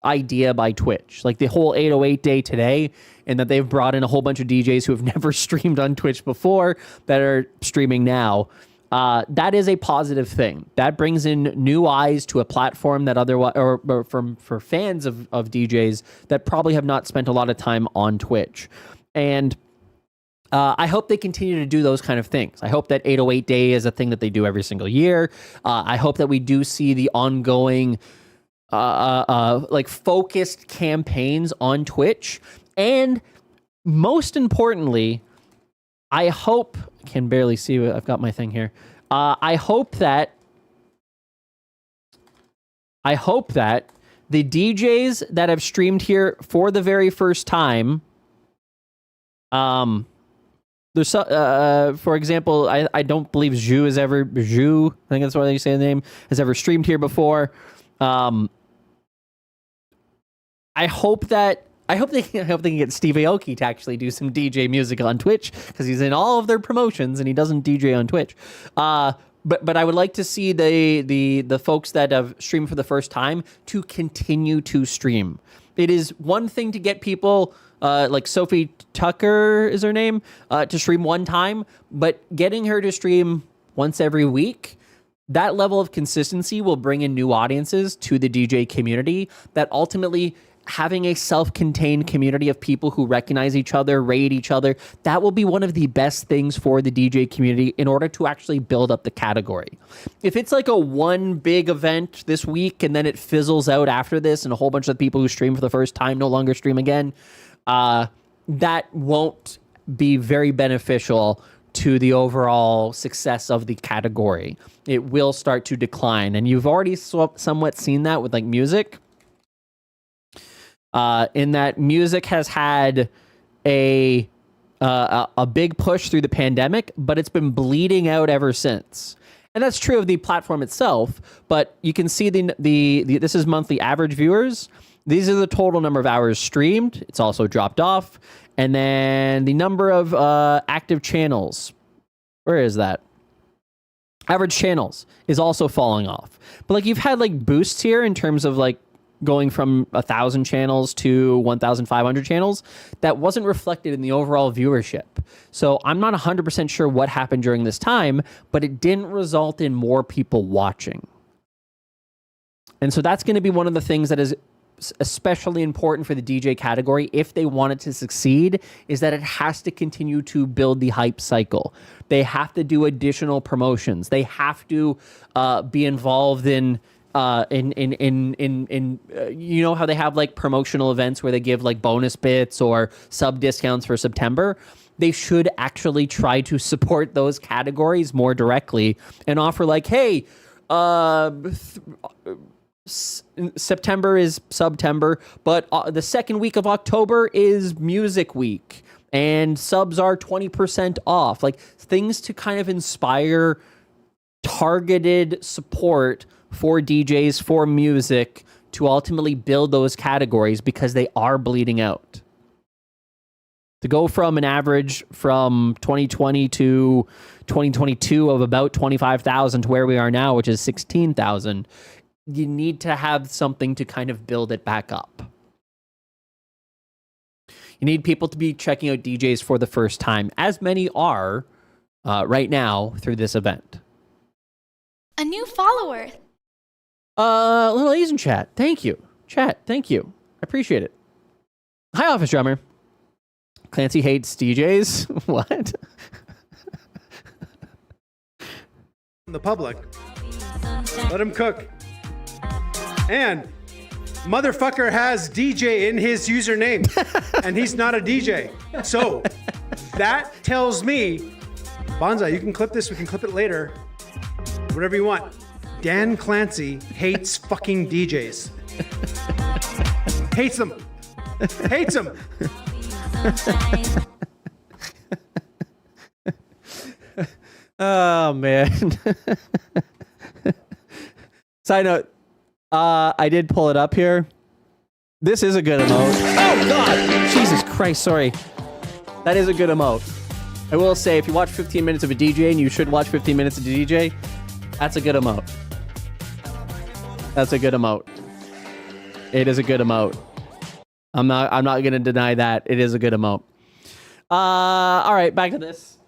idea by Twitch, like the whole 808 day today, and that they've brought in a whole bunch of DJs who have never streamed on Twitch before that are streaming now. That is a positive thing. That brings in new eyes to a platform that otherwise, or for fans of DJs that probably have not spent a lot of time on Twitch. And I hope they continue to do those kind of things. I hope that 808 Day is a thing that they do every single year. I hope that we do see the ongoing like focused campaigns on Twitch. And most importantly, I hope, I can barely see what I've got my thing here. I hope that the DJs that have streamed here for the very first time, there's for example, I don't believe Zhu, I think that's what they say the name, has ever streamed here before. I hope they can get Steve Aoki to actually do some DJ music on Twitch, because he's in all of their promotions and he doesn't DJ on Twitch. But I would like to see the folks that have streamed for the first time to continue to stream. It is one thing to get people like Sophie Tucker is her name to stream one time, but getting her to stream once every week, that level of consistency will bring in new audiences to the DJ community that ultimately, having a self-contained community of people who recognize each other, rate each other, that will be one of the best things for the DJ community in order to actually build up the category. If it's like a one big event this week and then it fizzles out after this and a whole bunch of people who stream for the first time no longer stream again, that won't be very beneficial to the overall success of the category. It will start to decline. And you've already somewhat seen that with like music. In that music has had a big push through the pandemic, but it's been bleeding out ever since. And that's true of the platform itself, but you can see the this is monthly average viewers. These are the total number of hours streamed. It's also dropped off. And then the number of active channels. Where is that? Average channels is also falling off. But like you've had like boosts here in terms of like going from 1,000 channels to 1,500 channels, that wasn't reflected in the overall viewership. So I'm not 100% sure what happened during this time, but it didn't result in more people watching. And so that's going to be one of the things that is especially important for the DJ category if they want it to succeed is that it has to continue to build the hype cycle. They have to do additional promotions. They have to be involved in you know how they have like promotional events where they give like bonus bits or sub discounts for September. They should actually try to support those categories more directly and offer like, hey, September is September, but the second week of October is Music Week, and subs are 20% off. Like things to kind of inspire targeted support for DJs, for music, to ultimately build those categories because they are bleeding out. To go from an average from 2020 to 2022 of about 25,000 to where we are now, which is 16,000, you need to have something to kind of build it back up. You need people to be checking out DJs for the first time, as many are right now through this event. A new follower. Little Asian chat. Thank you. Chat, thank you. I appreciate it. Hi, Office Drummer. Clancy hates DJs? What? The public. Let him cook. And motherfucker has DJ in his username, and he's not a DJ. So that tells me, Bonsai, you can clip this, we can clip it later, whatever you want. Dan Clancy hates fucking DJs. Hates them. Hates them. Oh, man. Side note, I did pull it up here. This is a good emote. Oh, God! Jesus Christ, sorry. That is a good emote. I will say, if you watch 15 minutes of a DJ, and you should watch 15 minutes of a DJ, that's a good emote. That's a good emote. It is a good emote. I'm not going to deny that. It is a good emote. All right, back to this.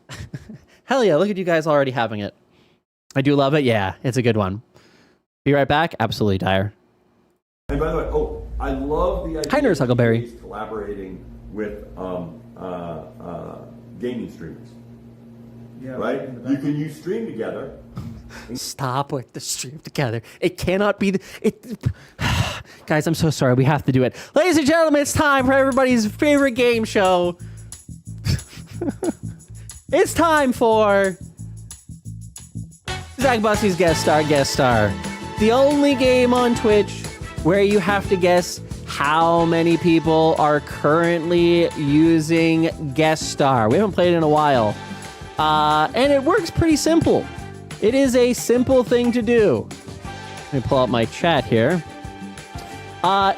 Hell yeah, look at you guys already having it. I do love it. Yeah, it's a good one. Be right back. Absolutely, Dyer. And by the way, I love the idea Hi, Nurse Huckleberry. of collaborating with gaming streamers. Yeah, right? You can stream together. Stop with the stream together. It cannot be Guys, I'm so sorry. We have to do it. Ladies and gentlemen, it's time for everybody's favorite game show. It's time for Zach Bussey's Guest Star. The only game on Twitch where you have to guess how many people are currently using Guest Star. We haven't played it in a while. And it works pretty simple. It is a simple thing to do. Let me pull up my chat here.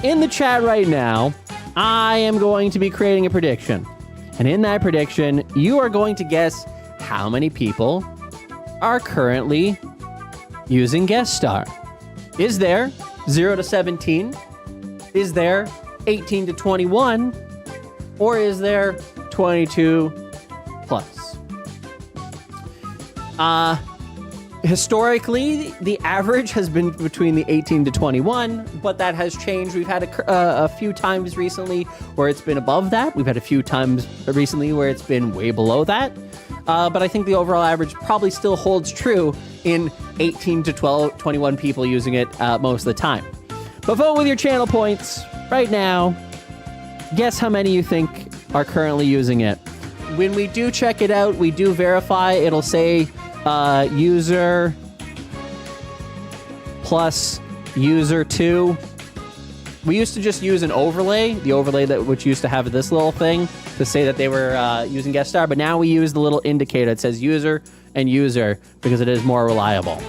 In the chat right now, I am going to be creating a prediction. And in that prediction, you are going to guess how many people are currently using Guest Star. Is there 0 to 17? Is there 18 to 21? Or is there 22 plus? Historically, the average has been between the 18 to 21, but that has changed. We've had a few times recently where it's been above that. We've had a few times recently where it's been way below that. But I think the overall average probably still holds true in 18 to 21 people using it most of the time. But vote with your channel points right now. Guess how many you think are currently using it. When we do check it out, we do verify. It'll say user plus user 2. We used to just use an overlay, the overlay which used to have this little thing to say that they were using Guest Star, but now we use the little indicator that says user and user because it is more reliable.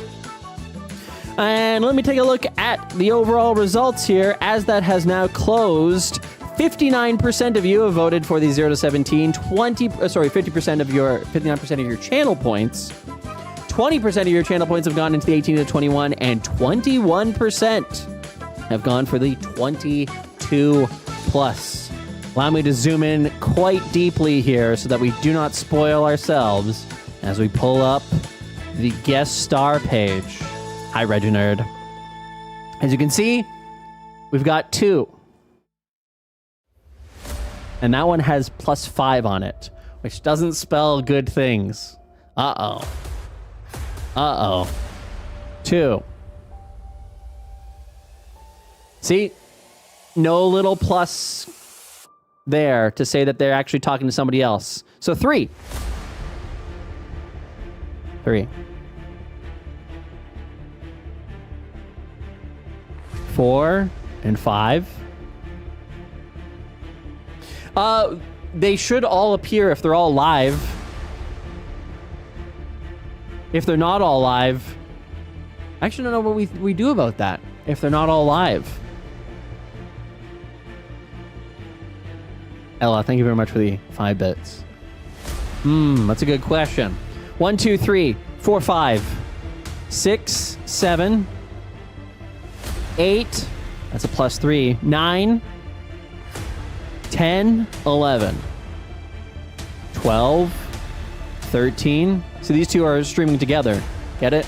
And let me take a look at the overall results here as that has now closed. 59% of you have voted for the 0 to 17, 59% of your channel points. 20% of your channel points have gone into the 18 to 21, and 21% have gone for the 22 plus. Allow me to zoom in quite deeply here so that we do not spoil ourselves as we pull up the Guest Star page. Hi, Reginerd. As you can see, we've got 2 And that one has +5 on it, which doesn't spell good things. Uh-oh. Uh-oh. 2. See? No little plus there to say that they're actually talking to somebody else. So 3. 3. 4 and 5. They should all appear if they're all live. If they're not all live, I actually don't know what we do about that. If they're not all live. Ella, thank you very much for the 5 bits. That's a good question. 1, 2, 3, 4, 5, 6, 7, 8. That's a +3. 9, 10, 11, 12, 13. So these two are streaming together. Get it?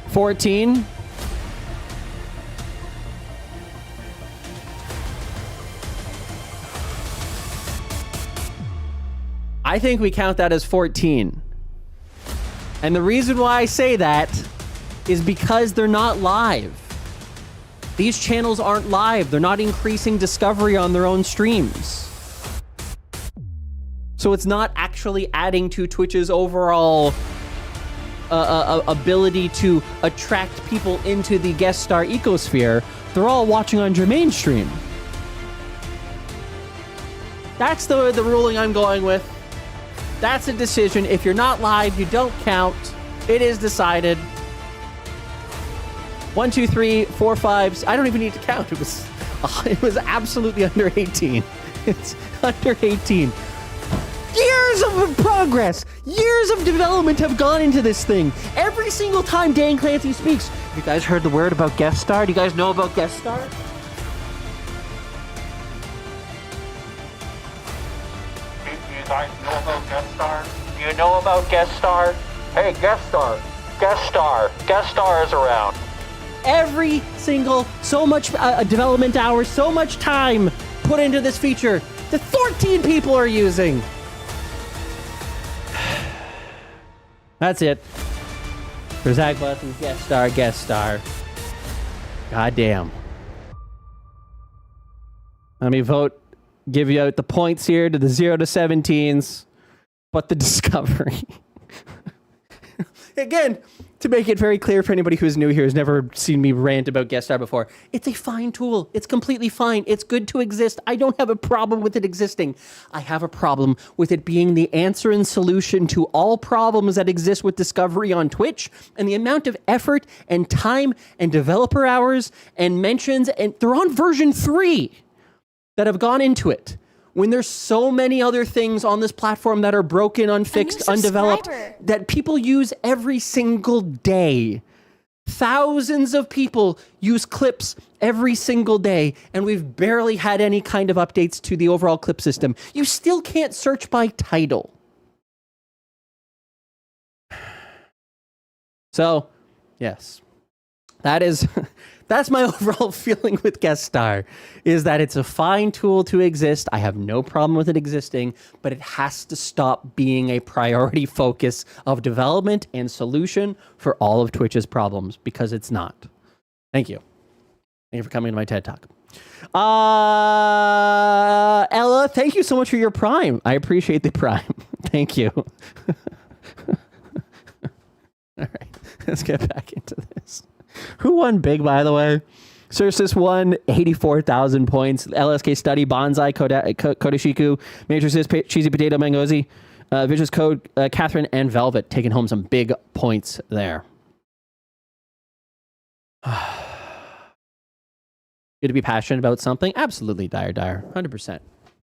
14. I think we count that as 14. And the reason why I say that is because they're not live. These channels aren't live. They're not increasing discovery on their own streams. So it's not actually adding to Twitch's overall ability to attract people into the guest star ecosphere. They're all watching on Jermaine's stream. That's the ruling I'm going with. That's a decision. If you're not live, you don't count. It is decided. 1, 2, 3, 4, 5. I don't even need to count. It was absolutely under 18. It's under 18. Years of progress, years of development have gone into this thing. Every single time Dan Clancy speaks. Have you guys heard the word about guest star? Do you guys know about guest star? Do you guys know about guest star? Do you know about guest star? Hey, guest star. Guest star. Guest star is around. Every single, so much development hours, so much time put into this feature that 14 people are using. That's it. For Zach Bussey, guest star. God damn. Let me give you out the points here to the 0 to 17s, but the discovery. Again, to make it very clear for anybody who's new here, who's never seen me rant about guest star before, it's a fine tool. It's completely fine. It's good to exist. I don't have a problem with it existing. I have a problem with it being the answer and solution to all problems that exist with discovery on Twitch, and the amount of effort and time and developer hours and mentions, and they're on version 3 that have gone into it. When there's so many other things on this platform that are broken, unfixed, undeveloped, that people use every single day. Thousands of people use clips every single day, and we've barely had any kind of updates to the overall clip system. You still can't search by title. So, yes, that's my overall feeling with guest star, is that it's a fine tool to exist. I have no problem with it existing, but it has to stop being a priority focus of development and solution for all of Twitch's problems, because it's not. Thank you. Thank you for coming to my TED Talk. Ella, thank you so much for your Prime. I appreciate the Prime. Thank you. All right, let's get back into this. Who won big, by the way? Cersus won 84,000 points. LSK Study, Bonsai, Kodashiku, Matrices, Cheesy Potato, Mangozi, Vicious Code, Catherine, and Velvet taking home some big points there. Good to be passionate about something? Absolutely, Dire. 100%.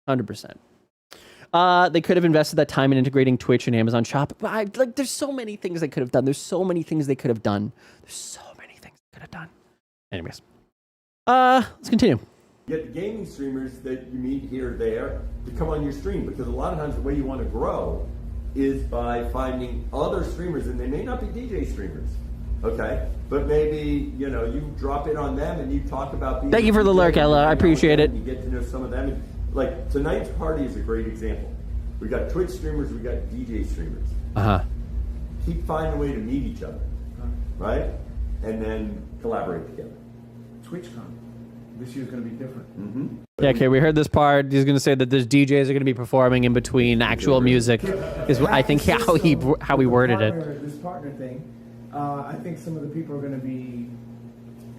100%. They could have invested that time in integrating Twitch and Amazon Shop. But there's so many things they could have done. There's so many things they could have done. Anyways, let's continue. Get the gaming streamers that you meet here or there to come on your stream, because a lot of times the way you want to grow is by finding other streamers, and they may not be DJ streamers, okay? But maybe, you drop in on them and you talk about being Thank you for the lurk, Ella. I appreciate it. You get to know some of them. like tonight's party is a great example. We got Twitch streamers, we got DJ streamers. Keep finding a way to meet each other, right? And then collaborate together. TwitchCon. This year's going to be different. Yeah, okay, we heard this part. He's going to say that there's DJs are going to be performing in between actual music. Is I think how he worded it. This partner thing, I think some of the people are going to be,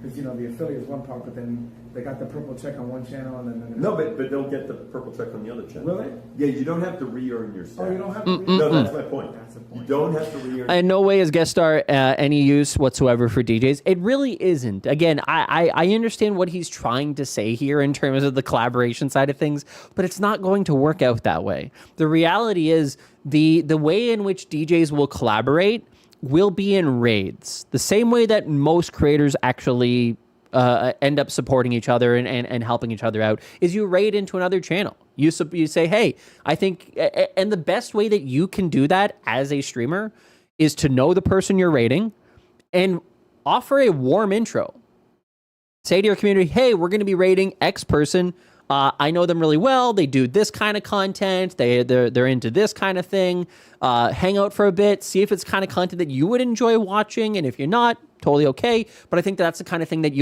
because you know the affiliate is one part, but then they got the purple check on one channel and then no, but they'll get the purple check on the other channel. Will they? Yeah, you don't have to re-earn your status. Oh, you don't have to. No, that's my point. That's the point. You don't have to re-earn. In no way is guest star any use whatsoever for DJs. It really isn't. Again, I understand what he's trying to say here in terms of the collaboration side of things, but it's not going to work out that way. The reality is the way in which DJs will collaborate will be in raids. The same way that most creators actually end up supporting each other and helping each other out is you raid into another channel. You say, hey, I think, and the best way that you can do that as a streamer is to know the person you're raiding and offer a warm intro. Say to your community, hey, we're going to be raiding X person. I know them really well. They do this kind of content. They're into this kind of thing. Hang out for a bit. See if it's kind of content that you would enjoy watching. And if you're not, totally okay. But I think that's the kind of thing that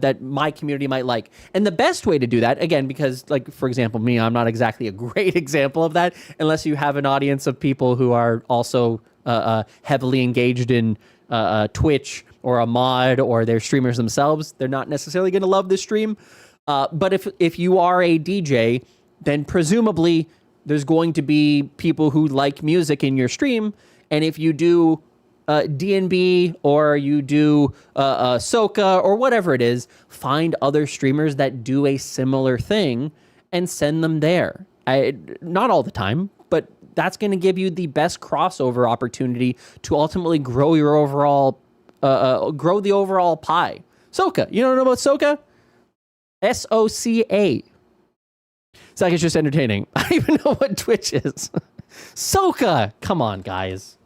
that my community might like. And the best way to do that, again, because like, for example, me, I'm not exactly a great example of that unless you have an audience of people who are also heavily engaged in Twitch or a mod or they're streamers themselves. They're not necessarily going to love this stream. But if you are a DJ, then presumably there's going to be people who like music in your stream. And if you do D&B or you do Soca or whatever it is, find other streamers that do a similar thing and send them there. Not all the time, but that's going to give you the best crossover opportunity to ultimately grow your overall, grow the overall pie. Soca, you don't know about Soca? SOCA. Zach is just entertaining. I don't even know what Twitch is. Soca. Come on, guys.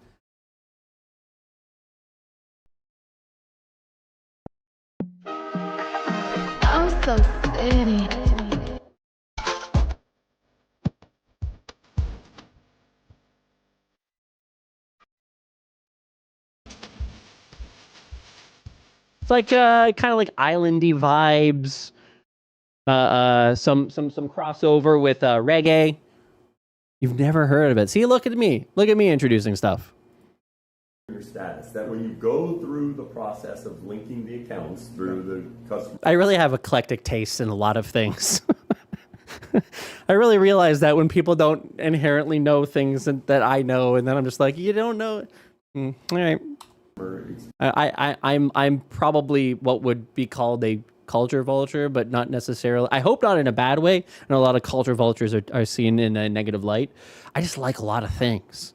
I'm so city. It's like kind of like islandy vibes. Some crossover with reggae. You've never heard of it. See, look at me. Look at me introducing stuff. Your status that when you go through the process of linking the accounts through the customer. I really have eclectic tastes in a lot of things. I really realize that when people don't inherently know things that I know, and then I'm just like, you don't know it. All right. I'm probably what would be called a culture vulture, but not necessarily. I hope not in a bad way. I know a lot of culture vultures are seen in a negative light. I just like a lot of things.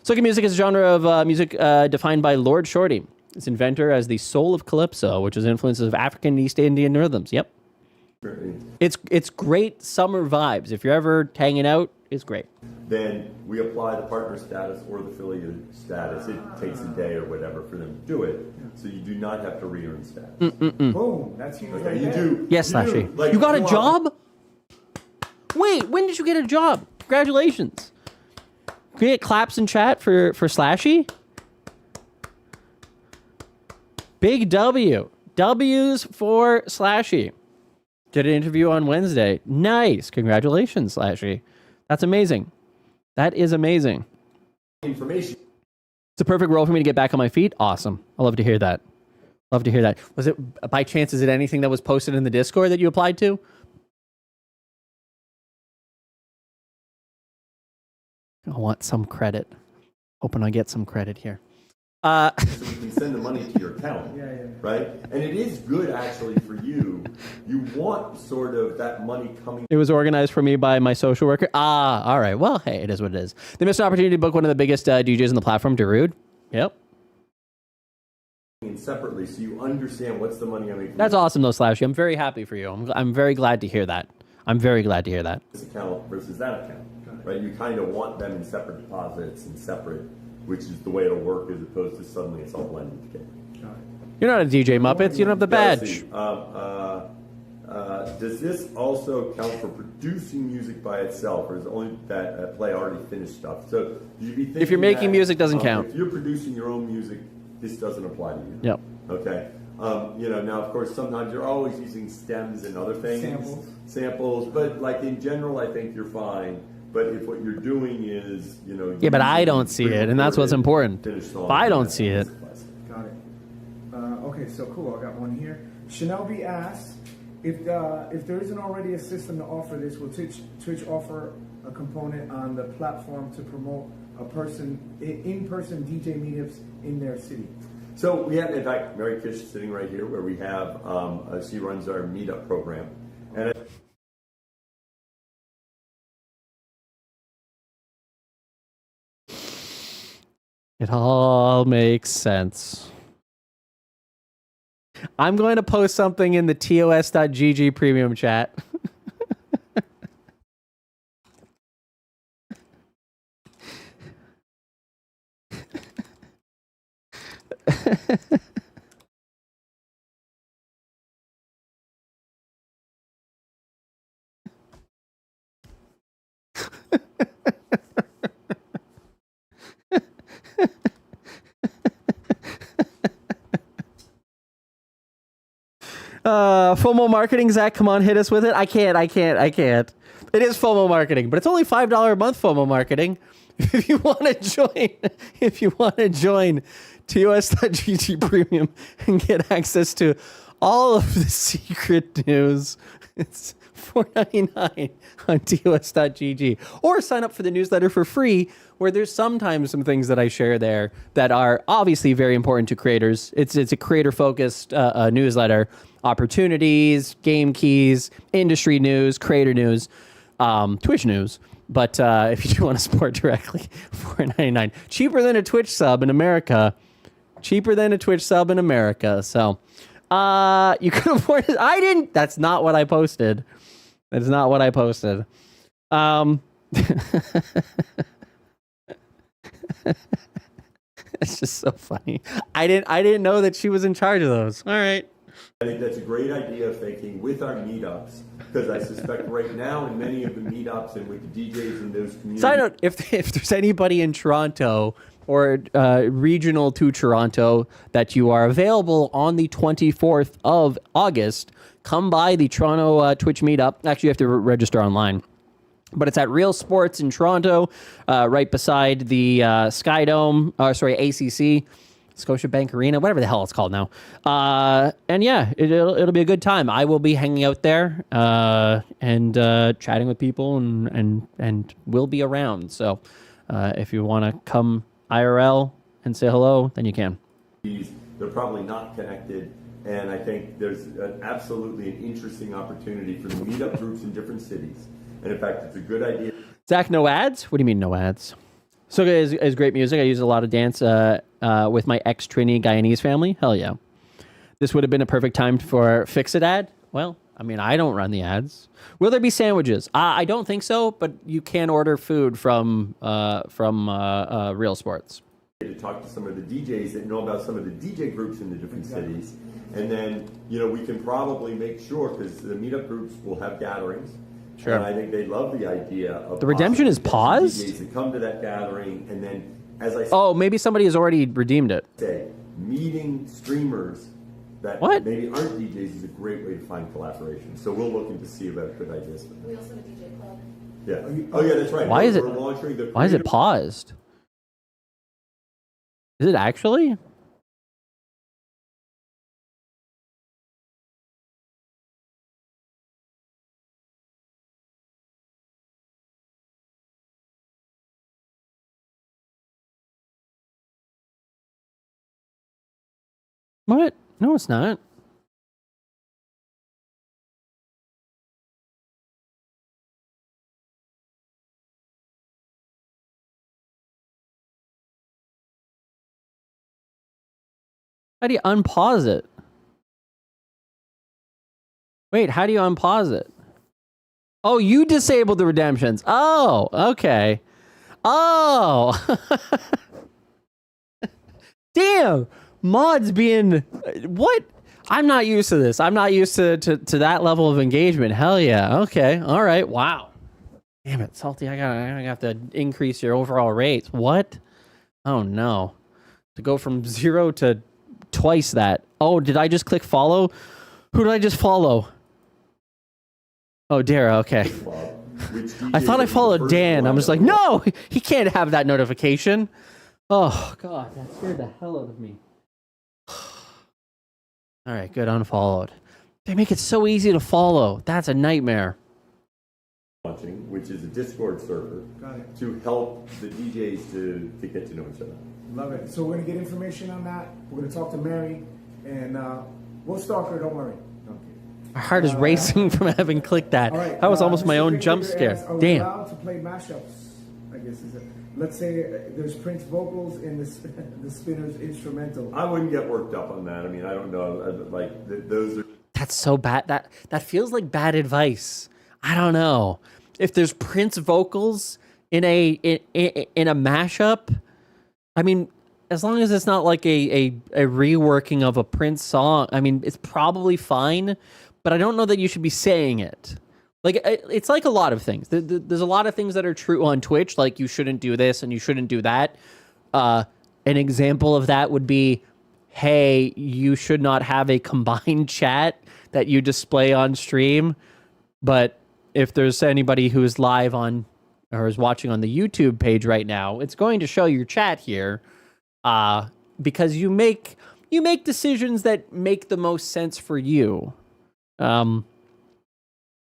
Soca music is a genre of music defined by Lord Shorty, its inventor as the soul of calypso, which is influences of African and East Indian rhythms. Yep. It's great summer vibes. If you're ever hanging out, it's great. Then we apply the partner status or the affiliate status. It takes a day or whatever for them to do it. So you do not have to re-earn status. Boom. That's huge. Okay, you do. Yes, Slashy. You got a job? Wait, when did you get a job? Congratulations. Can we get claps in chat for Slashy? Big W. W's for Slashy. Did an interview on Wednesday. Nice. Congratulations, Slashy. That's amazing. That is amazing. Information. It's a perfect role for me to get back on my feet. Awesome. I love to hear that. Love to hear that. Was it, by chance, is it anything that was posted in the Discord that you applied to? I want some credit. Hoping I get some credit here. So you can send the money to your account, right? And it is good, actually, for you. You want sort of that money coming. It was organized for me by my social worker. All right. Well, hey, it is what it is. They missed an opportunity to book one of the biggest DJs on the platform, Darude. Yep. Separately, so you understand what's the money I'm making. That's awesome, though, Slashy. I'm very happy for you. I'm very glad to hear that. I'm very glad to hear that. This account versus that account, right? You kind of want them in separate deposits and separate, which is the way it'll work, as opposed to suddenly it's all blended together. You're not a DJ Muppets. You don't have the badge. does this also count for producing music by itself, or is it only that play already finished stuff? So you should be thinking If you're making that, music, doesn't count. If you're producing your own music, this doesn't apply to you. Yep. Okay. Now of course sometimes you're always using stems and other things, samples, but like in general, I think you're fine. But if what you're doing is, Yeah, but I don't see it, and that's what's important. If I don't see it. Got it. Okay, so cool. I got one here. Chanel B asks, if there isn't already a system to offer this, will Twitch offer a component on the platform to promote in-person DJ meetups in their city? So we have, in fact, Mary Kish sitting right here, where we have, she runs our meetup program. And It all makes sense. I'm going to post something in the tos.gg premium chat. FOMO marketing, Zach, come on, hit us with it. I can't. It is FOMO marketing, but it's only $5 a month FOMO marketing. If you want to join TOS.GG Premium and get access to all of the secret news, it's $4.99 on TOS.GG. Or sign up for the newsletter for free, where there's sometimes some things that I share there that are obviously very important to creators. It's a creator-focused newsletter. Opportunities, game keys, industry news, creator news, Twitch news. But if you do want to support directly, $4.99. Cheaper than a Twitch sub in America. So you can afford it. I didn't. That's not what I posted. It's just so funny. I didn't know that she was in charge of those. All right. I think that's a great idea of thinking with our meetups, because I suspect right now in many of the meetups and with the DJs in those communities. Side note, if there's anybody in Toronto or regional to Toronto that you are available on the 24th of August, come by the Toronto Twitch meetup. Actually, you have to register online. But it's at Real Sports in Toronto, right beside the ACC. Scotiabank Arena, whatever the hell it's called now. And yeah, it'll be a good time. I will be hanging out there and chatting with people and we'll be around. So if you want to come IRL and say hello, then you can. They're probably not connected, and I think there's absolutely an interesting opportunity for the meetup groups in different cities. And in fact, it's a good idea. Zach, no ads? What do you mean no ads? So is great music. I use a lot of dance with my ex-Trini Guyanese family. Hell yeah. This would have been a perfect time for Fix-It ad. Well, I mean, I don't run the ads. Will there be sandwiches? I don't think so, but you can order food from Real Sports. To talk to some of the DJs that know about some of the DJ groups in the different cities. And then, we can probably make sure, because the meetup groups will have gatherings. Sure. And I think they love the idea of the redemption is paused. DJs to come to that gathering, and then, as I said, maybe somebody has already redeemed it. Meeting streamers that maybe aren't DJs is a great way to find collaboration. So we'll look into see about good ideas. We also have a DJ club. Yeah. Oh yeah, that's right. Why is it paused? Is it actually? What? No, it's not. How do you unpause it? Wait, how do you unpause it? Oh, you disabled the redemptions. Oh, okay. Oh. Damn. Mods being... What? I'm not used to this. I'm not used to that level of engagement. Hell yeah. Okay. All right. Wow. Damn it, Salty. I gotta have to increase your overall rates. What? Oh no. To go from 0 to twice that. Oh, did I just click follow? Who did I just follow? Oh, Dara. Okay. I thought I followed Dan. I was like, no, he can't have that notification. Oh God, that scared the hell out of me. All right, good, unfollowed. They make it so easy to follow. That's a nightmare. Launching, which is a Discord server, to help the DJs to get to know each other. Love it. So we're gonna get information on that. We're gonna talk to Mary, and we'll stalk her. Don't worry. My heart is racing from having clicked that. Right, That was almost my Mr. own Big jump Figure scare. asks, are we Damn. allowed to play mashups? I guess is it. Let's say there's Prince vocals in the Spinners instrumental. I wouldn't get worked up on that. I mean, I don't know. Those are. That's so bad. That feels like bad advice. I don't know. If there's Prince vocals in a mashup, I mean, as long as it's not like a reworking of a Prince song, I mean, it's probably fine. But I don't know that you should be saying it. Like, it's like a lot of things. There's a lot of things that are true on Twitch, like you shouldn't do this and you shouldn't do that. An example of that would be, hey, you should not have a combined chat that you display on stream. But if there's anybody who is live on or is watching on the YouTube page right now, it's going to show your chat here because you make decisions that make the most sense for you.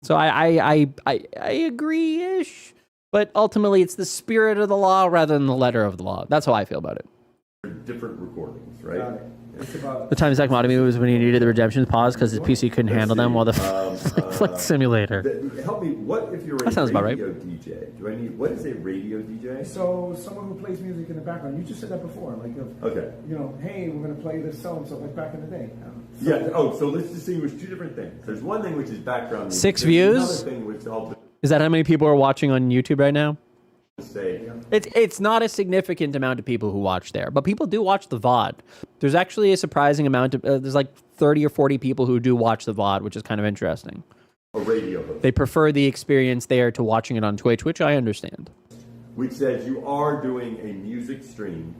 So I agree-ish, but ultimately it's the spirit of the law rather than the letter of the law. That's how I feel about it. Different recordings, right? The time Zach modded me was when he needed the redemptions pause because his PC couldn't handle them while the Flight Simulator. Help me. What if you're That sounds a about right. radio DJ? Do I need? What is a radio DJ? So someone who plays music in the background. You just said that before, like, Okay. you know, hey, we're gonna play this so and so, like back in the day. Yeah. Oh, so let's distinguish two different things. There's one thing which is background music. 6 There's views? Another thing which I'll Is that how many people are watching on YouTube right now? say. It's not a significant amount of people who watch there, but people do watch the VOD. There's actually a surprising amount of, there's like 30 or 40 people who do watch the VOD, which is kind of interesting. A radio host. They prefer the experience there to watching it on Twitch, which I understand. Which says you are doing a music stream,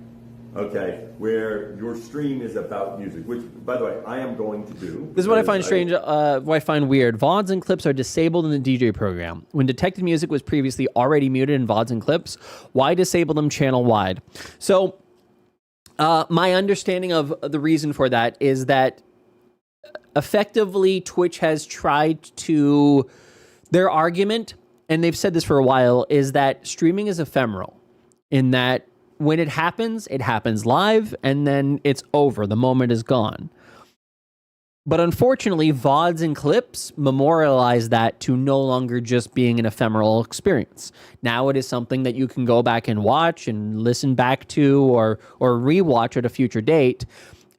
okay, where your stream is about music, which, by the way, I am going to do. This is what I find strange, what I find weird. VODs and clips are disabled in the DJ program. When detected music was previously already muted in VODs and clips, why disable them channel-wide? So, my understanding of the reason for that is that effectively Twitch has tried to... Their argument, and they've said this for a while, is that streaming is ephemeral, in that when it happens live, and then it's over. The moment is gone. But unfortunately, VODs and clips memorialize that to no longer just being an ephemeral experience. Now it is something that you can go back and watch and listen back to or rewatch at a future date.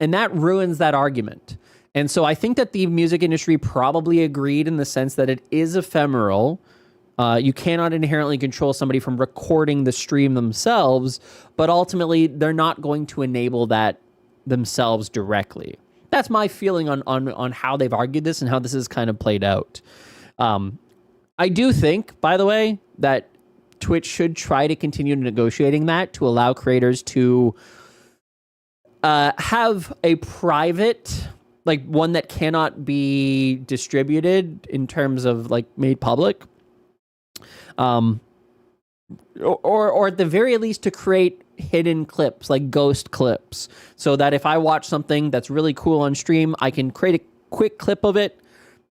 And that ruins that argument. And so I think that the music industry probably agreed in the sense that it is ephemeral. You cannot inherently control somebody from recording the stream themselves, but ultimately they're not going to enable that themselves directly. That's my feeling on how they've argued this and how this is kind of played out. I do think, by the way, that Twitch should try to continue negotiating that to allow creators to have a private, like one that cannot be distributed in terms of like made public. Or at the very least to create hidden clips, like ghost clips, so that if I watch something that's really cool on stream, I can create a quick clip of it,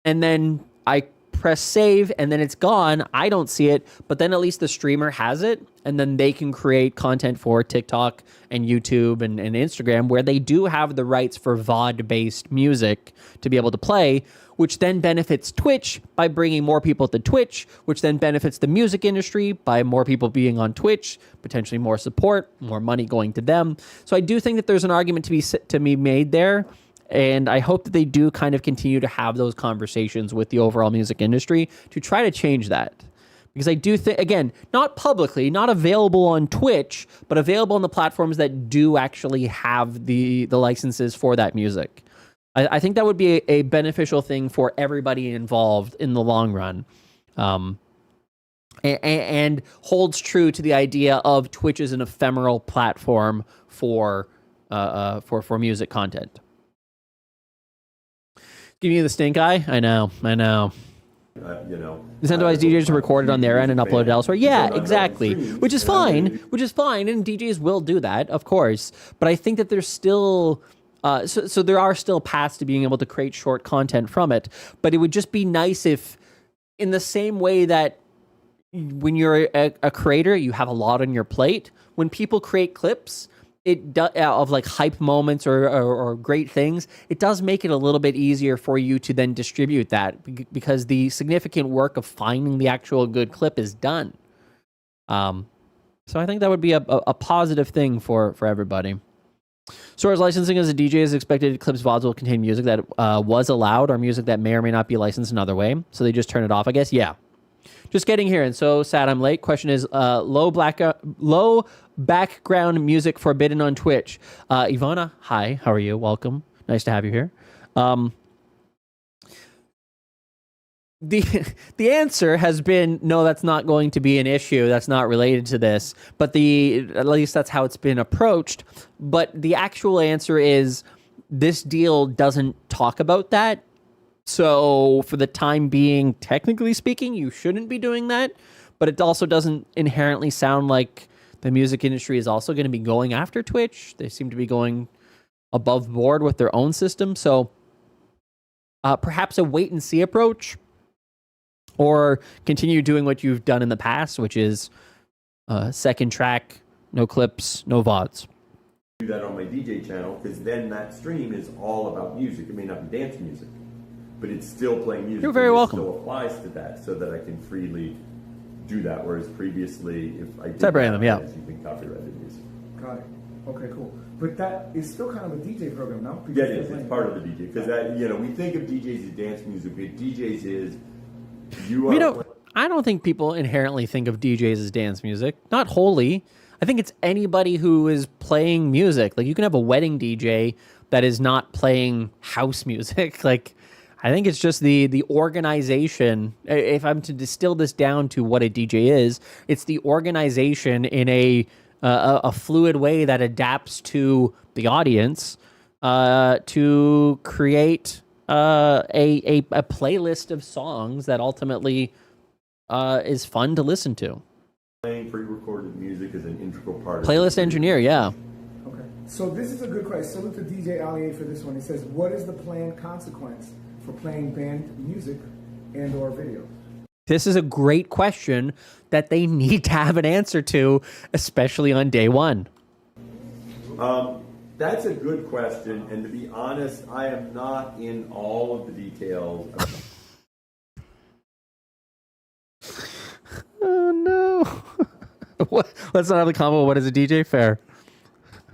and then I press save, and then it's gone. I don't see it, but then at least the streamer has it, and then they can create content for TikTok and YouTube and Instagram, where they do have the rights for VOD-based music to be able to play, which then benefits Twitch by bringing more people to Twitch, which then benefits the music industry by more people being on Twitch, potentially more support, more money going to them. So I do think that there's an argument to be made there, and I hope that they do kind of continue to have those conversations with the overall music industry to try to change that. Because I do think, again, not publicly, not available on Twitch, but available on the platforms that do actually have the licenses for that music. I think that would be a beneficial thing for everybody involved in the long run. And holds true to the idea of Twitch as an ephemeral platform for music content. Give you the stink eye? I know. Incentivize DJs to record it on their end and upload it elsewhere. Yeah, exactly. Which is fine, and DJs will do that, of course. But I think that there's still... So there are still paths to being able to create short content from it. But it would just be nice if, in the same way that when you're a creator, you have a lot on your plate, when people create clips... of like hype moments or great things, it does make it a little bit easier for you to then distribute that because the significant work of finding the actual good clip is done. So I think that would be a positive thing for everybody. As far as licensing as a DJ is expected, clips VODs will contain music that was allowed or music that may or may not be licensed another way. So they just turn it off, I guess. Yeah. Just getting here, and so sad I'm late. Question is, low background music forbidden on Twitch. Ivana, hi, how are you? Welcome. Nice to have you here. The answer has been no, that's not going to be an issue. That's not related to this. But at least that's how it's been approached. But the actual answer is this deal doesn't talk about that. So for the time being, technically speaking, you shouldn't be doing that. But it also doesn't inherently sound like the music industry is also going to be going after Twitch. They seem to be going above board with their own system. So perhaps a wait and see approach, or continue doing what you've done in the past, which is second track, no clips, no VODs. Do that on my DJ channel, because then that stream is all about music. It may not be dance music, but it's still playing music. You're very welcome. It still applies to that, so that I can freely do that. Whereas previously, if I did separate them, yeah. You can copyrighted music. Got it. Okay, cool. But that is still kind of a DJ program, no? Yeah, it is. It's part of the DJ, because we think of DJs as dance music, but DJs is I don't think people inherently think of DJs as dance music. Not wholly. I think it's anybody who is playing music. Like, you can have a wedding DJ that is not playing house music. Like, I think it's just the organization. If I'm to distill this down to what a DJ is, it's the organization in a fluid way that adapts to the audience to create a playlist of songs that ultimately is fun to listen to. Playing pre-recorded music is an integral part. Playlist engineer, yeah. Okay, so this is a good question. Salute to DJ Ali for this one. He says, "What is the planned consequence for playing band music and/or video?" This is a great question that they need to have an answer to, especially on day one. That's a good question, and to be honest, I am not in all of the details. Oh no! Let's not have the combo. What is a DJ? Fair.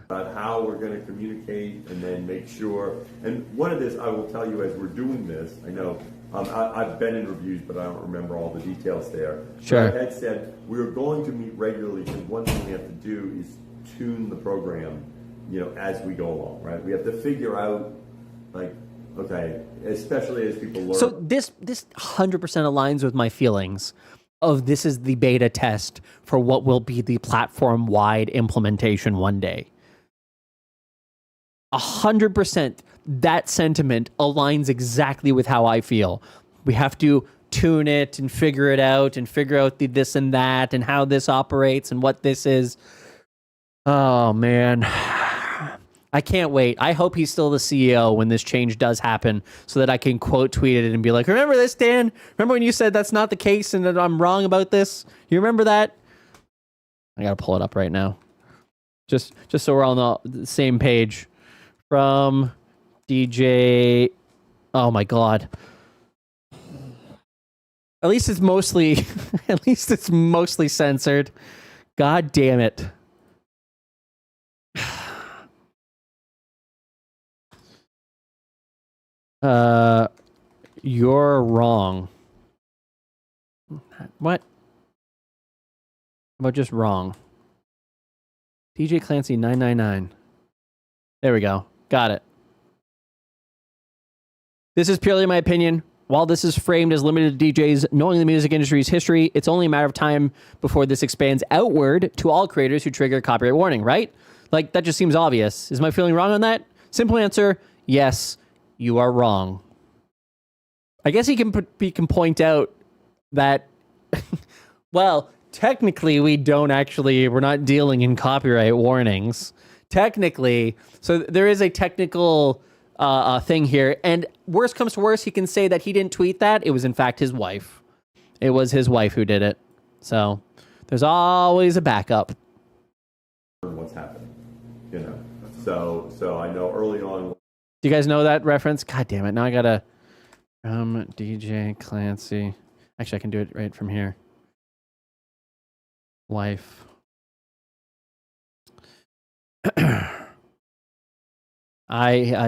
About how we're going to communicate, and then make sure. And one of this, I will tell you, as we're doing this, I know I've been in reviews, but I don't remember all the details there. Sure. But I had said we were going to meet regularly, because one thing we have to do is tune the program, as we go along, right? We have to figure out, okay, especially as people learn. So this 100% aligns with my feelings of this is the beta test for what will be the platform-wide implementation one day. 100%, that sentiment aligns exactly with how I feel. We have to tune it and figure it out and figure out the this and that and how this operates and what this is. Oh, man. I can't wait. I hope he's still the CEO when this change does happen so that I can quote tweet it and be like, remember this, Dan? Remember when you said that's not the case and that I'm wrong about this? You remember that? I got to pull it up right now. Just so we're on the same page. From DJ... Oh, my God. At least it's mostly censored. God damn it. You're wrong. What? How about just wrong? DJ Clancy 999. There we go. Got it. This is purely my opinion. While this is framed as limited to DJs knowing the music industry's history, it's only a matter of time before this expands outward to all creators who trigger a copyright warning, right? Like, that just seems obvious. Is my feeling wrong on that? Simple answer, yes, you are wrong. I guess he can point out that, well, technically we're not dealing in copyright warnings. Technically, so there is a technical thing here, and worst comes to worst, he can say that he didn't tweet that. It was in fact his wife. It was his wife who did it. So there's always a backup. What's happening, you know? So I know early on. Do you guys know that reference? God damn it! Now I gotta DJ Clancy. Actually, I can do it right from here. Wife.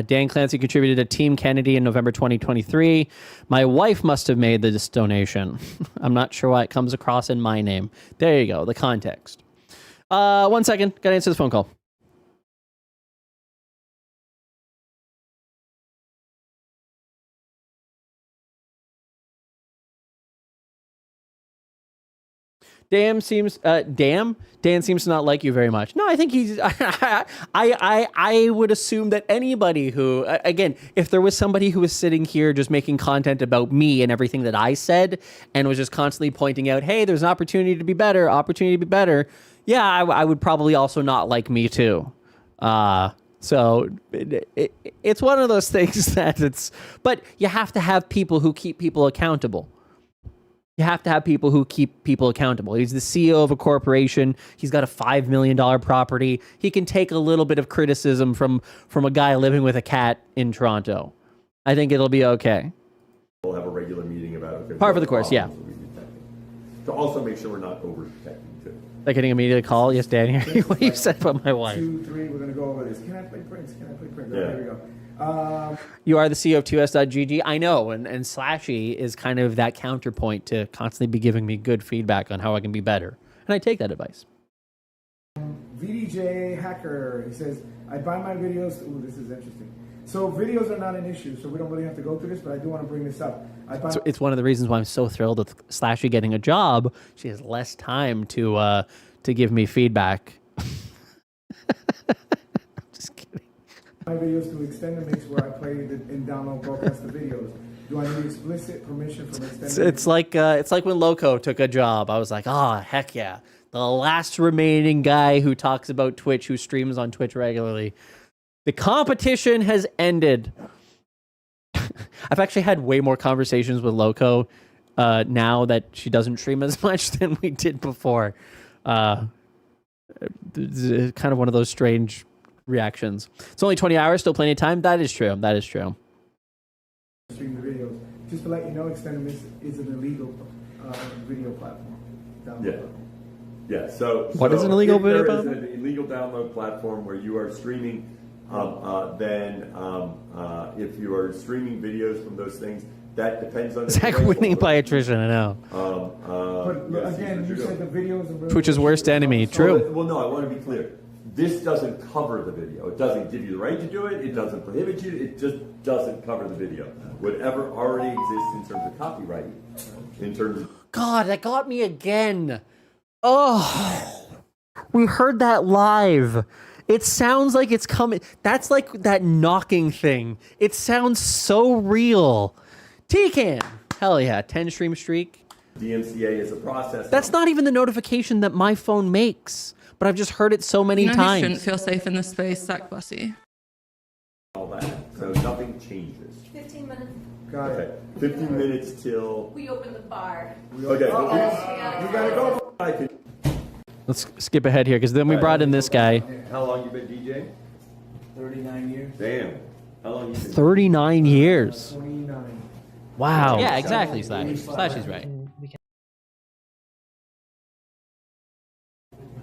Dan Clancy contributed to Team Kennedy in November 2023. My wife must have made this donation. I'm not sure why it comes across in my name. There you go, the context. 1 second, gotta answer this phone call. Dan seems to not like you very much. No, I think he's. I would assume that anybody who, again, if there was somebody who was sitting here just making content about me and everything that I said, and was just constantly pointing out, hey, there's an opportunity to be better. Yeah, I would probably also not like me too. So it's one of those things that it's. But you have to have people who keep people accountable. You have to have people who keep people accountable. He's the CEO of a corporation. He's got a $5 million property. He can take a little bit of criticism from a guy living with a cat in Toronto. I think it'll be okay. We'll have a regular meeting about it. Par for the course, yeah. To also make sure we're not overprotecting too. Like getting immediate call. Yes, Dan, here. What you said about my wife. 2, 3, we're going to go over this. Can I play Prince? Yeah. There we go. You are the CEO of 2S.GG. I know, and Slashy is kind of that counterpoint to constantly be giving me good feedback on how I can be better. And I take that advice. VDJ Hacker, he says, I buy my videos. Ooh, this is interesting. So videos are not an issue, so we don't really have to go through this, but I do want to bring this up. So it's one of the reasons why I'm so thrilled with Slashy getting a job. She has less time to give me feedback. My videos to extend the mix where I play and download broadcast the videos. Do I need explicit permission from extended? It's like when Loco took a job. I was like, oh, heck yeah. The last remaining guy who talks about Twitch, who streams on Twitch regularly. The competition has ended. I've actually had way more conversations with Loco now that she doesn't stream as much than we did before. It's kind of one of those strange reactions. It's only 20 hours, still plenty of time. That is true. Stream the videos. Just to let you know, Extended Mix is an illegal video platform. Yeah. So what is an illegal video platform? platform? There is an illegal download platform where you are streaming. If you are streaming videos from those things, that depends on. Zach winning by attrition. I know. But again, you said the videos are Twitch's worst enemy. True. Well, no, I want to be clear. This doesn't cover the video. It doesn't give you the right to do it. It doesn't prohibit you. It just doesn't cover the video. Whatever already exists in terms of copyright, in terms of... God, that got me again. Oh, we heard that live. It sounds like it's coming. That's like that knocking thing. It sounds so real. T-Can. Hell yeah. 10 stream streak. DMCA is a process. That's not even the notification that my phone makes. But I've just heard it so many times. You shouldn't feel safe in this space, Zach Bussey. All that. So nothing changes. 15 minutes. Got it. 15 minutes till... We open the bar. Okay. We gotta go. Let's skip ahead here, because then we brought in this guy. How long you been DJing? 39 years. Damn. How long you been? 39 years. 29. Wow. Yeah, exactly, Slash. Slash is right.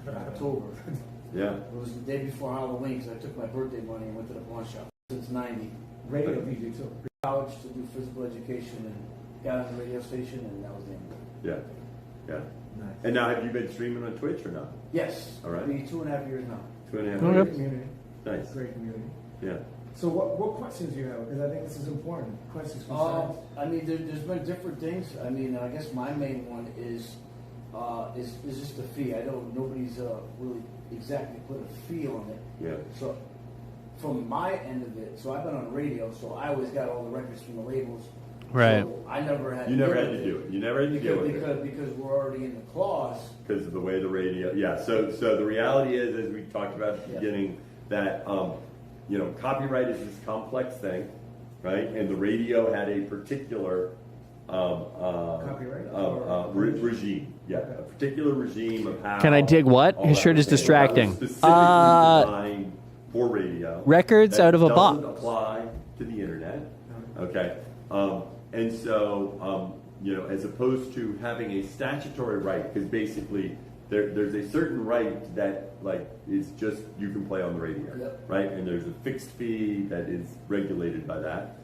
October. Yeah. It was the day before Halloween because I took my birthday money and went to the pawn shop. Since 90. Radio DJ too. College to do physical education and got on the radio station and that was the end of it. Yeah. Nice. And now have you been streaming on Twitch or not? Yes. All right. It'll be 2.5 years now. 2.5 Great years. community. Nice. Great community. Yeah. So what questions do you have? Because I think this is important. Questions, concerns. I mean, there's been different things. I mean, I guess my main one is just the fee. I know nobody's really exactly put a fee on it. Yeah. So from my end of it, so I've been on radio, so I always got all the records from the labels. Right. So I never had. You never had to do it. You never had to deal with it because we're already in the clause. because of the way the radio. Yeah. So the reality is, as we talked about at the beginning, that copyright is this complex thing, right? And the radio had a particular Copyright regime. Yeah, a particular regime of how. Can I dig what? all His that shirt was is made. distracting. That was specifically designed for radio. Records that out of a box. doesn't apply to the internet. Okay. And so, as opposed to having a statutory right, because basically there's a certain right that is just you can play on the radio, right? And there's a fixed fee that is regulated by that.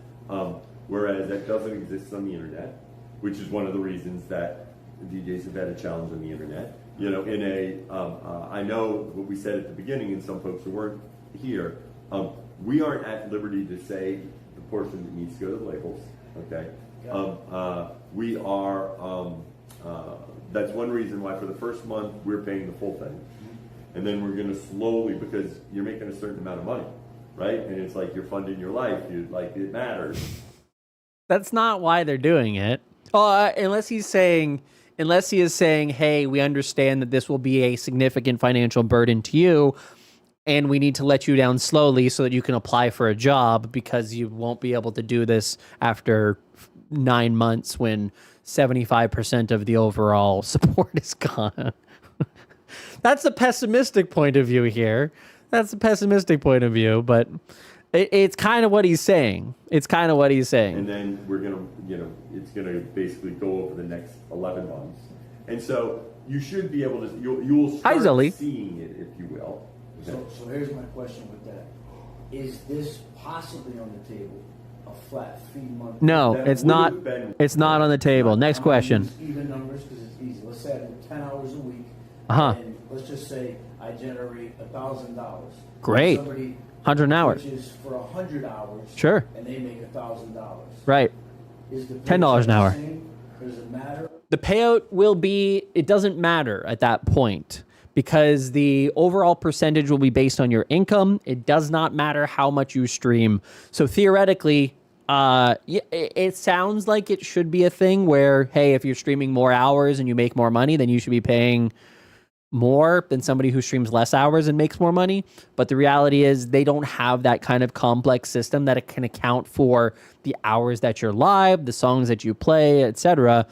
Whereas that doesn't exist on the internet, which is one of the reasons that DJs have had a challenge on the internet. I know what we said at the beginning, and some folks who weren't here, we aren't at liberty to say the portion that needs to go to the labels. Okay, we are. That's one reason why for the first month we're paying the full thing, and then we're going to slowly, because you're making a certain amount of money, right? And it's like you're funding your life. It matters. That's not why they're doing it. Unless he is saying, hey, we understand that this will be a significant financial burden to you, and we need to let you down slowly so that you can apply for a job, because you won't be able to do this after 9 months when 75% of the overall support is gone. That's a pessimistic point of view here. That's a pessimistic point of view, but it's kind of what he's saying. It's kind of what he's saying. And then we're going to, it's going to basically go over the next 11 months. And so you should be able to, you'll start seeing it, if you will. So here's my question with that. Is this possibly on the table, a flat fee monthly? No, it's not. It's not on the table. Next question. Even numbers, because it's easy. Let's say I do 10 hours a week. Uh-huh. And let's just say I generate $1,000. Great. Somebody 100 an hour. Which is for 100 hours. Sure. And they make $1,000. Right. Is the $10 an hour. Does it matter? The payout will be, it doesn't matter at that point, because the overall percentage will be based on your income. It does not matter how much you stream. So theoretically, it sounds like it should be a thing where, hey, if you're streaming more hours and you make more money, then you should be paying more than somebody who streams less hours and makes more money. But the reality is they don't have that kind of complex system that it can account for the hours that you're live, the songs that you play, etc.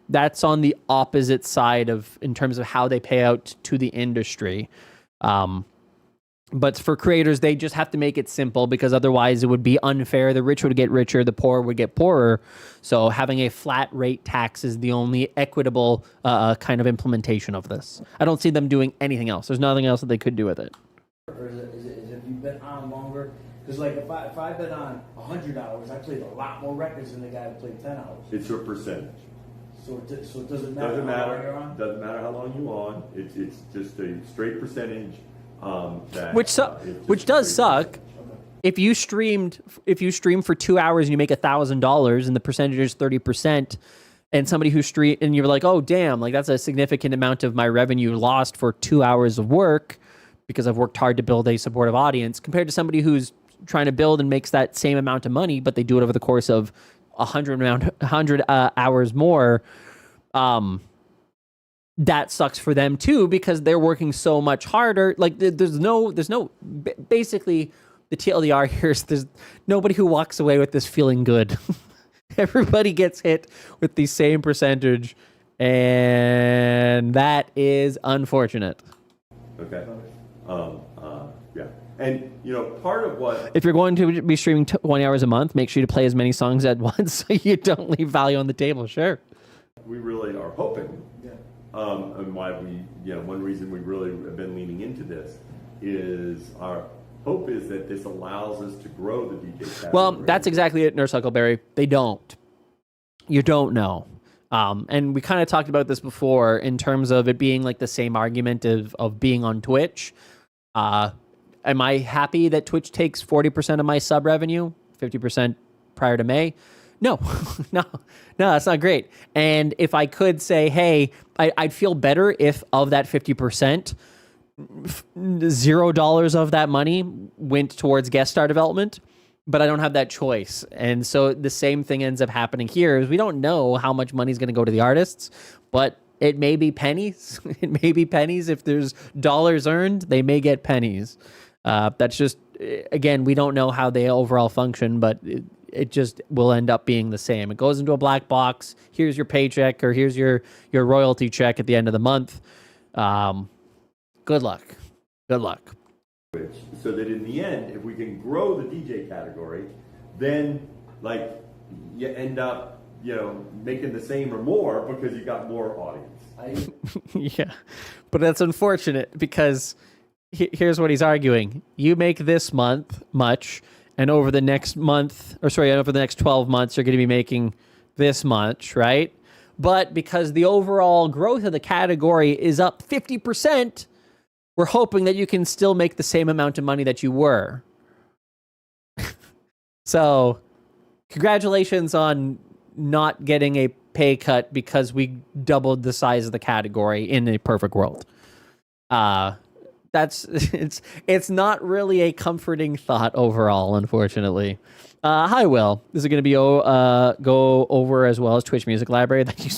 That's on the opposite side in terms of how they pay out to the industry. But for creators, they just have to make it simple, because otherwise it would be unfair. The rich would get richer, the poor would get poorer. So having a flat rate tax is the only equitable kind of implementation of this. I don't see them doing anything else. There's nothing else that they could do with it. Or is it if you've been on longer? Because if I've been on 100 hours, I played a lot more records than the guy who played 10 hours. It's your percentage. So it doesn't matter how long you're on? Doesn't matter how long you're on. It's just a straight percentage. Which does suck. If you stream for 2 hours and you make $1,000 and the percentage is 30%, and somebody who and you're like, oh damn, that's a significant amount of my revenue lost for 2 hours of work because I've worked hard to build a supportive audience, compared to somebody who's trying to build and makes that same amount of money, but they do it over the course of 100 hours more. That sucks for them too, because they're working so much harder. Basically the TLDR here is there's nobody who walks away with this feeling good. Everybody gets hit with the same percentage, and that is unfortunate. Okay. Yeah. And, part of what... If you're going to be streaming 20 hours a month, make sure to play as many songs at once so you don't leave value on the table. Sure. We really are hoping, and why one reason we really have been leaning into this is our hope is that this allows us to grow the DJ category. Well, that's exactly it, Nurse Huckleberry. They don't. You don't know. And we kind of talked about this before in terms of it being like the same argument of being on Twitch. Am I happy that Twitch takes 40% of my sub revenue, 50% prior to May? No, no, that's not great. And if I could say, hey, I'd feel better if of that 50%, $0 of that money went towards guest star development, but I don't have that choice. And so the same thing ends up happening here is we don't know how much money is going to go to the artists, but it may be pennies. It may be pennies. If there's dollars earned, they may get pennies. That's just, again, we don't know how they overall function, but it just will end up being the same. It goes into a black box. Here's your paycheck, or here's your royalty check at the end of the month. Good luck. Good luck. So that in the end, if we can grow the DJ category, then like you end up, making the same or more because you got more audience. Yeah, but that's unfortunate because here's what he's arguing. You make this month much, and over the next 12 months, you're going to be making this much, right? But because the overall growth of the category is up 50%, we're hoping that you can still make the same amount of money that you were. So, congratulations on not getting a pay cut because we doubled the size of the category in a perfect world. It's not really a comforting thought overall, unfortunately. Hi, Will. This is going to be go over as well as Twitch Music Library. Thank you,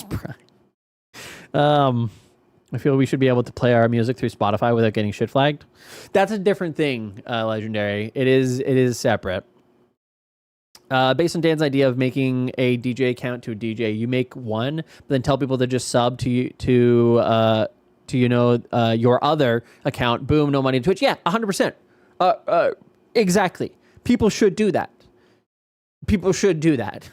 Brian. I feel we should be able to play our music through Spotify without getting shit flagged. That's a different thing, Legendary. It is separate. Based on Dan's idea of making a DJ account to a DJ, you make one, but then tell people to just sub to your other account. Boom, no money to Twitch. Yeah, 100%. Exactly. People should do that. People should do that.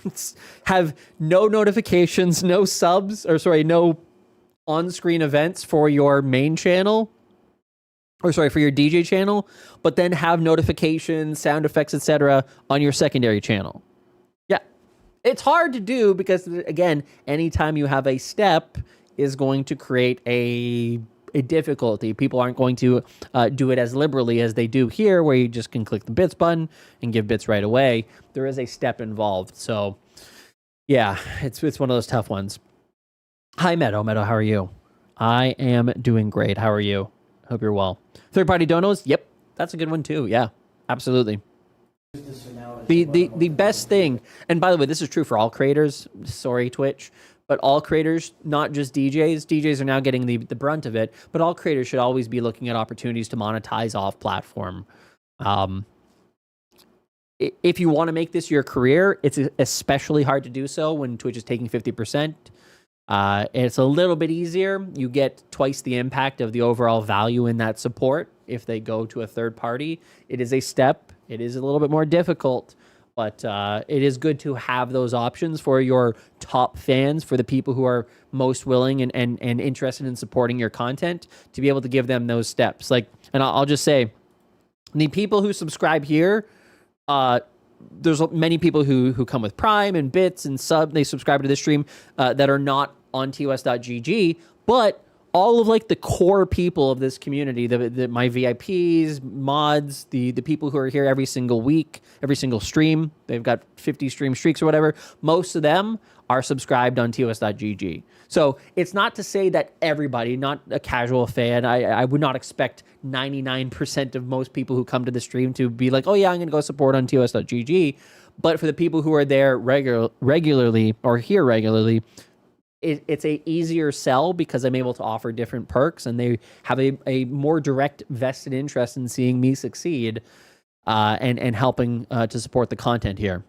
Have no notifications, no subs, no on-screen events for your main channel, for your DJ channel, but then have notifications, sound effects, etc. on your secondary channel. Yeah. It's hard to do because, again, anytime you have a step is going to create a difficulty. People aren't going to do it as liberally as they do here, where you just can click the bits button and give bits right away. There is a step involved. So, yeah, it's one of those tough ones. Hi, Meadow. Meadow, how are you? I am doing great. How are you? Hope you're well. Third-party donos? Yep. That's a good one, too. Yeah, absolutely. The best thing, and by the way, this is true for all creators. Sorry, Twitch. But all creators, not just DJs. DJs are now getting the brunt of it, but all creators should always be looking at opportunities to monetize off-platform. If you want to make this your career, it's especially hard to do so when Twitch is taking 50%. It's a little bit easier. You get twice the impact of the overall value in that support if they go to a third party. It is a step. It is a little bit more difficult, but it is good to have those options for your top fans, for the people who are most willing and interested in supporting your content, to be able to give them those steps. And I'll just say, the people who subscribe here, there's many people who come with Prime and bits and sub. They subscribe to this stream that are not on TOS.GG, but all of the core people of this community, my VIPs, mods, the people who are here every single week, every single stream, they've got 50 stream streaks or whatever. Most of them are subscribed on TOS.GG. So it's not to say that everybody, not a casual fan, I would not expect 99% of most people who come to the stream to be like, oh yeah, I'm going to go support on TOS.GG. But for the people who are there regularly or here regularly, it's a easier sell because I'm able to offer different perks, and they have a more direct vested interest in seeing me succeed and helping to support the content here.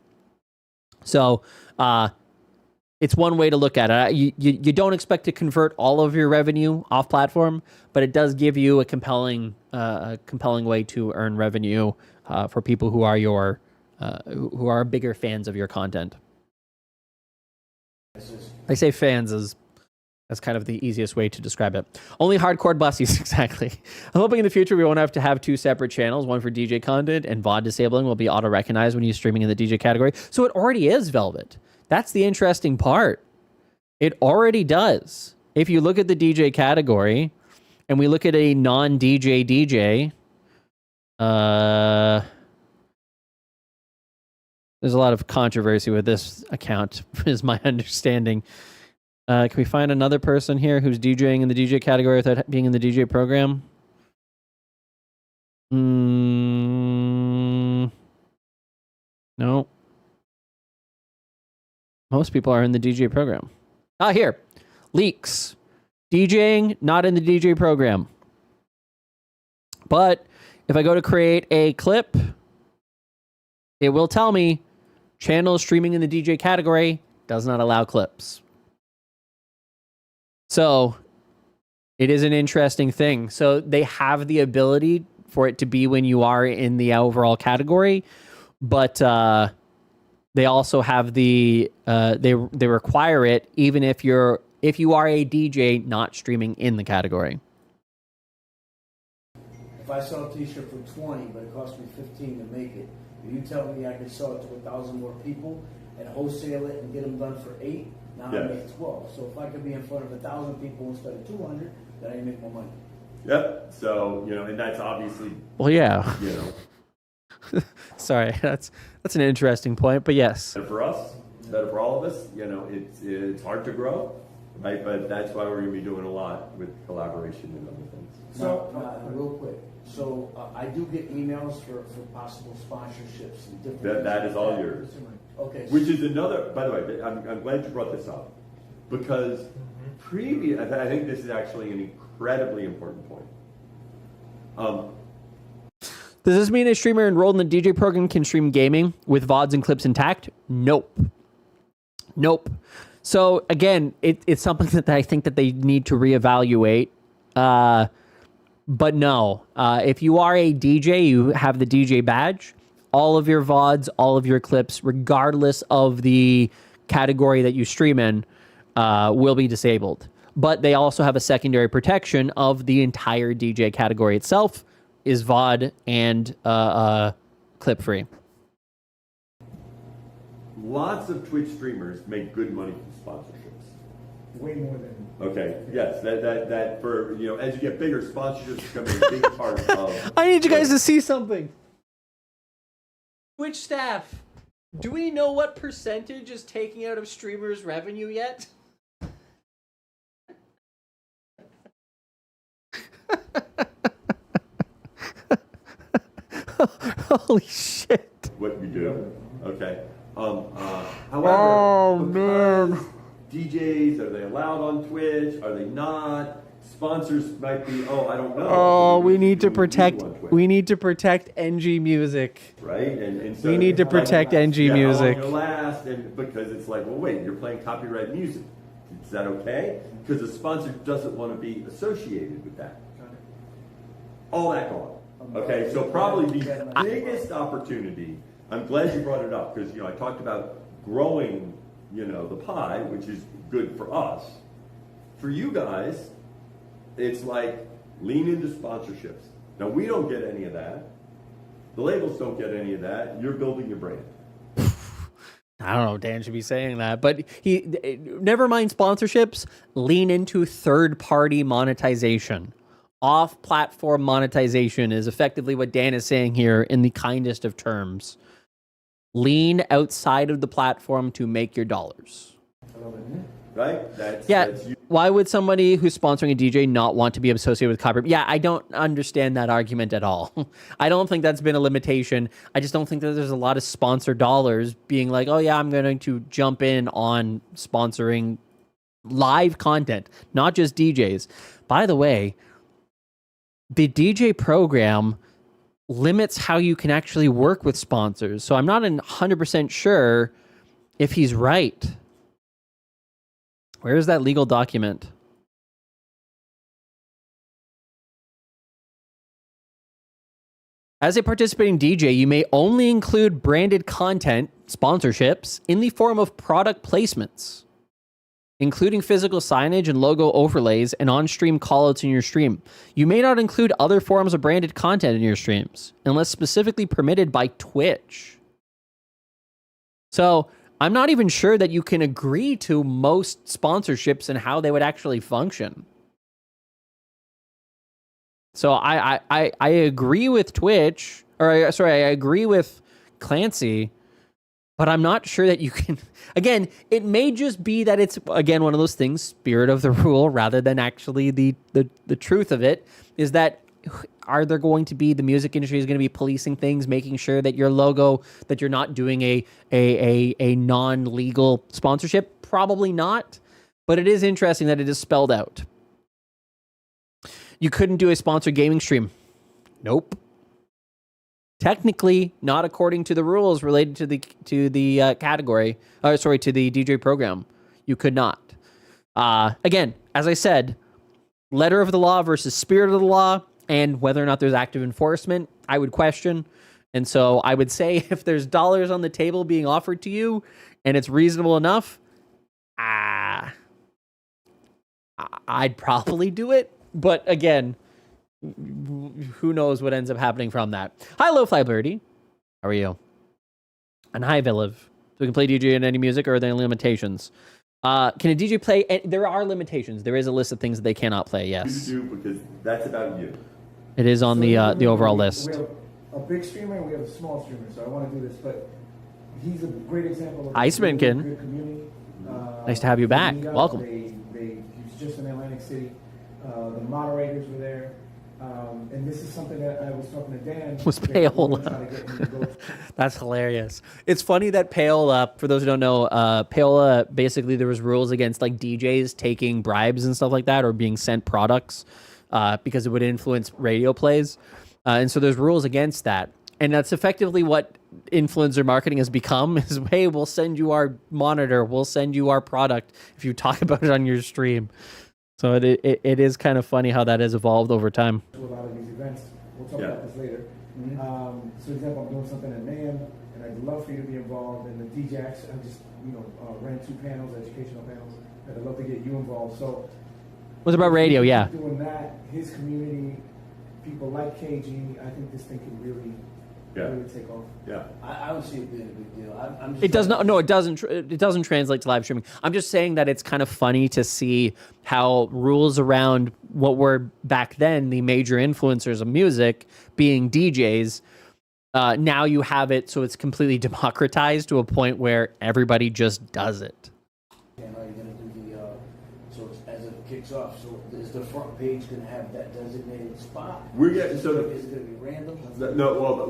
So it's one way to look at it. You don't expect to convert all of your revenue off platform, but it does give you a compelling way to earn revenue for people who are bigger fans of your content. I say fans as kind of the easiest way to describe it. Only hardcore bussies, exactly. I'm hoping in the future we won't have to have two separate channels, one for DJ content, and VOD disabling will be auto-recognized when you're streaming in the DJ category. So it already is, Velvet. That's the interesting part. It already does. If you look at the DJ category, and we look at a non-DJ DJ, There's a lot of controversy with this account, is my understanding. Can we find another person here who's DJing in the DJ category without being in the DJ program? No. Most people are in the DJ program. Here. Leaks. DJing, not in the DJ program. But if I go to create a clip, it will tell me channel streaming in the DJ category does not allow clips. So it is an interesting thing. So they have the ability for it to be when you are in the overall category, but they also have the they require it even if you are a DJ not streaming in the category. If I sell a t-shirt for 20, but it costs me 15 to make it, are you telling me I could sell it to 1,000 more people and wholesale it and get them done for 8? Now I make 12. So if I could be in front of 1,000 people instead of 200, then I make more money. Yep. So, and that's obviously... Well, yeah. Sorry, that's an interesting point, but yes. Better for us, better for all of us. It's hard to grow, right? But that's why we're going to be doing a lot with collaboration and other things. So, real quick. So I do get emails for possible sponsorships and different... That is all yours. Okay. Which is another, by the way, I'm glad you brought this up, because I think this is actually an incredibly important point. Does this mean a streamer enrolled in the DJ program can stream gaming with VODs and clips intact? Nope. So again, it's something that I think that they need to reevaluate. But no, if you are a DJ, you have the DJ badge, all of your VODs, all of your clips, regardless of the category that you stream in, will be disabled. But they also have a secondary protection of the entire DJ category itself is VOD and clip free. Lots of Twitch streamers make good money from sponsorships. Way more than... Okay, yes, that for, as you get bigger, sponsorships become a big part of... I need you guys to see something. Twitch staff, do we know what percentage is taking out of streamers' revenue yet? Holy shit. What you do. Okay. However, man. DJs, are they allowed on Twitch? Are they not? Sponsors might be, I don't know. Oh, we need to protect NG music. Right? And so we need to protect NG music. How long it'll last, and because it's like, well, wait, you're playing copyright music. Is that okay? Because the sponsor doesn't want to be associated with that. All that gone. Okay, so probably the biggest opportunity, I'm glad you brought it up, because, I talked about growing, the pie, which is good for us. For you guys, it's like lean into sponsorships. Now, we don't get any of that. The labels don't get any of that. You're building your brand. I don't know if Dan should be saying that, but never mind sponsorships, lean into third-party monetization. Off-platform monetization is effectively what Dan is saying here in the kindest of terms. Lean outside of the platform to make your dollars. Right? That's Why would somebody who's sponsoring a DJ not want to be associated with copyright? Yeah, I don't understand that argument at all. I don't think that's been a limitation. I just don't think that there's a lot of sponsor dollars being like, oh yeah, I'm going to jump in on sponsoring live content, not just DJs. By the way, the DJ program limits how you can actually work with sponsors. So I'm not 100% sure if he's right. Where is that legal document? As a participating DJ, you may only include branded content, sponsorships, in the form of product placements, including physical signage and logo overlays and on-stream callouts in your stream. You may not include other forms of branded content in your streams, unless specifically permitted by Twitch. So, I'm not even sure that you can agree to most sponsorships and how they would actually function. So I agree with Twitch, or sorry, I agree with Clancy, but I'm not sure that you can. Again, it may just be that it's, again, one of those things, spirit of the rule, rather than actually the truth of it, is that are there going to be, the music industry is going to be policing things, making sure that your logo, that you're not doing a non-legal sponsorship? Probably not, but it is interesting that it is spelled out. You couldn't do a sponsored gaming stream. Nope. Technically, not according to the rules related to the category. To the DJ program. You could not. Again, as I said, letter of the law versus spirit of the law, and whether or not there's active enforcement, I would question. And so I would say if there's dollars on the table being offered to you and it's reasonable enough, I'd probably do it. But again, who knows what ends up happening from that. Hi, Low-Fly Birdie. How are you? And hi, Villiv. So we can play DJ in any music, or are there any limitations? Can a DJ play? There are limitations. There is a list of things that they cannot play, yes. You do, because that's about you. It is on the overall list. We have a big streamer and we have a small streamer, so I want to do this, but he's a great example of Iceman a Kin. good community. Nice to have you back. Meet up, Welcome. He was just in Atlantic City. The moderators were there. And this is something that I was talking to Dan. Was Paola. That's hilarious. It's funny that Paola, for those who don't know, Paola, basically there was rules against like DJs taking bribes and stuff like that, or being sent products because it would influence radio plays. And so there's rules against that. And that's effectively what influencer marketing has become, is, hey, we'll send you our monitor, we'll send you our product if you talk about it on your stream. So it is kind of funny how that has evolved over time. To a lot of these events. We'll talk about this later. So, for example, I'm doing something at NAM, and I'd love for you to be involved. And the DJs, I just ran 2 panels, educational panels, and I'd love to get you involved. So, what's about radio? Yeah. Doing that, his community, people like KG, I think this thing can really take off. Yeah, I would see it being a big deal. I'm just It does not. No, it doesn't. It doesn't translate to live streaming. I'm just saying that it's kind of funny to see how rules around what were back then the major influencers of music being DJs. Now you have it so it's completely democratized to a point where everybody just does it. And are you going to do so as it kicks off? So is the front page going to have that designated spot? We're getting is it going to be random? No, well,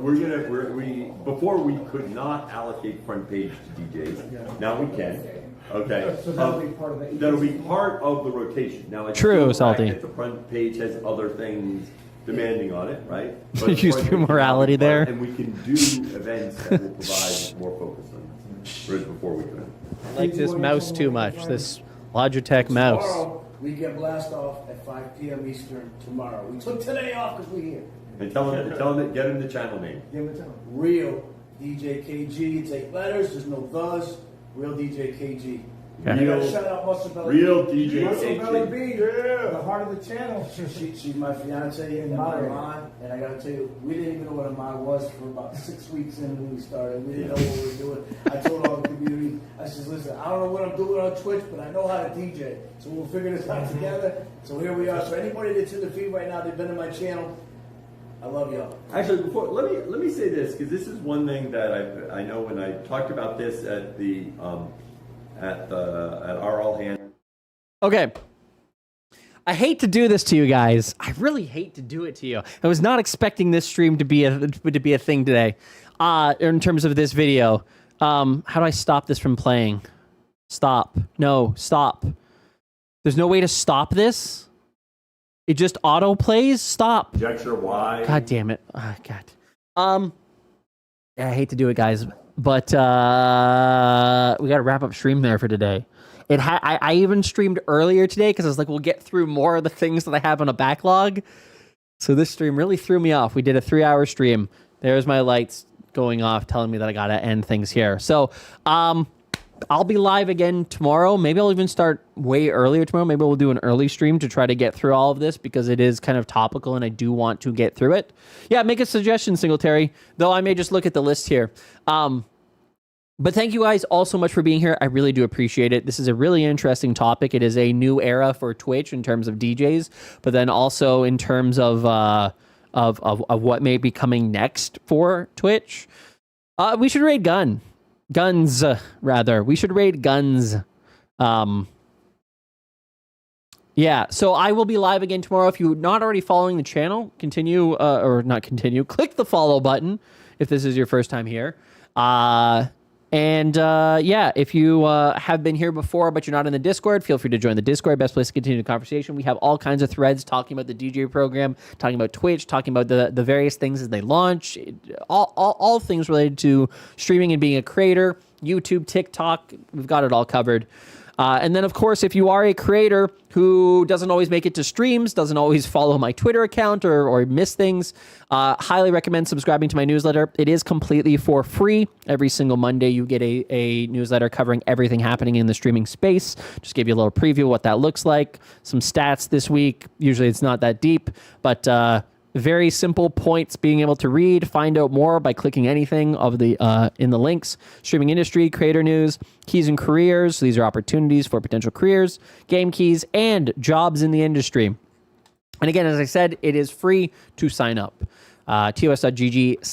before we could not allocate front page to DJs. Now we can. Okay. So that'll be part of the. That'll be part of the rotation. Now, it's true, still Salty. that the front page has other things demanding on it, right? You used your morality there. And we can do events that will provide more focus on it. Whereas before we couldn't. I like this mouse too much. This Logitech mouse. Tomorrow, we get blast off at 5 p.m. Eastern tomorrow. We took today off because we're here. And tell them, get him the channel name. Give him the channel. Real DJ KG. It's 8 letters. There's no thes. Real DJ KG. Okay. Real, shout out Muscle Belly. Real DJ Muscle Belly KG. B, the heart of the channel. She's my fiance and my mod. And I gotta tell you, we didn't even know what a mod was for about 6 weeks in when we started. We didn't know what we were doing. I told all the community, I said, listen, I don't know what I'm doing on Twitch, but I know how to DJ. So we'll figure this out together. So here we are. So anybody that's in the feed right now, they've been in my channel. I love y'all. Actually, let me say this, because this is one thing that I know when I talked about this at the at our all hands. Okay. I hate to do this to you guys. I really hate to do it to you. I was not expecting this stream to be a thing today. In terms of this video. How do I stop this from playing? Stop. No, stop. There's no way to stop this? It just auto plays? Stop. Conjecture Y. God damn it. Oh, God. Yeah, I hate to do it, guys, but we got to wrap up stream there for today. I even streamed earlier today because I was like, we'll get through more of the things that I have on a backlog. So this stream really threw me off. We did a 3-hour stream. There's my lights going off telling me that I got to end things here. So I'll be live again tomorrow. Maybe I'll even start way earlier tomorrow. Maybe we'll do an early stream to try to get through all of this because it is kind of topical and I do want to get through it. Yeah, make a suggestion, Singletary, though I may just look at the list here. But thank you guys all so much for being here. I really do appreciate it. This is a really interesting topic. It is a new era for Twitch in terms of DJs, but then also in terms of what may be coming next for Twitch. We should raid guns, rather. We should raid guns. Yeah, so I will be live again tomorrow. If you're not already following the channel, continue, or not continue, click the follow button if this is your first time here. Yeah, if you have been here before but you're not in the Discord, feel free to join the Discord. Best place to continue the conversation. We have all kinds of threads talking about the DJ program, talking about Twitch, talking about the various things as they launch, all things related to streaming and being a creator, YouTube, TikTok. We've got it all covered. And then, of course, if you are a creator who doesn't always make it to streams, doesn't always follow my Twitter account or miss things, highly recommend subscribing to my newsletter. It is completely for free. Every single Monday, you get a newsletter covering everything happening in the streaming space. Just give you a little preview of what that looks like. Some stats this week. Usually it's not that deep, but very simple points being able to read, find out more by clicking anything of the in the links. Streaming industry, creator news, keys and careers. These are opportunities for potential careers, game keys, and jobs in the industry. And again, as I said, it is free to sign up. tos.gg/s.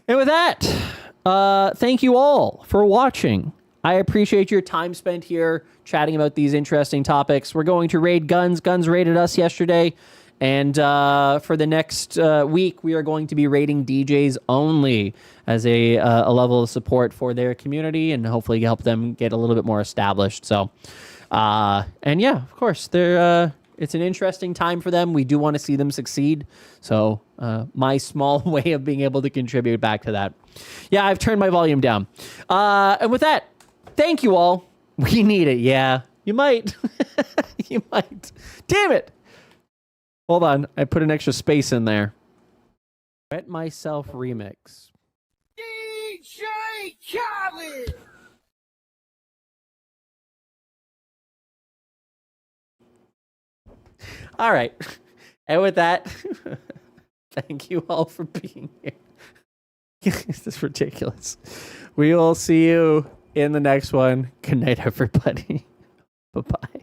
And with that, thank you all for watching. I appreciate your time spent here chatting about these interesting topics. We're going to raid guns. Guns raided us yesterday. And for the next week, we are going to be rating DJs only as a level of support for their community and hopefully help them get a little bit more established. So, and yeah, of course, it's an interesting time for them. We do want to see them succeed. So my small way of being able to contribute back to that. Yeah, I've turned my volume down. And with that, thank you all. We need it. Yeah, you might. You might. Damn it. Hold on, I put an extra space in there. Wet Myself remix. DJ Khaled! All right. And with that, thank you all for being here. This is ridiculous. We will see you in the next one. Good night, everybody. Bye-bye.